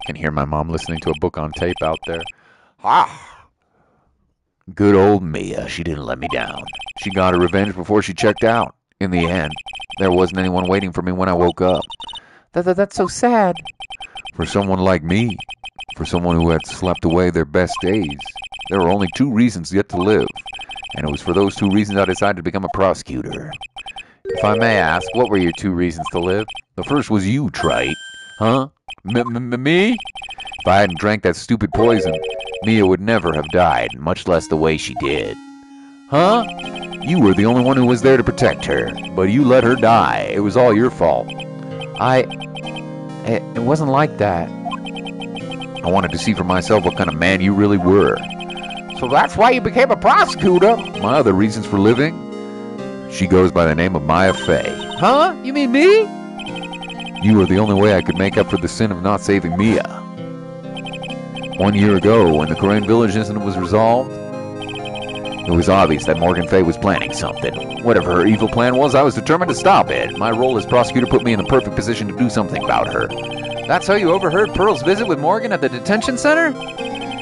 [SPEAKER 1] Can hear my mom listening to a book on tape out there.
[SPEAKER 3] Ah.
[SPEAKER 5] Good old Mia, she didn't let me down. She got her revenge before she checked out. In the end, there wasn't anyone waiting for me when I woke up.
[SPEAKER 2] That's so sad.
[SPEAKER 5] For someone like me, for someone who had slept away their best days, there were only 2 reasons yet to live. And it was for those 2 reasons I decided to become a prosecutor.
[SPEAKER 1] If I may ask, what were your 2 reasons to live?
[SPEAKER 5] The first was you, Trite. Huh?
[SPEAKER 1] Me?
[SPEAKER 5] If I hadn't drank that stupid poison, Mia would never have died, much less the way she did.
[SPEAKER 1] Huh?
[SPEAKER 5] You were the only one who was there to protect her, but you let her die. It was all your fault.
[SPEAKER 2] It wasn't like that.
[SPEAKER 5] I wanted to see for myself what kind of man you really were.
[SPEAKER 3] So that's why you became a prosecutor?
[SPEAKER 5] My other reasons for living? She goes by the name of Maya Fey.
[SPEAKER 2] Huh? You mean me?
[SPEAKER 5] You were the only way I could make up for the sin of not saving Mia. 1 year ago, when the Korean Village incident was resolved, it was obvious that Morgan Fey was planning something. Whatever her evil plan was, I was determined to stop it. My role as prosecutor put me in the perfect position to do something about her.
[SPEAKER 2] That's how you overheard Pearl's visit with Morgan at the detention center?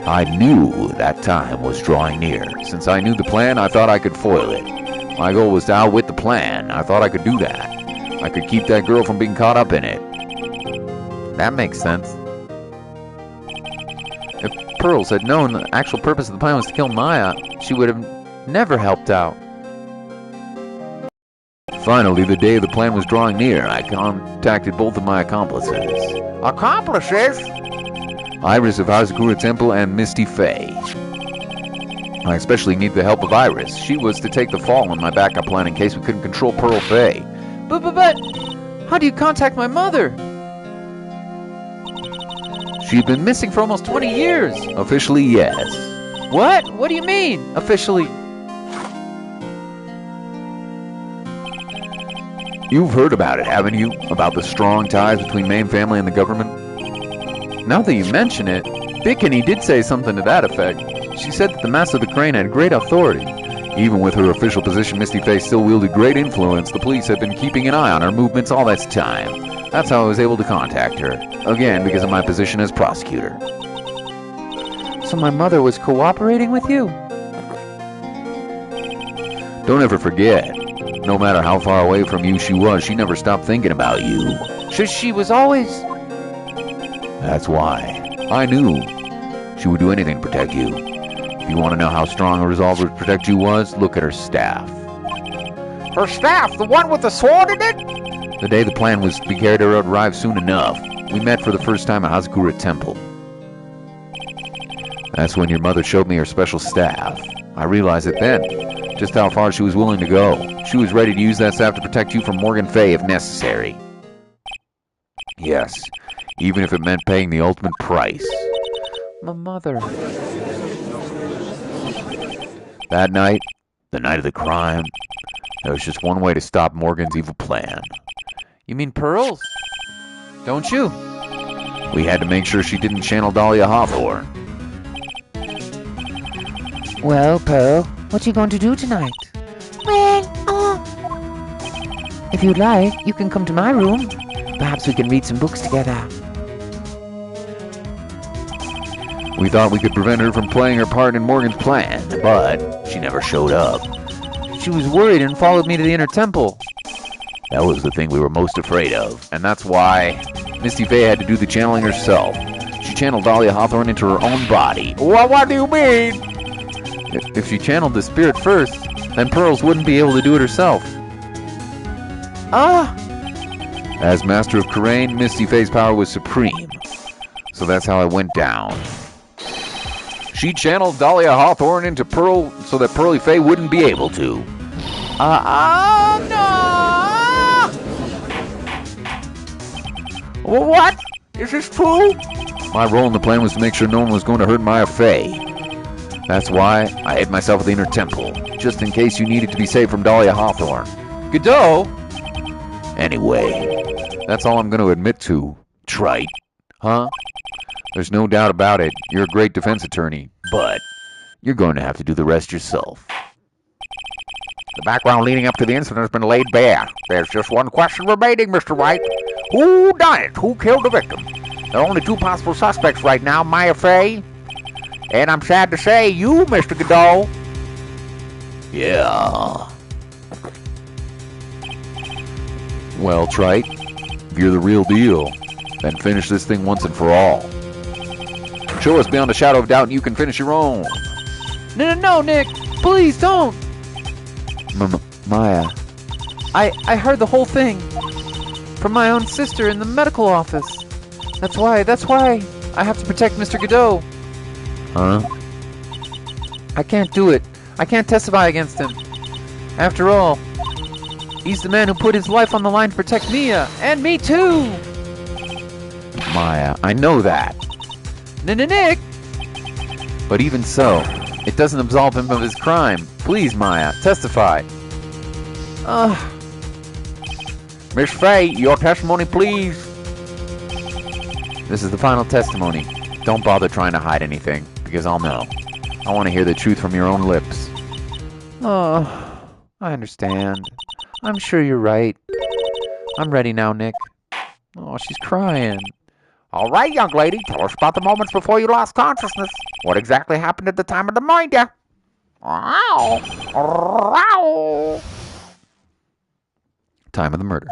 [SPEAKER 5] I knew that time was drawing near. Since I knew the plan, I thought I could foil it. My goal was to outwit the plan. I thought I could do that. I could keep that girl from being caught up in it.
[SPEAKER 2] That makes sense. If Pearls had known the actual purpose of the plan was to kill Maya, she would have never helped out.
[SPEAKER 5] Finally, the day the plan was drawing near, I contacted both of my accomplices.
[SPEAKER 3] Accomplices?
[SPEAKER 5] Iris of Hazakura Temple and Misty Fey. I especially need the help of Iris. She was to take the fall on my backup plan in case we couldn't control Pearl Fey.
[SPEAKER 2] But, how do you contact my mother? She'd been missing for almost 20 years.
[SPEAKER 5] Officially, yes.
[SPEAKER 2] What? What do you mean, officially?
[SPEAKER 5] You've heard about it, haven't you? About the strong ties between Maine family and the government?
[SPEAKER 2] Now that you mention it, Bickany did say something to that effect. She said that the Master of the Crane had great authority.
[SPEAKER 5] Even with her official position, Misty Fey still wielded great influence. The police had been keeping an eye on her movements all this time. That's how I was able to contact her. Again, because of my position as prosecutor.
[SPEAKER 2] So my mother was cooperating with you?
[SPEAKER 5] Don't ever forget, no matter how far away from you she was, she never stopped thinking about you.
[SPEAKER 2] She was always...
[SPEAKER 5] That's why. I knew she would do anything to protect you. If you want to know how strong a resolve to protect you was, look at her staff.
[SPEAKER 3] Her staff? The one with the sword in it?
[SPEAKER 5] The day the plan was to be carried out arrived soon enough. We met for the first time at Hazakura Temple. That's when your mother showed me her special staff. I realized it then, just how far she was willing to go. She was ready to use that staff to protect you from Morgan Fey if necessary. Yes, even if it meant paying the ultimate price.
[SPEAKER 2] My mother.
[SPEAKER 5] That night, the night of the crime, there was just one way to stop Morgan's evil plan.
[SPEAKER 2] You mean Pearls? Don't you?
[SPEAKER 5] We had to make sure she didn't channel Dahlia Hawthorne.
[SPEAKER 4] Well, Pearl, what you going to do tonight?
[SPEAKER 7] Well,
[SPEAKER 4] If you'd like, you can come to my room. Perhaps we can read some books together.
[SPEAKER 5] We thought we could prevent her from playing her part in Morgan's plan, but she never showed up.
[SPEAKER 2] She was worried and followed me to the inner temple.
[SPEAKER 5] That was the thing we were most afraid of, and that's why Misty Fey had to do the channeling herself. She she channeled Dahlia Hawthorne into her own body.
[SPEAKER 3] What do you mean?
[SPEAKER 5] If she channeled the spirit first, then Pearls wouldn't be able to do it herself. As Master of Karain, Misty Faye's power was supreme. So that's how it went down. She channeled Dahlia Hawthorne into Pearl so that Pearly Faye wouldn't be able to.
[SPEAKER 3] No! What? Is this true?
[SPEAKER 5] My role in the plan was to make sure no one was going to hurt Maya Faye. That's why I hid myself at the inner temple, just in case you needed to be saved from Dahlia Hawthorne.
[SPEAKER 1] Godot?
[SPEAKER 5] Anyway, that's all I'm going to admit to, Trite. Huh? There's no doubt about it. You're a great defense attorney, but you're going to have to do the rest yourself.
[SPEAKER 3] The background leading up to the incident has been laid bare. There's just one question remaining, Mr. Wright. Who done it? Who killed the victim? There are only two possible suspects right now, Maya Faye. And I'm sad to say, you, Mr. Godot.
[SPEAKER 5] Yeah. Well, Trite, if you're the real deal, then finish this thing once and for all. Show us beyond a shadow of doubt and you can finish your own.
[SPEAKER 1] No, Nick! Please don't!
[SPEAKER 5] Maya.
[SPEAKER 1] I heard the whole thing. From my own sister in the medical office. That's why I have to protect Mr. Godot.
[SPEAKER 5] Huh?
[SPEAKER 1] I can't do it. I can't testify against him. After all, he's the man who put his life on the line to protect Mia, and me too!
[SPEAKER 5] Maya, I know that.
[SPEAKER 1] Nick!
[SPEAKER 5] But even so, it doesn't absolve him of his crime. Please, Maya, testify.
[SPEAKER 3] Miss Faye, your testimony, please.
[SPEAKER 5] This is the final testimony. Don't bother trying to hide anything, because I'll know. I want to hear the truth from your own lips.
[SPEAKER 1] Oh, I understand. I'm sure you're right. I'm ready now, Nick. Oh, she's crying.
[SPEAKER 3] All right, young lady, tell us about the moments before you lost consciousness. What exactly happened at the time of the murder?
[SPEAKER 5] Time of the murder.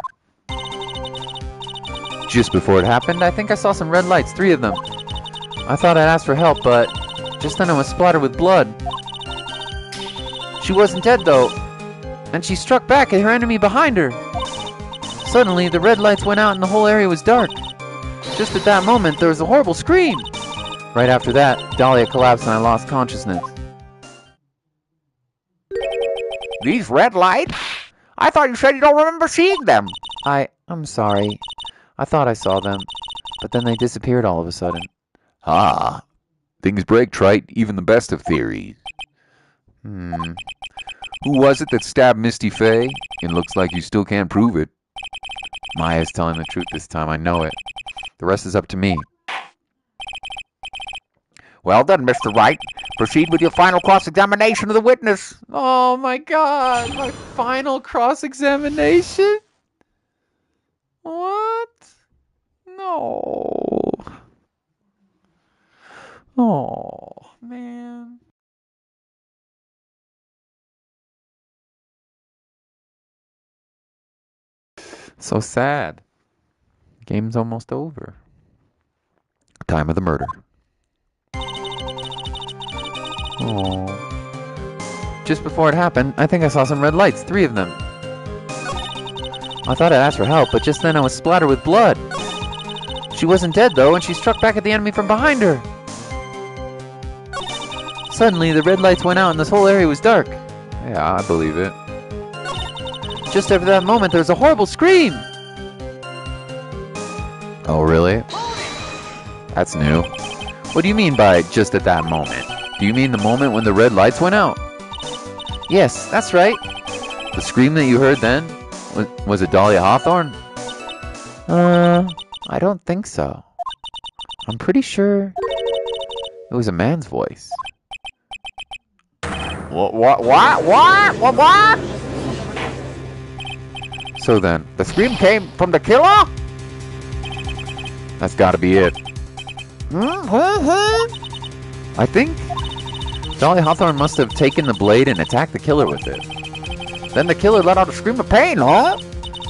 [SPEAKER 1] Just before it happened, I think I saw some red lights, 3 of them. I thought I'd ask for help, but just then I was splattered with blood. She wasn't dead, though, and she struck back at her enemy behind her. Suddenly, the red lights went out and the whole area was dark. Just at that moment, there was a horrible scream. Right after that, Dahlia collapsed and I lost consciousness.
[SPEAKER 3] These red lights? I thought you said you don't remember seeing them.
[SPEAKER 1] I'm sorry. I thought I saw them, but then they disappeared all of a sudden.
[SPEAKER 5] Ah, things break, Trite, even the best of theories. Who was it that stabbed Misty Faye? It looks like you still can't prove it. Maya's telling the truth this time, I know it. The rest is up to me.
[SPEAKER 3] Well then, Mr. Wright, proceed with your final cross-examination of the witness.
[SPEAKER 1] Oh my god, my final cross-examination? What? No. Oh, man. So sad. Game's almost over.
[SPEAKER 5] Time of the murder.
[SPEAKER 1] Oh. Just before it happened, I think I saw some red lights, 3 of them. I thought I'd ask for help, but just then I was splattered with blood. She wasn't dead, though, and she struck back at the enemy from behind her. Suddenly, the red lights went out and this whole area was dark.
[SPEAKER 5] Yeah, I believe it.
[SPEAKER 1] Just after that moment, there was a horrible scream.
[SPEAKER 5] Oh, really? That's new.
[SPEAKER 1] What do you mean by just at that moment?
[SPEAKER 5] Do you mean the moment when the red lights went out?
[SPEAKER 1] Yes, that's right.
[SPEAKER 5] The scream that you heard then? Was it Dahlia Hawthorne?
[SPEAKER 1] I don't think so. I'm pretty sure it was a man's voice.
[SPEAKER 3] What?
[SPEAKER 5] So then,
[SPEAKER 3] The scream came from the killer?
[SPEAKER 5] that's gotta be it.
[SPEAKER 1] I think Dahlia Hawthorne must have taken the blade and attacked the killer with it.
[SPEAKER 3] Then the killer let out a scream of pain, huh?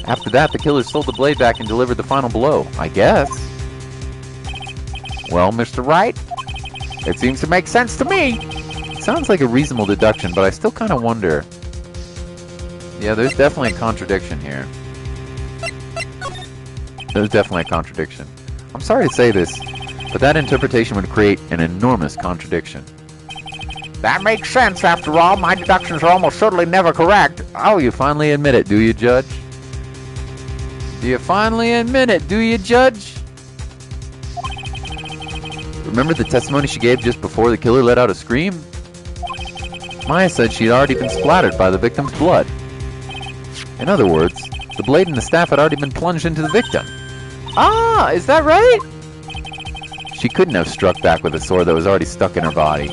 [SPEAKER 1] After that, the killer stole the blade back and delivered the final blow, I guess. Well, Mr. Wright, it seems to make sense to me.
[SPEAKER 5] It sounds like a reasonable deduction, but I still kind of wonder. Yeah, there's definitely a contradiction here. There's definitely a contradiction. I'm sorry to say this, but that interpretation would create an enormous contradiction.
[SPEAKER 3] That makes sense. After all, my deductions are almost certainly never correct.
[SPEAKER 5] Oh, you finally admit it, do you, Judge? Do you finally admit it, do you, Judge? Remember the testimony she gave just before the killer let out a scream? Maya said she'd already been splattered by the victim's blood. In other words, the blade and the staff had already been plunged into the victim. Ah, is that right? She couldn't have struck back with a sword that was already stuck in her body.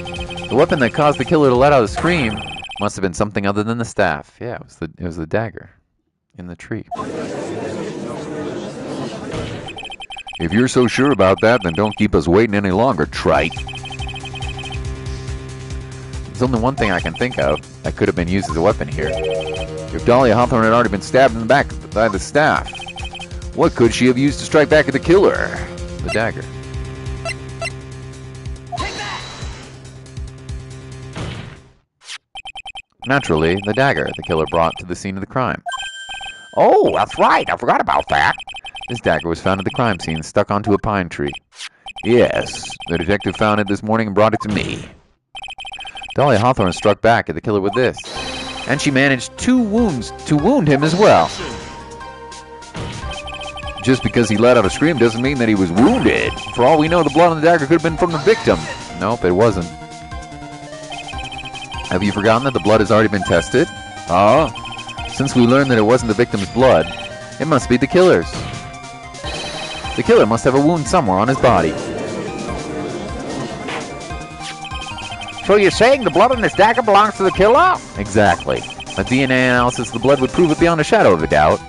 [SPEAKER 5] The weapon that caused the killer to let out a scream must have been something other than the staff. Yeah, it was the dagger in the tree.
[SPEAKER 1] If you're so sure about that, then don't keep us waiting any longer, trite.
[SPEAKER 5] There's only one thing I can think of that could have been used as a weapon here.
[SPEAKER 1] If Dahlia Hawthorne had already been stabbed in the back by the staff, what could she have used to strike back at the killer?
[SPEAKER 5] The dagger. Naturally, the dagger the killer brought to the scene of the crime.
[SPEAKER 3] Oh, that's right. I forgot about that.
[SPEAKER 5] This dagger was found at the crime scene, stuck onto a pine tree.
[SPEAKER 1] Yes, the detective found it this morning and brought it to me.
[SPEAKER 5] Dahlia Hawthorne struck back at the killer with this, and she managed 2 wounds to wound him as well.
[SPEAKER 1] Just because he let out a scream doesn't mean that he was wounded. For all we know, the blood on the dagger could have been from the victim.
[SPEAKER 5] Nope, it wasn't. Have you forgotten that the blood has already been tested? Since we learned that it wasn't the victim's blood, it must be the killer's. The killer must have a wound somewhere on his body.
[SPEAKER 3] So you're saying the blood on this dagger belongs to the killer?
[SPEAKER 5] Exactly. A DNA analysis of the blood would prove it beyond a shadow of a doubt.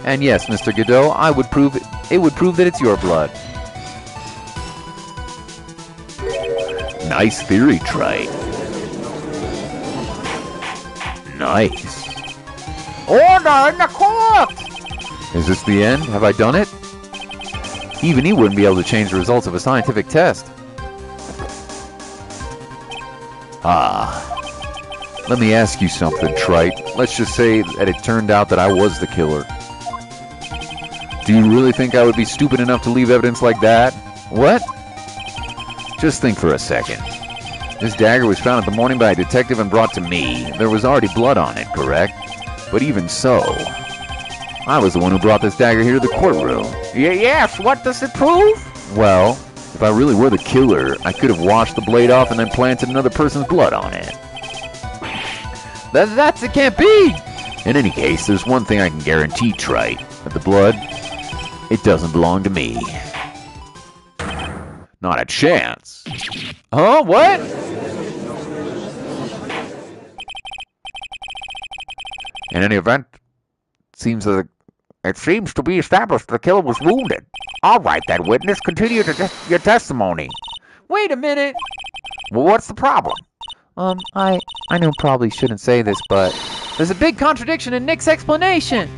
[SPEAKER 5] And yes, Mr. Godot, it would prove that it's your blood.
[SPEAKER 1] Nice theory, Trite. Nice.
[SPEAKER 3] Order in the court!
[SPEAKER 5] Is this the end? Have I done it? Even he wouldn't be able to change the results of a scientific test.
[SPEAKER 1] Let me ask you something, Trite. Let's just say that it turned out that I was the killer. Do you really think I would be stupid enough to leave evidence like that?
[SPEAKER 5] What?
[SPEAKER 1] Just think for a second. This dagger was found in the morning by a detective and brought to me. There was already blood on it, correct? But even so, I was the one who brought this dagger here to the courtroom.
[SPEAKER 3] Yes, what does it prove?
[SPEAKER 1] Well, if I really were the killer, I could have washed the blade off and then planted another person's blood on it.
[SPEAKER 5] It can't be!
[SPEAKER 1] In any case, there's one thing I can guarantee, Trite. That the blood, it doesn't belong to me. Not a chance.
[SPEAKER 5] Huh? What?
[SPEAKER 3] In any event, it seems to be established the killer was wounded. All right, then, witness, continue your testimony.
[SPEAKER 5] Wait a minute!
[SPEAKER 3] Well, what's the problem?
[SPEAKER 5] I know probably shouldn't say this, but there's a big contradiction in Nick's explanation.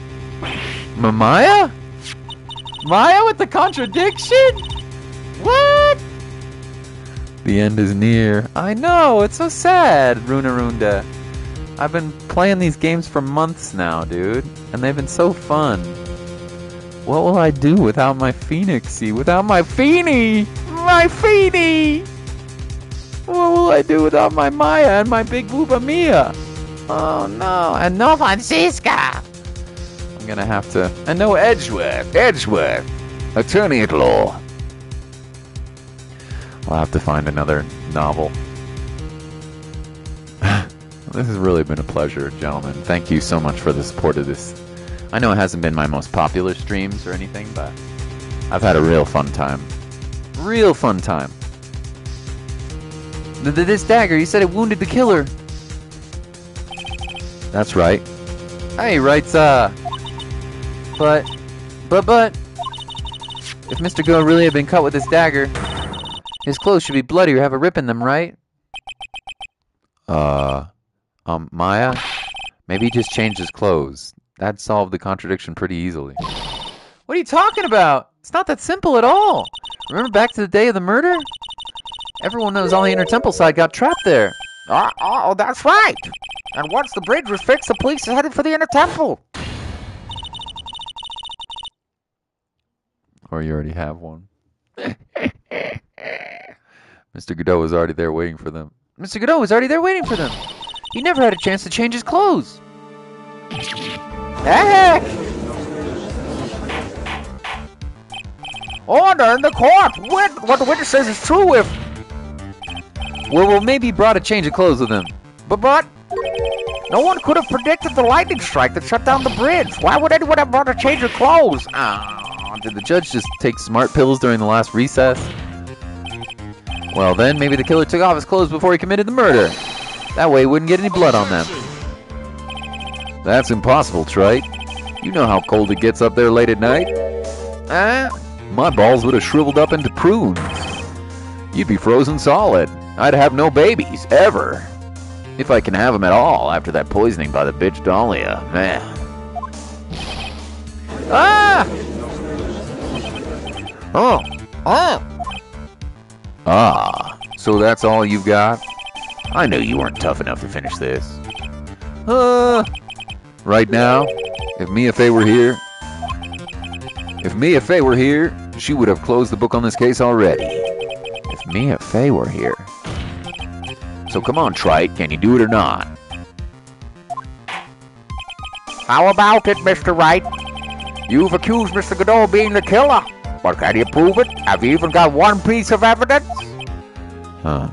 [SPEAKER 5] Maya? Maya with the contradiction? What? The end is near. I know, it's so sad, Runarunda. I've been playing these games for months now, dude, and they've been so fun. What will I do without my Phoenixy? Without my Feeny? My Feeny! What will I do without my Maya and my big booba Mia? Oh no, and no Francisca! I'm gonna have to... And no Edgeworth!
[SPEAKER 1] Attorney at law.
[SPEAKER 5] I'll have to find another novel. This has really been a pleasure, gentlemen. Thank you so much for the support of this. I know it hasn't been my most popular streams or anything, but I've had a real fun time. Real fun time. This dagger, you said it wounded the killer. That's right. Hey, Wright's, but, if Mr. Go really had been cut with this dagger, his clothes should be bloody or have a rip in them, right? Maya? Maybe he just changed his clothes. That'd solve the contradiction pretty easily. What are you talking about? It's not that simple at all.
[SPEAKER 1] Remember back to the day of the murder? Everyone knows all the Inner Temple side got trapped there.
[SPEAKER 3] Oh, that's right. And once the bridge was fixed, the police headed for the Inner Temple.
[SPEAKER 1] Or you already have one. Mr. Godot was already there waiting for them. Mr. Godot was already there waiting for them. He never had a chance to change his clothes.
[SPEAKER 3] Heck! Order in the court! What the witness says is true if...
[SPEAKER 1] Well, maybe he brought a change of clothes with him.
[SPEAKER 3] But... No one could have predicted the lightning strike that shut down the bridge. Why would anyone have brought a change of clothes?
[SPEAKER 1] Did the judge just take smart pills during the last recess? Well, then maybe the killer took off his clothes before he committed the murder. That way he wouldn't get any blood on them.
[SPEAKER 5] That's impossible, Trite. You know how cold it gets up there late at night. My balls would have shriveled up into prunes. You'd be frozen solid. I'd have no babies, ever. If I can have them at all after that poisoning by the bitch Dahlia, man. So that's all you've got? I knew you weren't tough enough to finish this. Right now, if Mia Fey were here, she would have closed the book on this case already. If Mia Fey were here. So come on, Trite, can you do it or not?
[SPEAKER 3] How about it, Mr. Wright? You've accused Mr. Godot of being the killer. But can you prove it? Have you even got one piece of evidence?
[SPEAKER 1] The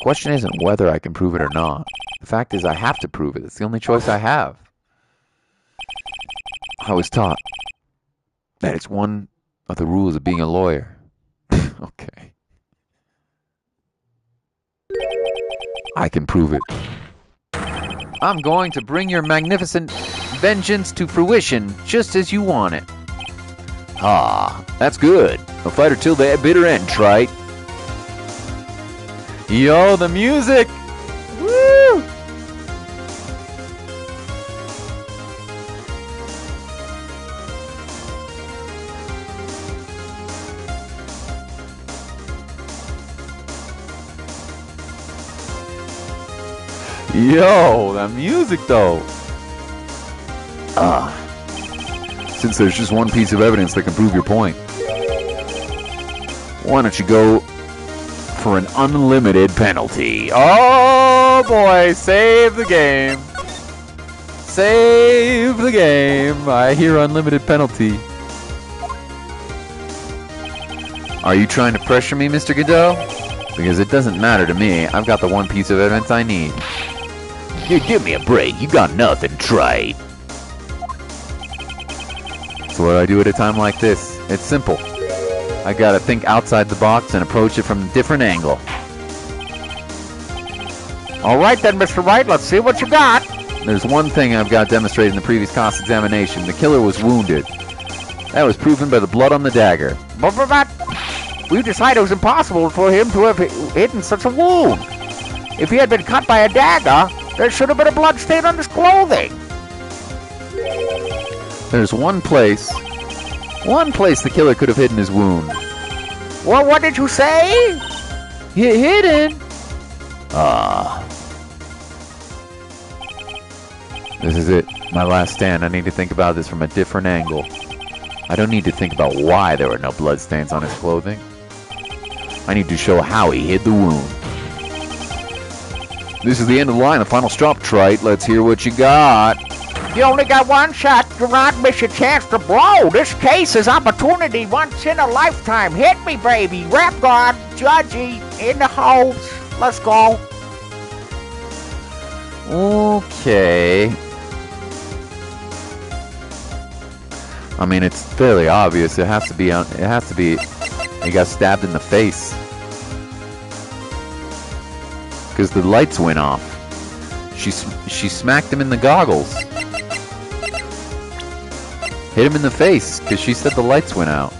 [SPEAKER 1] question isn't whether I can prove it or not. The fact is I have to prove it. It's the only choice I have. I was taught that it's one of the rules of being a lawyer. Okay. I can prove it. I'm going to bring your magnificent vengeance to fruition just as you want it. That's good. A fighter till the bitter end, Trite. Yo, the music! Woo! Yo, that music though.
[SPEAKER 5] Since there's just one piece of evidence that can prove your point, why don't you go for an unlimited penalty?
[SPEAKER 1] Oh boy, save the game. Save the game. I hear unlimited penalty. Are you trying to pressure me, Mr. Godot? Because it doesn't matter to me. I've got the one piece of evidence I need.
[SPEAKER 5] Dude, give me a break. You got nothing, Trite.
[SPEAKER 1] So what do I do at a time like this? It's simple. I gotta think outside the box and approach it from a different angle.
[SPEAKER 3] All right then, Mr. Wright, let's see what you got.
[SPEAKER 1] There's one thing I've got demonstrated in the previous cross-examination. The killer was wounded. That was proven by the blood on the dagger.
[SPEAKER 3] But we decided it was impossible for him to have hidden such a wound. If he had been cut by a dagger, there should have been a blood stain on his clothing.
[SPEAKER 1] There's one place the killer could have hidden his wound.
[SPEAKER 3] Well, what did you say?
[SPEAKER 1] Hidden? This is it. My last stand. I need to think about this from a different angle. I don't need to think about why there were no bloodstains on his clothing. I need to show how he hid the wound.
[SPEAKER 5] This is the end of the line, the final stop, Trite. Let's hear what you got.
[SPEAKER 3] You only got one shot. Do not miss your chance to blow. This case is opportunity once in a lifetime. Hit me, baby. Rap God, Judgy, in the house. Let's go.
[SPEAKER 1] Okay. I mean, it's fairly obvious. It has to be. He got stabbed in the face because the lights went off. She smacked him in the goggles. Hit him in the face because she said the lights went out.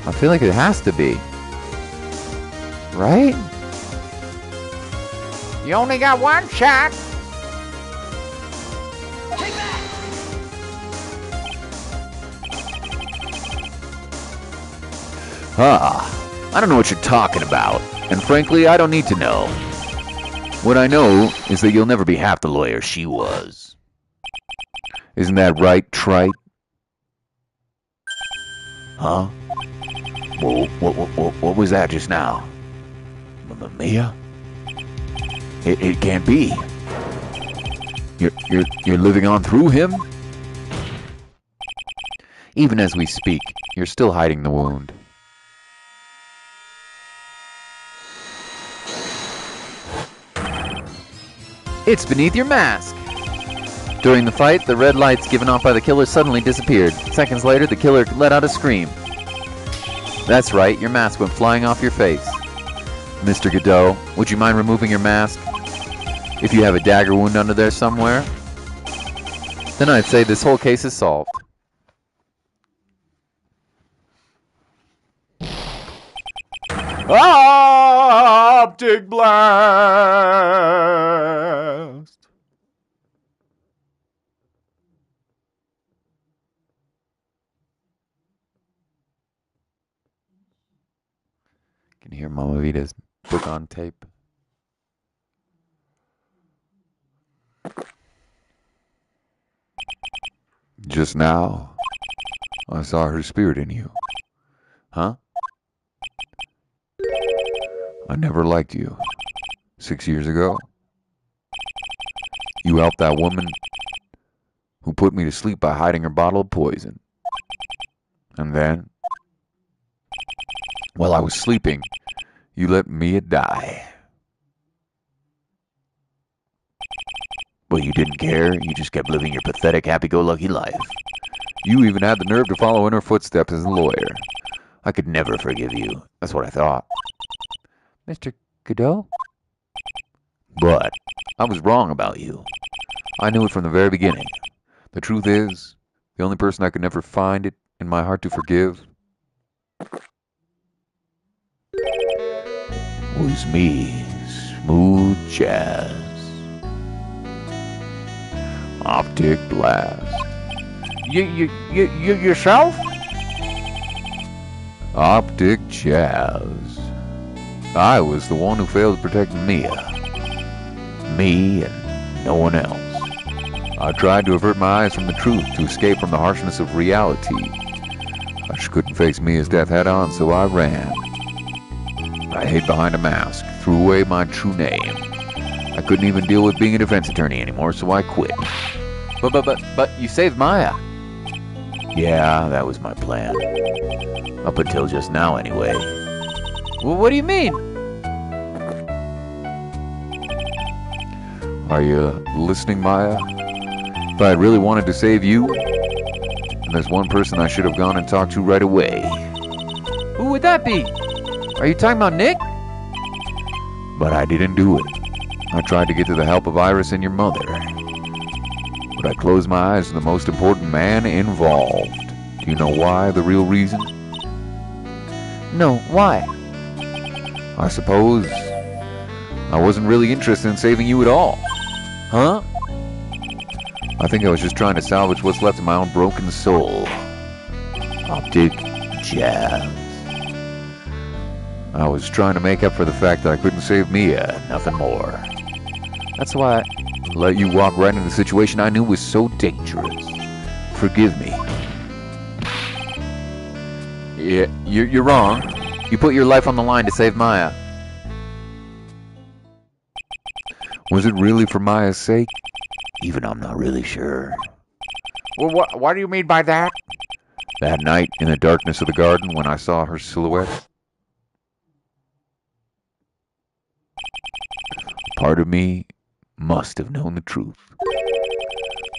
[SPEAKER 1] I feel like it has to be. Right?
[SPEAKER 3] You only got one shot.
[SPEAKER 5] I don't know what you're talking about, and frankly, I don't need to know. What I know is that you'll never be half the lawyer she was. Isn't that right, Trite? Huh? What was that just now? Mia? It can't be. You're living on through him?
[SPEAKER 1] Even as we speak, you're still hiding the wound. It's beneath your mask. During the fight, the red lights given off by the killer suddenly disappeared. Seconds later, the killer let out a scream. That's right, your mask went flying off your face. Mr. Godot, would you mind removing your mask? If you have a dagger wound under there somewhere, then I'd say this whole case is solved.
[SPEAKER 3] Optic blast.
[SPEAKER 1] Can you hear Mama Vita's book on tape?
[SPEAKER 5] Just now, I saw her spirit in you.
[SPEAKER 1] Huh?
[SPEAKER 5] I never liked you. 6 years ago, you helped that woman who put me to sleep by hiding her bottle of poison. And then, while I was sleeping, you let Mia die. But you didn't care. You just kept living your pathetic, happy-go-lucky life. You even had the nerve to follow in her footsteps as a lawyer. I could never forgive you. That's what I thought.
[SPEAKER 1] Mr. Godot?
[SPEAKER 5] But I was wrong about you. I knew it from the very beginning. The truth is, the only person I could never find it in my heart to forgive was me, Smooth Jazz. Optic blast.
[SPEAKER 3] Yourself?
[SPEAKER 5] Optic Jazz. I was the one who failed to protect Mia. Me and no one else. I tried to avert my eyes from the truth to escape from the harshness of reality. I just couldn't face Mia's death head on, so I ran. I hid behind a mask, threw away my true name. I couldn't even deal with being a defense attorney anymore, so I quit.
[SPEAKER 1] But you saved Maya.
[SPEAKER 5] Yeah, that was my plan. Up until just now, anyway.
[SPEAKER 1] Well, what do you mean?
[SPEAKER 5] Are you listening, Maya? If I really wanted to save you, then there's one person I should have gone and talked to right away.
[SPEAKER 1] Who would that be? Are you talking about Nick?
[SPEAKER 5] But I didn't do it. I tried to get to the help of Iris and your mother. But I closed my eyes to the most important man involved. Do you know why? The real reason?
[SPEAKER 1] No, why?
[SPEAKER 5] I suppose I wasn't really interested in saving you at all.
[SPEAKER 1] Huh?
[SPEAKER 5] I think I was just trying to salvage what's left of my own broken soul. Optic Jazz. I was trying to make up for the fact that I couldn't save Mia, nothing more.
[SPEAKER 1] That's why
[SPEAKER 5] I let you walk right into the situation I knew was so dangerous. Forgive me.
[SPEAKER 1] Yeah, you're wrong. You put your life on the line to save Maya.
[SPEAKER 5] Was it really for Maya's sake? Even I'm not really sure.
[SPEAKER 3] Well, what do you mean by that?
[SPEAKER 5] That night in the darkness of the garden when I saw her silhouette, part of me must have known the truth.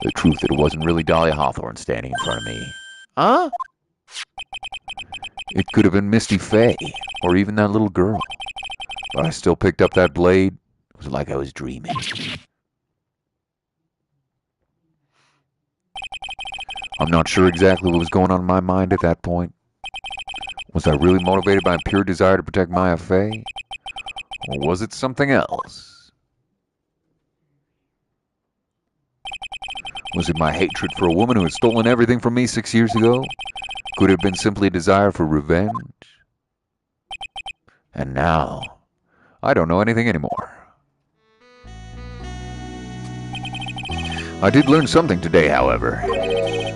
[SPEAKER 5] The truth that it wasn't really Dahlia Hawthorne standing in front of me.
[SPEAKER 1] Huh?
[SPEAKER 5] It could have been Misty Faye, or even that little girl. But I still picked up that blade. It was like I was dreaming. I'm not sure exactly what was going on in my mind at that point. Was I really motivated by a pure desire to protect Maya Faye? Or was it something else? Was it my hatred for a woman who had stolen everything from me 6 years ago? Could it have been simply a desire for revenge? And now, I don't know anything anymore. I did learn something today, however.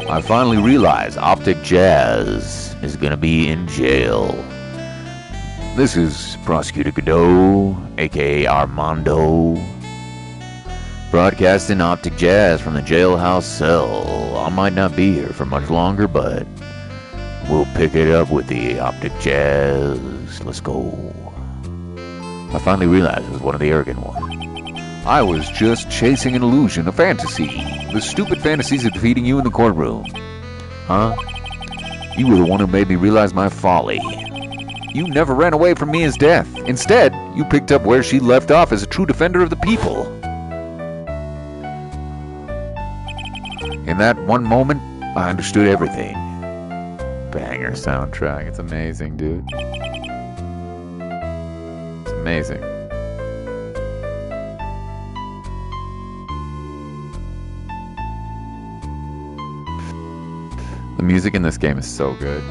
[SPEAKER 5] I finally realized Optic Jazz is gonna be in jail. This is Prosecutor Godot, aka Armando, broadcasting Optic Jazz from the jailhouse cell. I might not be here for much longer, but we'll pick it up with the Optic Jazz. Let's go. I finally realized I was one of the arrogant ones. I was just chasing an illusion, a fantasy. The stupid fantasies of defeating you in the courtroom. Huh? You were the one who made me realize my folly. You never ran away from Mia's death. Instead, you picked up where she left off as a true defender of the people. In that one moment, I understood everything. Banger soundtrack. It's amazing, dude. It's amazing. The music in this game is so good.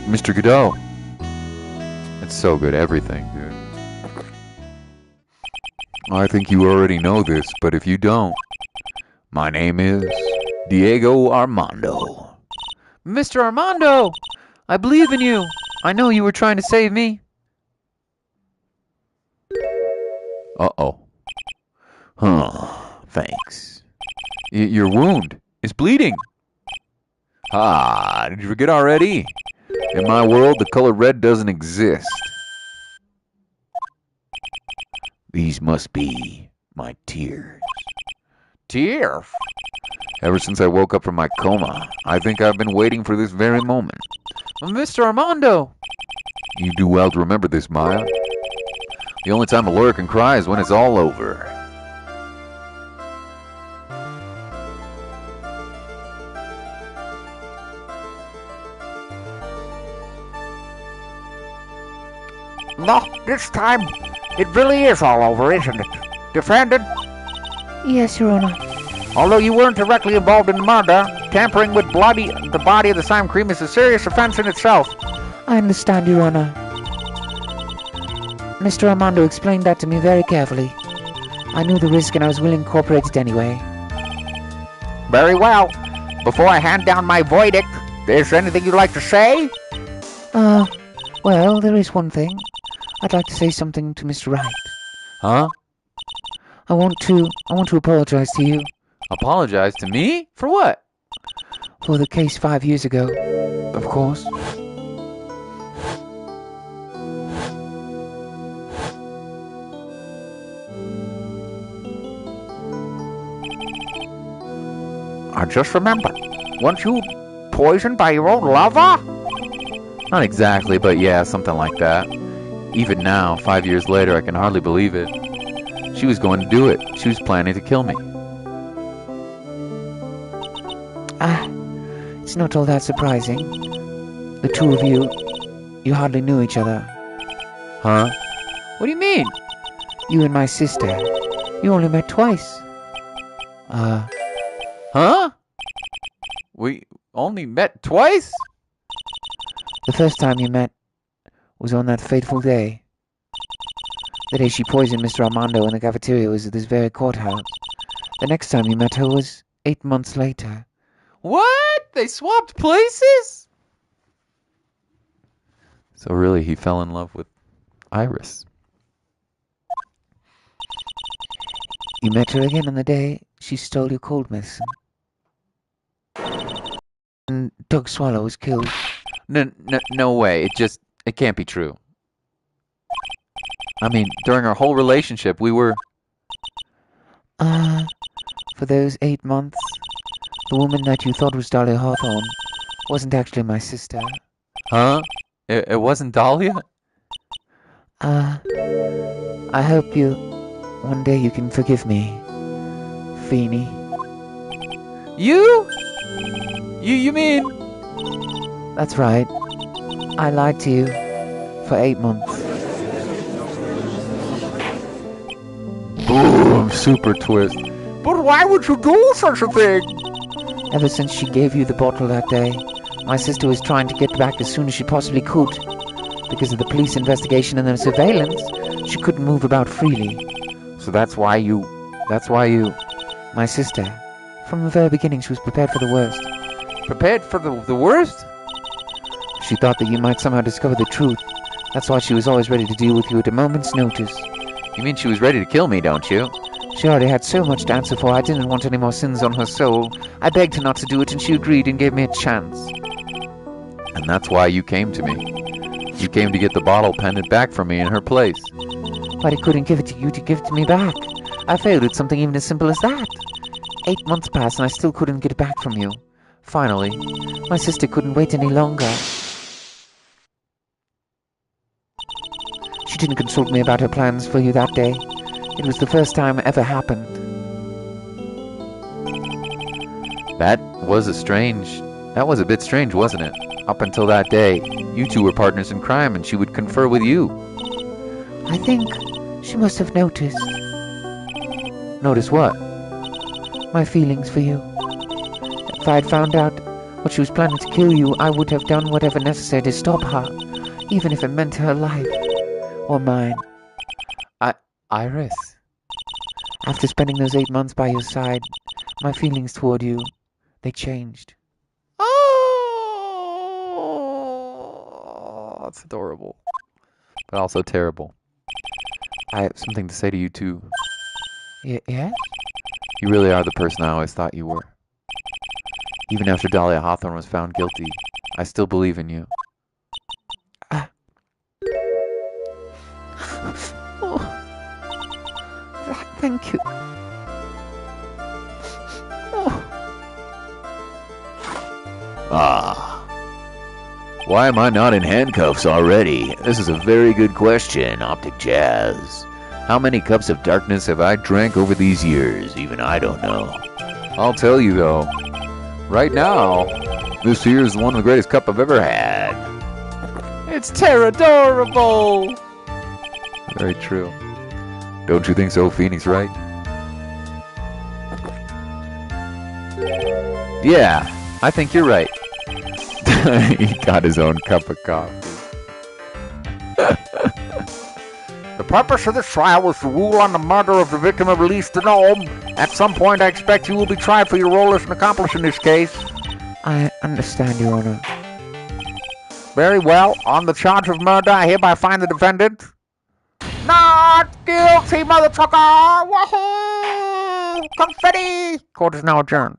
[SPEAKER 5] Mr. Godot. It's so good, everything, dude. I think you already know this, but if you don't, my name is Diego Armando.
[SPEAKER 2] Mr. Armando! I believe in you. I know you were trying to save me.
[SPEAKER 5] Uh-oh. Huh. Thanks. Your wound is bleeding. Ah, did you forget already? In my world, the color red doesn't exist. These must be my tears.
[SPEAKER 3] Tears?
[SPEAKER 5] Ever since I woke up from my coma, I think I've been waiting for this very moment.
[SPEAKER 2] Mr. Armando!
[SPEAKER 5] You do well to remember this, Maya. The only time a lawyer can cry is when it's all over.
[SPEAKER 3] No, this time, it really is all over, isn't it? Defendant,
[SPEAKER 7] Yes, Your Honor.
[SPEAKER 3] although you weren't directly involved in the murder, tampering with the body of the slime cream is a serious offense in itself.
[SPEAKER 7] I understand, Your Honor. Mr. Armando explained that to me very carefully. I knew the risk and I was willing to cooperate it anyway.
[SPEAKER 3] Very well. Before I hand down my verdict, is there anything you'd like to say?
[SPEAKER 7] Well, there is one thing. I'd like to say something to Mr. Wright.
[SPEAKER 5] Huh?
[SPEAKER 7] I want to apologize to you
[SPEAKER 2] Apologize to me? For what?
[SPEAKER 7] for the case 5 years ago.
[SPEAKER 2] Of course.
[SPEAKER 3] I just remembered. Weren't you poisoned by your own lover?
[SPEAKER 2] Not exactly, but yeah, something like that. Even now, 5 years later, I can hardly believe it. She was going to do it. She was planning to kill me.
[SPEAKER 7] It's not all that surprising. The two of you hardly knew each other.
[SPEAKER 2] Huh? What do you mean?
[SPEAKER 7] You and my sister, you only met twice.
[SPEAKER 2] Huh? We only met twice?
[SPEAKER 7] The first time you met was on that fateful day. The day she poisoned Mr. Armando in the cafeteria was at this very courthouse. The next time you met her was 8 months later.
[SPEAKER 2] What? They swapped places? So really, he fell in love with Iris.
[SPEAKER 7] You met her again on the day she stole your cold medicine. And Doug Swallow was killed.
[SPEAKER 2] No way. It can't be true. I mean, during our whole relationship, we were...
[SPEAKER 7] For those 8 months, the woman that you thought was Dahlia Hawthorne wasn't actually my sister.
[SPEAKER 2] Huh? It wasn't Dahlia?
[SPEAKER 7] I hope one day you can forgive me, Feeny.
[SPEAKER 2] You? You mean...
[SPEAKER 7] That's right. I lied to you for 8 months.
[SPEAKER 2] Boom! Super twist.
[SPEAKER 3] But why would you do such a thing?
[SPEAKER 7] Ever since she gave you the bottle that day, my sister was trying to get back as soon as she possibly could. Because of the police investigation and the surveillance, she couldn't move about freely.
[SPEAKER 1] So that's why you...
[SPEAKER 7] My sister, from the very beginning, she was prepared for the worst.
[SPEAKER 1] Prepared for the worst?
[SPEAKER 7] She thought that you might somehow discover the truth. That's why she was always ready to deal with you at a moment's notice.
[SPEAKER 1] You mean she was ready to kill me, don't you?
[SPEAKER 7] She already had so much to answer for, I didn't want any more sins on her soul. I begged her not to do it, and she agreed and gave me a chance.
[SPEAKER 1] And that's why you came to me. You came to get the bottle pendant back from me in her place.
[SPEAKER 7] But I couldn't give it to you to give it to me back. I failed at something even as simple as that. 8 months passed and I still couldn't get it back from you. Finally, my sister couldn't wait any longer. She didn't consult me about her plans for you that day. It was the first time it ever happened.
[SPEAKER 1] That was a bit strange, wasn't it? Up until that day, you two were partners in crime and she would confer with you.
[SPEAKER 7] I think she must have noticed.
[SPEAKER 1] Notice what?
[SPEAKER 7] My feelings for you. If I had found out what she was planning to kill you, I would have done whatever necessary to stop her, even if it meant her life. Or mine.
[SPEAKER 1] Iris?
[SPEAKER 7] After spending those 8 months by your side, my feelings toward you, they changed.
[SPEAKER 1] Oh, that's adorable. But also terrible. I have something to say to you, too.
[SPEAKER 7] Yeah?
[SPEAKER 1] You really are the person I always thought you were. Even after Dahlia Hawthorne was found guilty, I still believe in you.
[SPEAKER 7] Thank you.
[SPEAKER 5] Why am I not in handcuffs already? This is a very good question, Optic Jazz. How many cups of darkness have I drank over these years? Even I don't know.
[SPEAKER 1] I'll tell you, though. Right now, this here is one of the greatest cup I've ever had. It's Terradorable! Very true. Don't you think so, Phoenix, Wright? Yeah, I think you're right. He got his own cup of coffee.
[SPEAKER 3] The purpose of this trial was to rule on the murder of the victim of Elise Denome. At some point, I expect you will be tried for your role as an accomplice in this case.
[SPEAKER 7] I understand, Your Honor.
[SPEAKER 3] Very well. On the charge of murder, I hereby find the defendant not guilty, mother trucker! Woohoo! Confetti! Court is now adjourned.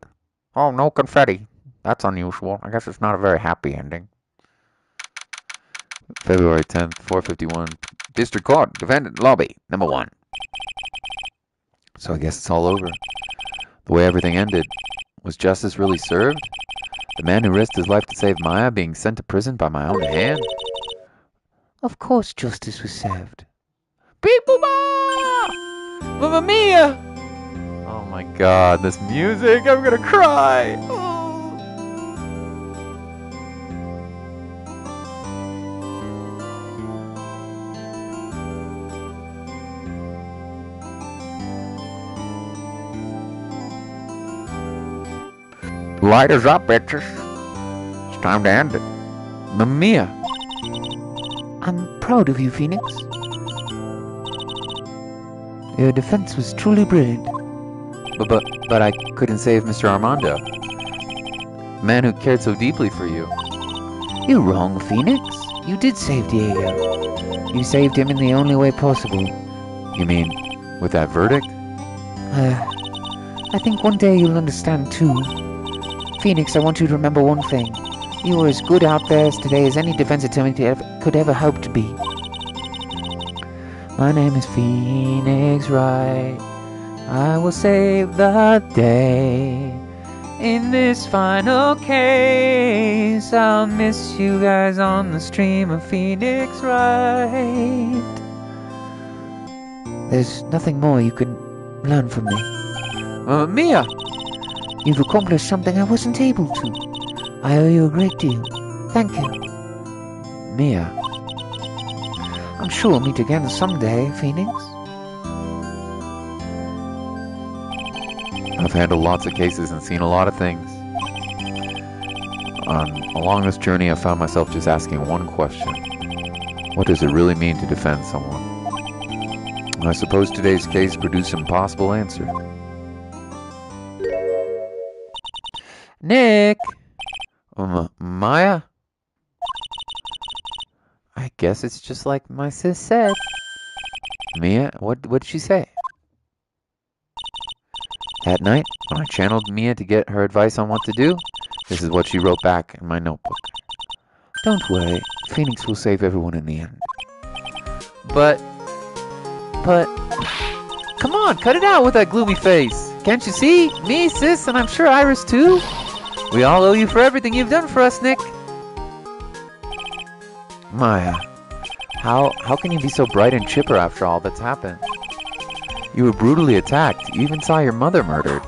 [SPEAKER 3] Oh, no confetti. That's unusual. I guess it's not a very happy ending.
[SPEAKER 1] February 10th, 4:51. District Court, Defendant Lobby, number 1. So I guess it's all over. The way everything ended. Was justice really served? The man who risked his life to save Maya being sent to prison by my own hand?
[SPEAKER 7] Of course justice was served.
[SPEAKER 1] People, Mamma Mia! Oh my god, this music, I'm gonna cry! Oh.
[SPEAKER 3] Light is up, bitches. It's time to end it.
[SPEAKER 1] Mamma Mia!
[SPEAKER 7] I'm proud of you, Phoenix. Your defense was truly brilliant.
[SPEAKER 1] But I couldn't save Mr. Armando. The man who cared so deeply for you.
[SPEAKER 7] You're wrong, Phoenix. You did save Diego. You saved him in the only way possible.
[SPEAKER 1] You mean, with that verdict?
[SPEAKER 7] I think one day you'll understand, too. Phoenix, I want you to remember one thing. You were as good out there today as any defense attorney could ever hope to be. My name is Phoenix Wright. I will save the day. In this final case, I'll miss you guys on the stream of Phoenix Wright. There's nothing more you can learn from me.
[SPEAKER 1] Mamma Mia!
[SPEAKER 7] You've accomplished something I wasn't able to. I owe you a great deal. Thank you.
[SPEAKER 1] Mia.
[SPEAKER 7] I'm sure we'll meet again someday, Phoenix.
[SPEAKER 1] I've handled lots of cases and seen a lot of things. Along this journey, I found myself just asking one question. What does it really mean to defend someone? I suppose today's case produced an impossible answer.
[SPEAKER 2] Nick!
[SPEAKER 1] Maya?
[SPEAKER 2] I guess it's just like my sis said.
[SPEAKER 1] Mia? What did she say? That night, when I channeled Mia to get her advice on what to do, this is what she wrote back in my notebook.
[SPEAKER 2] Don't worry, Phoenix will save everyone in the end.
[SPEAKER 1] But, come on, cut it out with that gloomy face. Can't you see? Me, sis, and I'm sure Iris too. We all owe you for everything you've done for us, Nick.
[SPEAKER 2] Maya,
[SPEAKER 1] How can you be so bright and chipper after all that's happened? You were brutally attacked. You even saw your mother murdered.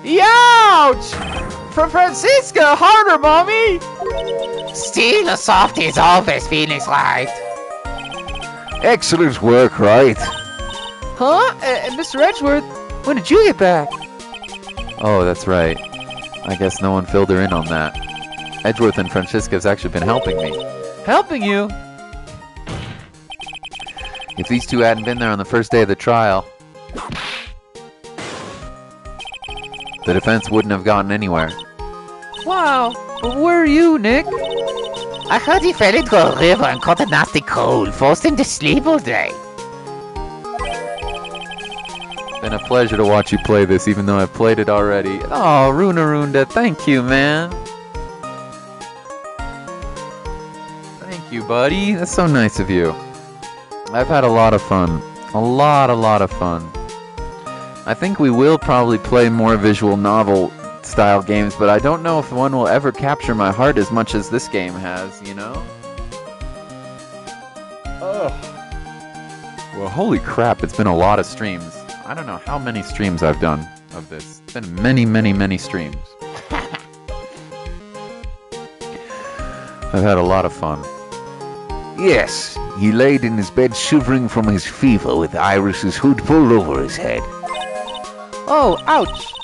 [SPEAKER 3] Youch! For Francisca, harder, mommy!
[SPEAKER 4] Still a softie is always Phoenix Wright.
[SPEAKER 5] Excellent work, Wright.
[SPEAKER 2] huh? Mr. Edgeworth, when did you get back?
[SPEAKER 1] Oh, that's right. I guess no one filled her in on that. Edgeworth and Francisca's actually been helping me. Helping you? If these two hadn't been there on the first day of the trial, the defense wouldn't have gotten anywhere.
[SPEAKER 2] Wow, but where are you, Nick?
[SPEAKER 4] I heard he fell into a river and caught a nasty cold, forced him to sleep all day.
[SPEAKER 1] Been a pleasure to watch you play this, even though I've played it already. Oh, Runarunda, thank you, man. Thank you, buddy. That's so nice of you. I've had a lot of fun. A lot of fun. I think we will probably play more visual novel style games, but I don't know if one will ever capture my heart as much as this game has, you know? Ugh. Well, holy crap, it's been a lot of streams. I don't know how many streams I've done of this. It's been many streams. I've had a lot of fun.
[SPEAKER 5] Yes, he laid in his bed shivering from his fever with Iris's hood pulled over his head.
[SPEAKER 2] Oh, ouch!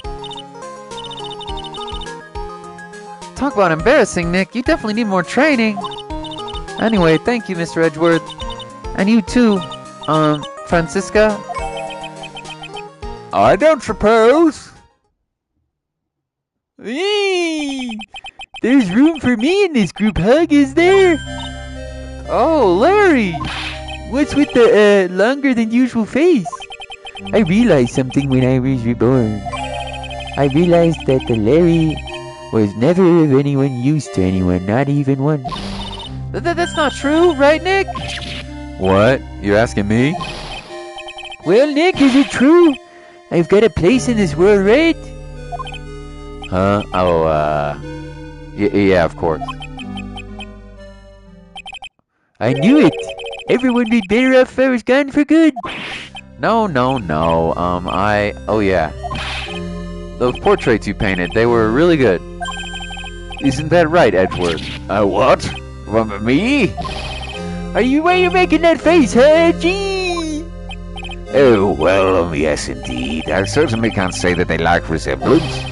[SPEAKER 1] Talk about embarrassing, Nick. You definitely need more training. Anyway, thank you, Mr. Edgeworth. And you too, Francisca.
[SPEAKER 3] I don't suppose.
[SPEAKER 2] Eee! There's room for me in this group hug, is there? Oh, Larry! What's with the, longer than usual face? I realized something when I was reborn. I realized that the Larry was never of anyone use to anyone, not even once.
[SPEAKER 1] That's not true, right, Nick? What? You're asking me?
[SPEAKER 2] Well, Nick, is it true? I've got a place in this world, right?
[SPEAKER 1] Huh? Oh, yeah, of course.
[SPEAKER 2] I knew it! Everyone would be better off if I was gone for good!
[SPEAKER 1] No. Oh yeah. Those portraits you painted, they were really good. Isn't that right, Edgeworth?
[SPEAKER 5] What? Me?
[SPEAKER 2] Why are you making that face, huh? Gee!
[SPEAKER 5] Oh, well, yes indeed. I certainly can't say that they lack resemblance.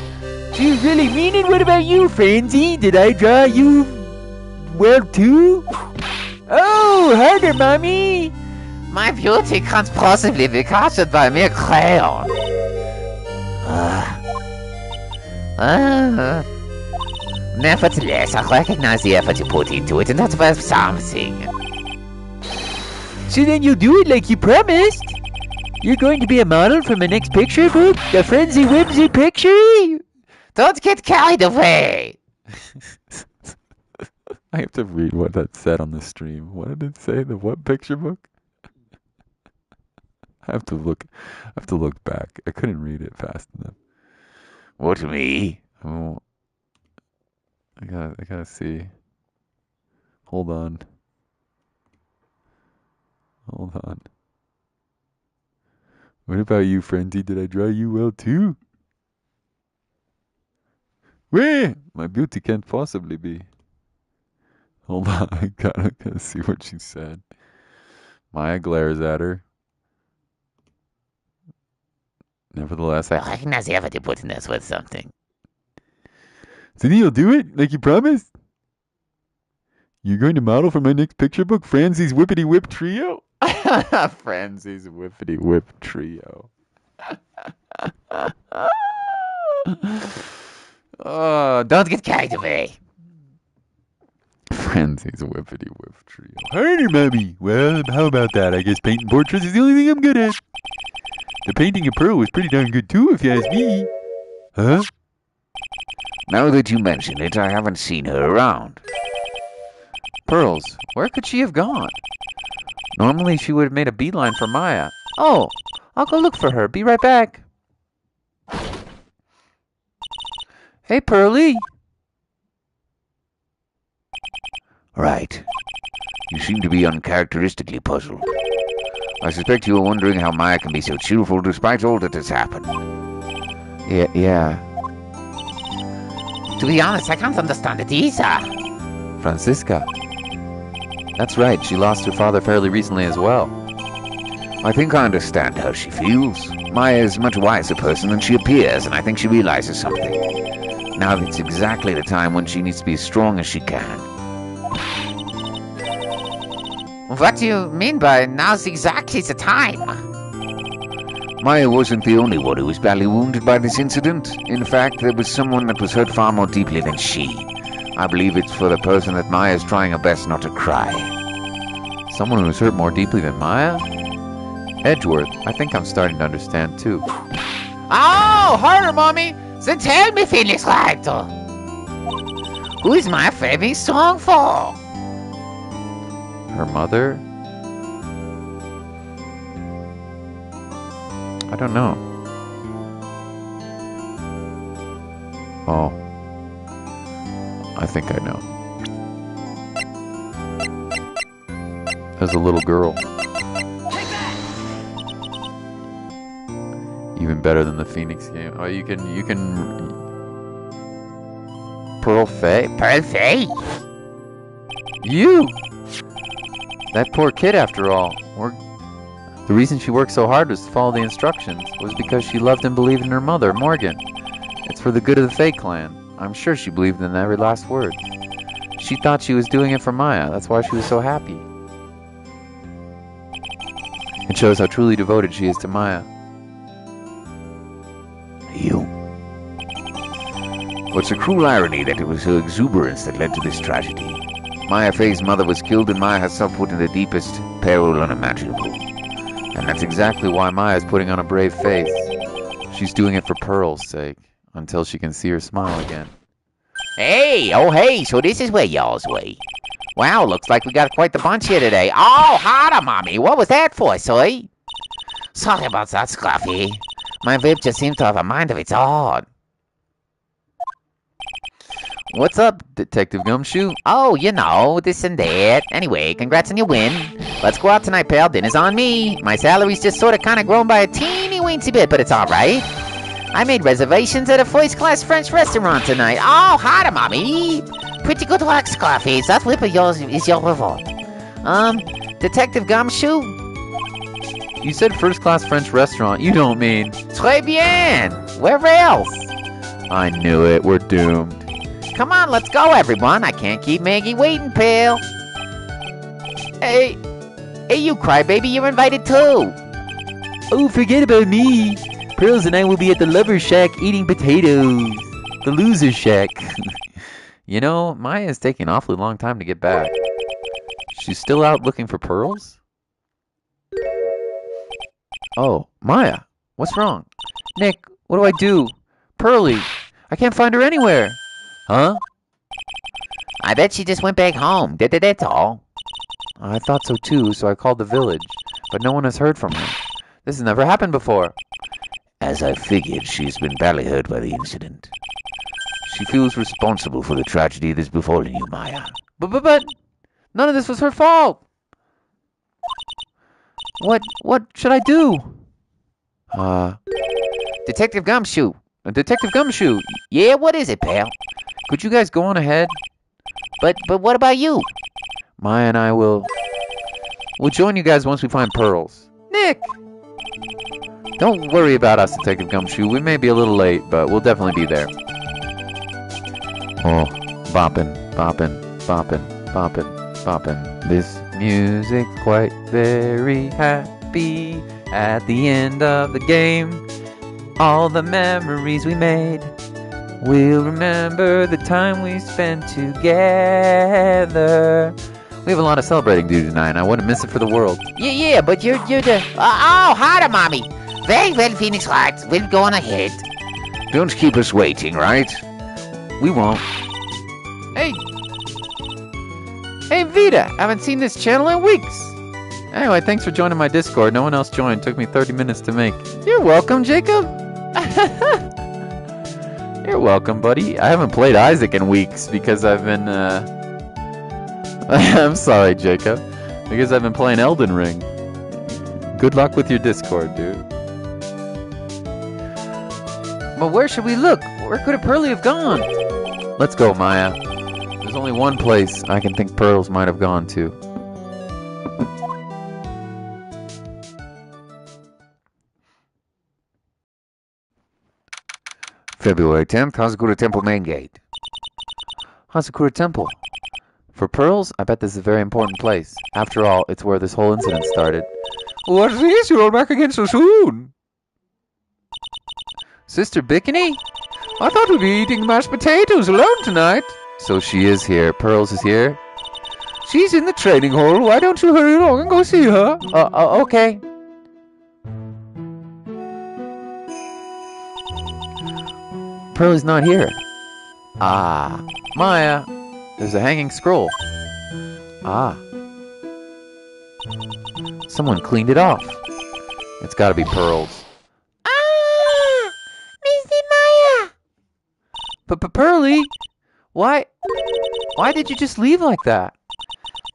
[SPEAKER 2] Do you really mean it? What about you, Francie? Did I draw you well too? Oh, harder, mommy!
[SPEAKER 4] My beauty can't possibly be captured by mere crayon. Nevertheless, I recognize the effort you put into it, and that's worth something.
[SPEAKER 2] So then you'll do it like you promised? You're going to be a model for my next picture book? The Frenzy Whimsy picture?
[SPEAKER 4] Don't get carried away!
[SPEAKER 1] I have to read what that said on the stream. What did it say? The what picture book? I have to look back. I couldn't read it fast enough.
[SPEAKER 5] What, me?
[SPEAKER 1] Oh, I gotta see. Hold on. What about you, Frenzy? Did I draw you well too? Where? My beauty can't possibly be. Hold on, I gotta see what she said. Maya glares at her. Nevertheless,
[SPEAKER 4] I recognize the effort you put in this with something.
[SPEAKER 5] So then you'll do it, like you promised? You're going to model for my next picture book, Franzie's Whippity Whip Trio?
[SPEAKER 1] Franzie's Whippity Whip Trio.
[SPEAKER 4] Don't get carried away.
[SPEAKER 1] Franzie's Whippity Whip Trio.
[SPEAKER 5] Harder, Mommy. Well, how about that? I guess painting portraits is the only thing I'm good at. The painting of Pearl was pretty darn good too, if you ask me. Huh?
[SPEAKER 2] Now that you mention it, I haven't seen her around.
[SPEAKER 1] Pearls, where could she have gone? Normally she would have made a beeline for Maya. Oh, I'll go look for her. Be right back. Hey, Pearlie.
[SPEAKER 2] Right. You seem to be uncharacteristically puzzled. I suspect you are wondering how Maya can be so cheerful despite all that has happened.
[SPEAKER 1] Yeah.
[SPEAKER 4] To be honest, I can't understand it either.
[SPEAKER 1] Francisca. That's right, she lost her father fairly recently as well.
[SPEAKER 2] I think I understand how she feels. Maya is a much wiser person than she appears, and I think she realizes something. Now it's exactly the time when she needs to be as strong as she can.
[SPEAKER 4] What do you mean by now's exactly the time?
[SPEAKER 2] Maya wasn't the only one who was badly wounded by this incident. In fact, there was someone that was hurt far more deeply than she. I believe it's for the person that Maya is trying her best not to cry.
[SPEAKER 1] Someone who was hurt more deeply than Maya? Edgeworth, I think I'm starting to understand too.
[SPEAKER 4] Oh, her, Mommy. Then tell me, Felix Wright. Who is my favorite song for?
[SPEAKER 1] Her mother? I don't know. Oh. I think I know. As a little girl. Even better than the Phoenix game. Oh, you can Pearl Fay?
[SPEAKER 4] Pearl Fay?
[SPEAKER 1] You! That poor kid, after all. The reason she worked so hard was to follow the instructions, was because she loved and believed in her mother, Morgan. It's for the good of the Fay clan. I'm sure she believed in every last word. She thought she was doing it for Maya. That's why she was so happy. It shows how truly devoted she is to Maya.
[SPEAKER 2] You. What's a cruel irony that it was her exuberance that led to this tragedy. Maya Fay's mother was killed and Maya herself put in the deepest peril unimaginable.
[SPEAKER 1] And that's exactly why Maya's putting on a brave face. She's doing it for Pearl's sake, until she can see her smile again.
[SPEAKER 4] Hey, so this is where y'all's way. Wow, looks like we got quite the bunch here today. Oh, harder, Mommy. What was that for, soy? Sorry about that, Scruffy. My vape just seems to have a mind of its own.
[SPEAKER 1] What's up, Detective Gumshoe?
[SPEAKER 4] Oh, you know, this and that. Anyway, congrats on your win. Let's go out tonight, pal. Dinner's on me. My salary's just sort of kind of grown by a teeny-weensy bit, but it's all right. I made reservations at a first-class French restaurant tonight. Oh, harder, Mommy. Pretty good work, Scarface. That whip of yours is your reward. Detective Gumshoe?
[SPEAKER 1] You said first-class French restaurant. You don't mean...
[SPEAKER 4] Très bien. Where else?
[SPEAKER 1] I knew it. We're doomed.
[SPEAKER 4] Come on, let's go, everyone. I can't keep Maggie waiting, pal. Hey, you crybaby, you're invited too.
[SPEAKER 7] Oh, forget about me. Pearls and I will be at the Lover's Shack eating potatoes. The Loser's Shack.
[SPEAKER 1] You know, Maya's taking an awfully long time to get back. She's still out looking for pearls? Oh, Maya, what's wrong? Nick, what do I do? Pearlie, I can't find her anywhere. Huh?
[SPEAKER 4] I bet she just went back home. That's all.
[SPEAKER 1] I thought so too, so I called the village. But no one has heard from her. This has never happened before.
[SPEAKER 2] As I figured, she's been badly hurt by the incident. She feels responsible for the tragedy that's befallen you, Maya.
[SPEAKER 1] But none of this was her fault. What should I do?
[SPEAKER 4] Detective Gumshoe.
[SPEAKER 1] Detective Gumshoe.
[SPEAKER 4] Yeah, what is it, pal?
[SPEAKER 1] Could you guys go on ahead?
[SPEAKER 4] But what about you?
[SPEAKER 1] Maya and I we'll join you guys once we find pearls. Nick! Don't worry about us, Detective Gumshoe. We may be a little late, but we'll definitely be there. Oh, boppin', boppin', boppin', boppin', boppin'. This music's quite very happy. At the end of the game, all the memories we made. We'll remember the time we spent together. We have a lot of celebrating to do tonight, and I wouldn't miss it for the world.
[SPEAKER 4] Yeah, but you're the... oh, harder, Mommy. Very well, Phoenix Wright. We'll go on ahead.
[SPEAKER 3] Don't keep us waiting, right?
[SPEAKER 1] We won't. Hey! Hey, Vita! Haven't seen this channel in weeks! Anyway, thanks for joining my Discord. No one else joined. Took me 30 minutes to make. You're welcome, Jacob! You're welcome, buddy. I haven't played Isaac in weeks because I've been, I'm sorry, Jacob. Because I've been playing Elden Ring. Good luck with your Discord, dude. But where should we look? Where could a Pearly have gone? Let's go, Maya. There's only one place I can think Pearls might have gone to.
[SPEAKER 2] February 10th, Hazakura Temple main gate.
[SPEAKER 1] Hazakura Temple. For Pearls, I bet this is a very important place. After all, it's where this whole incident started.
[SPEAKER 3] What's this? You're all back again so soon.
[SPEAKER 1] Sister Bikini?
[SPEAKER 3] I thought we'd be eating mashed potatoes alone tonight.
[SPEAKER 1] So she is here. Pearls is here?
[SPEAKER 3] She's in the training hall. Why don't you hurry along and go see her?
[SPEAKER 1] Okay. Pearl's not here. Ah. Maya. There's a hanging scroll. Ah. Someone cleaned it off. It's gotta be Pearls.
[SPEAKER 4] Ah! Missy Maya!
[SPEAKER 1] Pearly? Why did you just leave like that?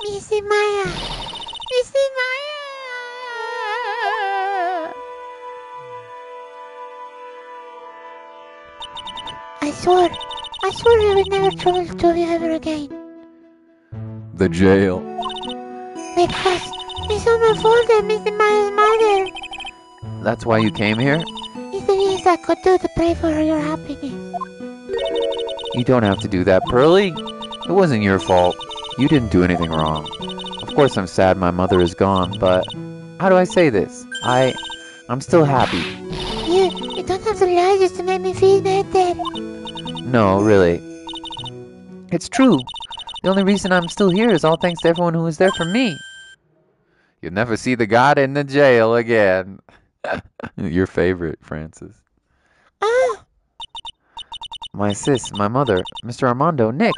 [SPEAKER 4] Missy Maya! Missy Maya! I swore I would never trouble you ever again.
[SPEAKER 1] The jail.
[SPEAKER 4] Because I saw my father, Missy Maya's mother.
[SPEAKER 1] That's why you came here?
[SPEAKER 4] It's the least I could do to pray for your happiness.
[SPEAKER 1] You don't have to do that, Pearly. It wasn't your fault. You didn't do anything wrong. Of course I'm sad my mother is gone, but how do I say this? I'm still happy.
[SPEAKER 4] You don't have to lie just to make me feel better.
[SPEAKER 1] No, really. It's true. The only reason I'm still here is all thanks to everyone who was there for me. You'll never see the god in the jail again. Your favorite, Francis.
[SPEAKER 4] Ah!
[SPEAKER 1] My sis, my mother, Mr. Armando, Nick,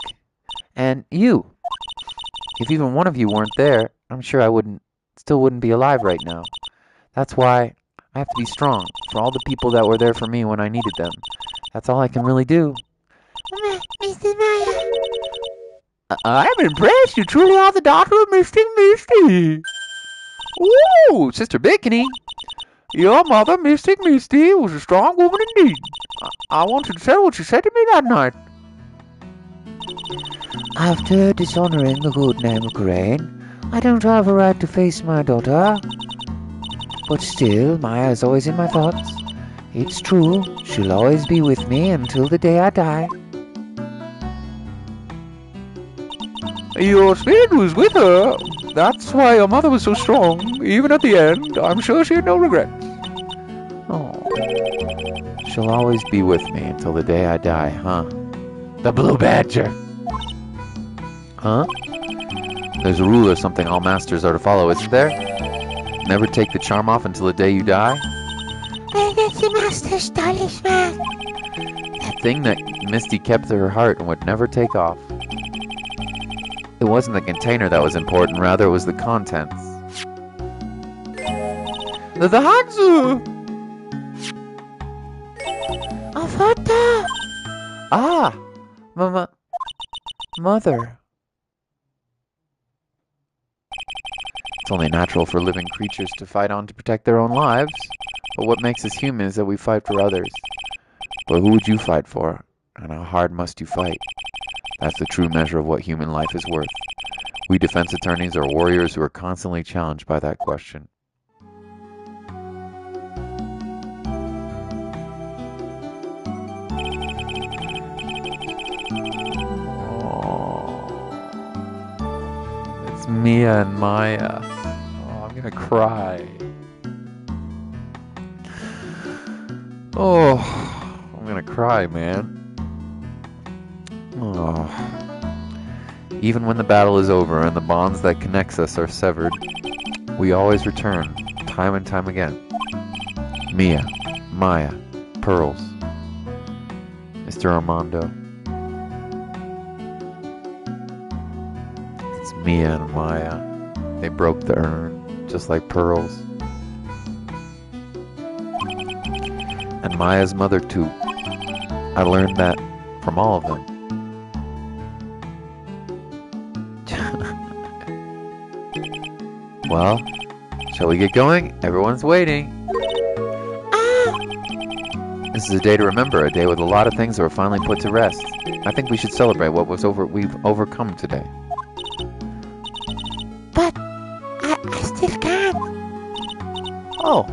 [SPEAKER 1] and you. If even one of you weren't there, I'm sure I still wouldn't be alive right now. That's why I have to be strong for all the people that were there for me when I needed them. That's all I can really do.
[SPEAKER 4] Missy Maya.
[SPEAKER 3] I'm impressed. You truly are the daughter of Mystic Misty.
[SPEAKER 1] Ooh, Sister Bikini.
[SPEAKER 3] Your mother, Mystic Misty, was a strong woman indeed. I wanted to tell what she said to me that night.
[SPEAKER 7] After dishonoring the good name of Crane, I don't have a right to face my daughter. But still, Maya is always in my thoughts. It's true, she'll always be with me until the day I die.
[SPEAKER 3] Your spirit was with her. That's why your mother was so strong. Even at the end, I'm sure she had no regrets.
[SPEAKER 1] Oh. She'll always be with me until the day I die, huh? The Blue Badger. Huh? There's a rule or something all masters are to follow, isn't there? Never take the charm off until the day you die?
[SPEAKER 4] But that's the master's talisman.
[SPEAKER 1] That thing that Misty kept to her heart and would never take off. It wasn't the container that was important, rather it was the contents.
[SPEAKER 3] The Hansu!
[SPEAKER 4] A photo!
[SPEAKER 1] Ah! Mother. It's only natural for living creatures to fight on to protect their own lives. But what makes us human is that we fight for others. But who would you fight for? And how hard must you fight? That's the true measure of what human life is worth. We defense attorneys are warriors who are constantly challenged by that question. It's Mia and Maya. Oh, I'm gonna cry. Oh, I'm gonna cry, man. Oh. Even when the battle is over and the bonds that connects us are severed, we always return, time and time again. Mia, Maya, Pearls, Mr. Armando. It's Mia and Maya. They broke the urn, just like Pearls. And Maya's mother too. I learned that from all of them. Well, shall we get going? Everyone's waiting. This is a day to remember, a day with a lot of things that were finally put to rest. I think we should celebrate what we've overcome today.
[SPEAKER 7] But I still can't.
[SPEAKER 1] Oh,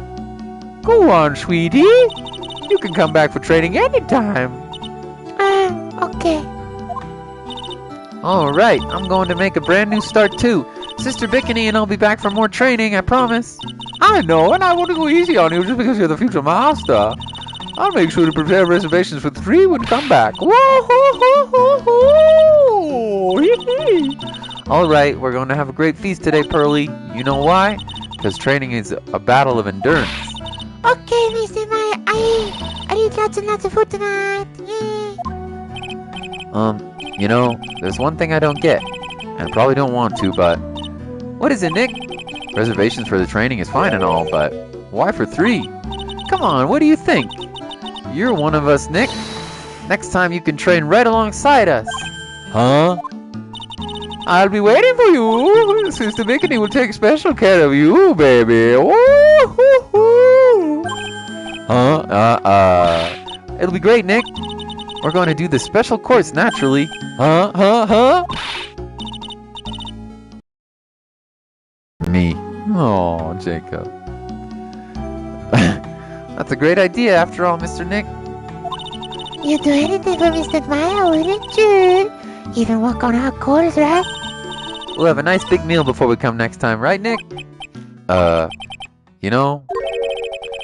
[SPEAKER 1] go on, sweetie. You can come back for training anytime.
[SPEAKER 7] Okay.
[SPEAKER 1] All right, I'm going to make a brand new start too. Sister Bikini and I'll be back for more training, I promise. I know, and I want to go easy on you just because you're the future master. I'll make sure to prepare reservations for 3 when you come back. All right, we're going to have a great feast today, Pearly. You know why? Because training is a battle of endurance.
[SPEAKER 7] Okay, Mr. Maya. I eat lots and lots of food tonight.
[SPEAKER 1] You know, there's one thing I don't get, and I probably don't want to, but... What is it, Nick? Reservations for the training is fine and all, but why for 3? Come on, what do you think? You're one of us, Nick. Next time you can train right alongside us. Huh? I'll be waiting for you. Sister Bikini will take special care of you, baby. It'll be great, Nick. We're going to do the special course naturally. Me. Oh, Jacob. That's a great idea after all, Mr. Nick.
[SPEAKER 7] You'd do anything for Mr. Maya, wouldn't you? Even walk on hot coals, right?
[SPEAKER 1] We'll have a nice big meal before we come next time, right, Nick? You know,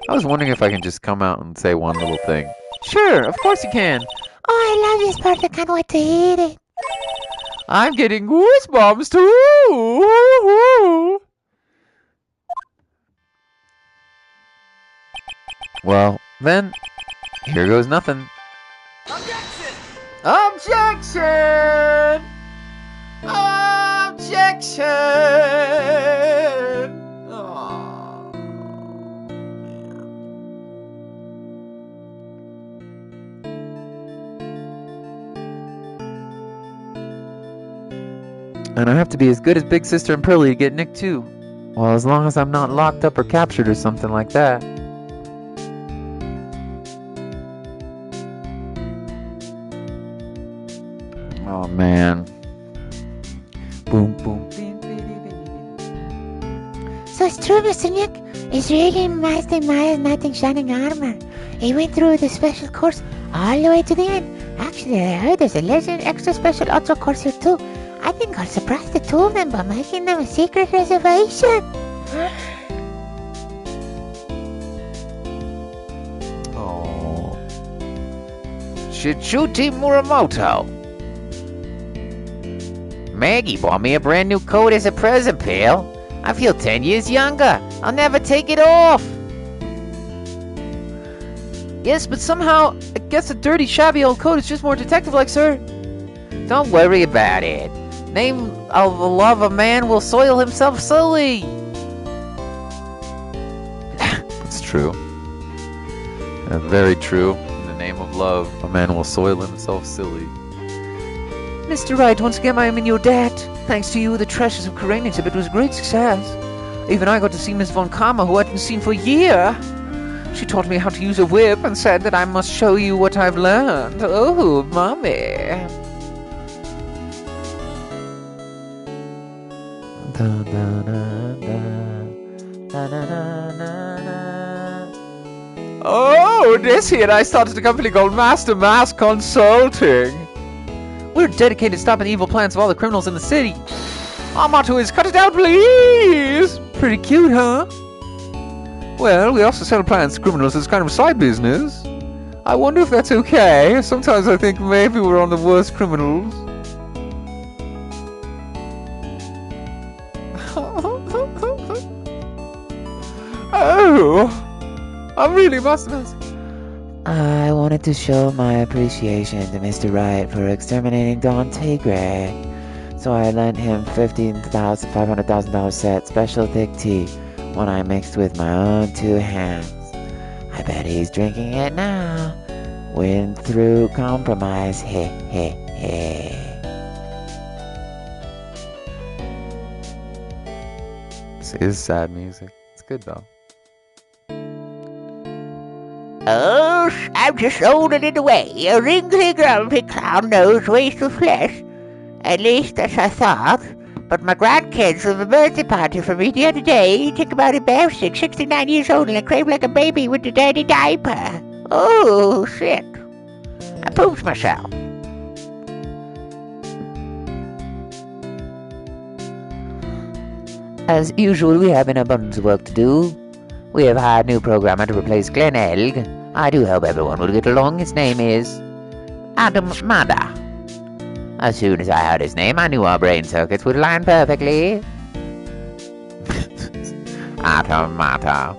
[SPEAKER 1] I was wondering if I can just come out and say one little thing. Sure, of course you can.
[SPEAKER 7] Oh, I love this part. I can't wait to eat it.
[SPEAKER 1] I'm getting goosebumps too. Well, then, here goes nothing.
[SPEAKER 3] Objection!
[SPEAKER 1] Objection! Objection! Aw. And I have to be as good as Big Sister and Pearly to get Nick too. Well, as long as I'm not locked up or captured or something like that. Oh man. Boom, boom.
[SPEAKER 7] So it's true, Mr. Nick. It's really Master Maya's knight in shining armor. He went through the special course all the way to the end. Actually, I heard there's a legend extra special ultra course here too. I think I'll surprise the 2 of them by making them a secret reservation.
[SPEAKER 1] Oh.
[SPEAKER 4] Shichuti Muramoto. Maggie bought me a brand new coat as a present, pal. I feel 10 years younger. I'll never take it off.
[SPEAKER 1] Yes, but somehow, I guess a dirty, shabby old coat is just more detective-like, sir.
[SPEAKER 4] Don't worry about it. Name of the love a man will soil himself slowly.
[SPEAKER 1] It's true. Very true. In the name of love, a man will soil himself silly.
[SPEAKER 2] Mr. Wright, once again I am in your debt. Thanks to you, the Treasures of Karain exhibit was a great success. Even I got to see Miss Von Karma, who I hadn't seen for a year. She taught me how to use a whip and said that I must show you what I've learned. Oh, Mommy. Da, da, da, da. Da, da, da, da, da.
[SPEAKER 1] Oh, Desi and I started a company called Master Mass Consulting. We're dedicated to stopping the evil plans of all the criminals in the city. Our motto is, cut it out, please! Pretty cute, huh? Well, we also sell plans to criminals as kind of a side business. I wonder if that's okay. Sometimes I think maybe we're on the worst criminals. Oh, I really must have...
[SPEAKER 7] I wanted to show my appreciation to Mr. Wright for exterminating Don Tigre. So I lent him $15,500 set special thick tea, one I mixed with my own 2 hands. I bet he's drinking it now. Win through compromise, heh heh heh.
[SPEAKER 1] This is sad music. It's good though.
[SPEAKER 3] Oh, I'm just rolling it away. A wrinkly, grumpy clown nose, waste of flesh. At least that's I thought. But my grandkids threw a birthday party for me the other day. Think about embarrassing, 69 years old and I crave like a baby with a dirty diaper. Oh, shit. I pooped myself.
[SPEAKER 7] As usual, we have an abundance of work to do. We have hired a new programmer to replace Glenn Elg. I do hope everyone will get along. His name is Adam Mada. As soon as I heard his name, I knew our brain circuits would align perfectly.
[SPEAKER 1] Adam Mada.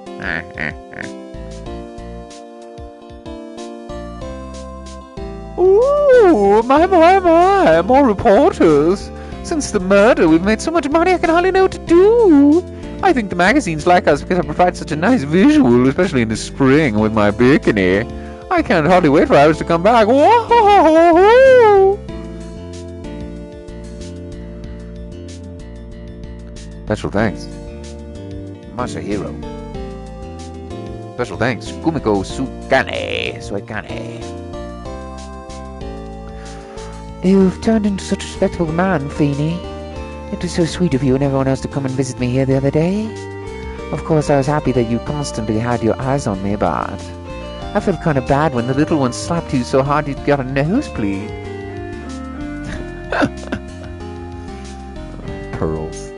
[SPEAKER 1] Ooh, my, more reporters. Since the murder, we've made so much money I can hardly know what to do. I think the magazines like us because I provide such a nice visual, especially in the spring with my bikini. I can't hardly wait for ours to come back. Whoa! Special thanks, Masahiro. Special thanks, Kumiko Suikane.
[SPEAKER 7] You've turned into such a respectable man, Feeney. It was so sweet of you and everyone else to come and visit me here the other day. Of course, I was happy that you constantly had your eyes on me, but I felt kind of bad when the little one slapped you so hard you got a nosebleed.
[SPEAKER 1] Pearls.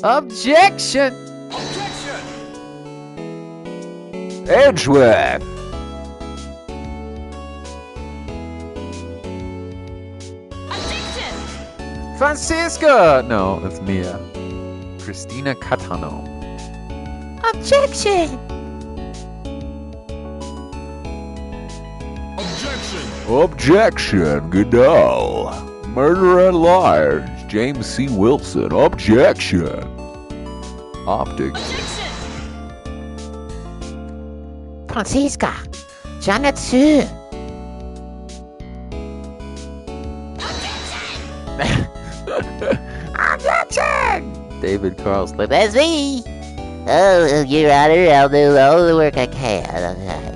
[SPEAKER 1] Objection! Edgeworth! Francisca! No, that's Mia. Christina Catano.
[SPEAKER 3] Objection!
[SPEAKER 5] Objection, Goodall. Murder at large, James C. Wilson. Objection. Optics.
[SPEAKER 3] Francisca, Janetsu. Objection!
[SPEAKER 1] David Carlson.
[SPEAKER 3] That's me. Oh, Your Honor, I'll do all the work I can. Okay.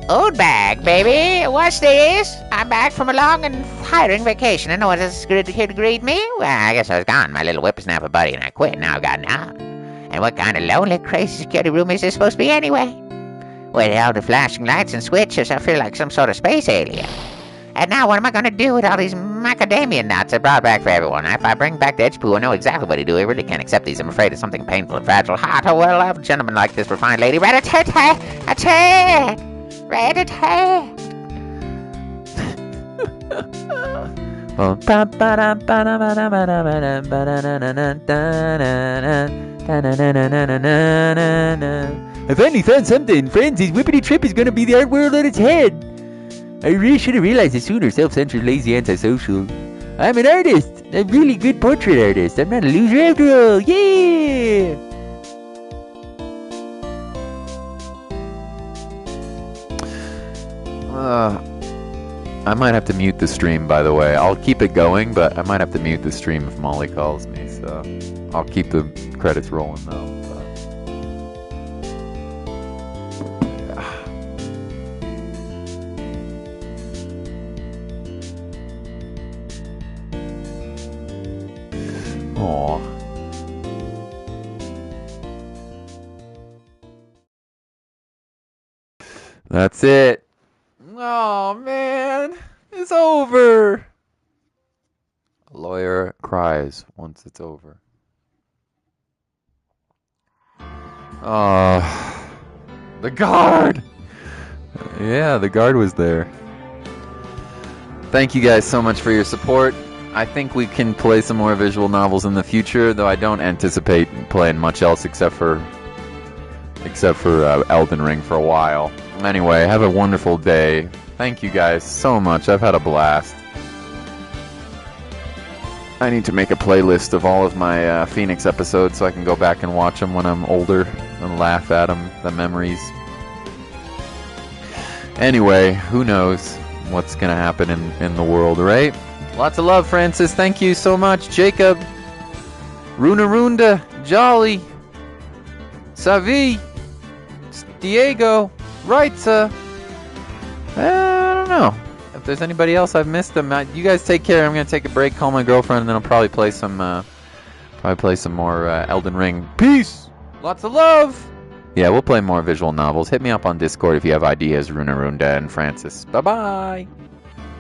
[SPEAKER 3] Old bag, baby. What's this? I'm back from a long and tiring vacation. I know it's good here to greet me. Well, I guess I was gone. My little whippersnapper buddy and I quit. Now I've gotten out. And what kind of lonely, crazy security room is this supposed to be anyway? With all the flashing lights and switches, I feel like some sort of space alien. And now what am I going to do with all these macadamia nuts I brought back for everyone? If I bring back the edge poo, I know exactly what to do. I really can't accept these. I'm afraid of something painful and fragile. Hot, oh well, love gentlemen like this refined lady. Rat-a-tat-tat! Rat-a-tat!
[SPEAKER 2] I finally found something. Friends, his whippity trip is gonna be the art world on its head. I really should have realized it sooner. Self-centered, lazy, antisocial. I'm an artist. A really good portrait artist. I'm not a loser after all. Yeah!
[SPEAKER 1] I might have to mute the stream, by the way. I'll keep it going, but I might have to mute the stream if Molly calls me, so I'll keep the credits rolling, though. But, yeah. Aw. That's it. Oh, man. It's over. A lawyer cries once it's over. Oh, the guard. Yeah, the guard was there. Thank you guys so much for your support. I think we can play some more visual novels in the future, though I don't anticipate playing much else except for Elden Ring for a while. Anyway, have a wonderful day. Thank you guys so much. I've had a blast. I need to make a playlist of all of my Phoenix episodes so I can go back and watch them when I'm older and laugh at them, the memories. Anyway, who knows what's going to happen in the world, right? Lots of love, Francis. Thank you so much. Jacob, Runarunda, Jolly, Savi, Diego, Wright. I don't know. If there's anybody else I've missed them, you guys take care. I'm gonna take a break, call my girlfriend, and then I'll probably play some more Elden Ring. Peace. Lots of love. Yeah, we'll play more visual novels. Hit me up on Discord if you have ideas, Runarunda and Francis. Bye bye.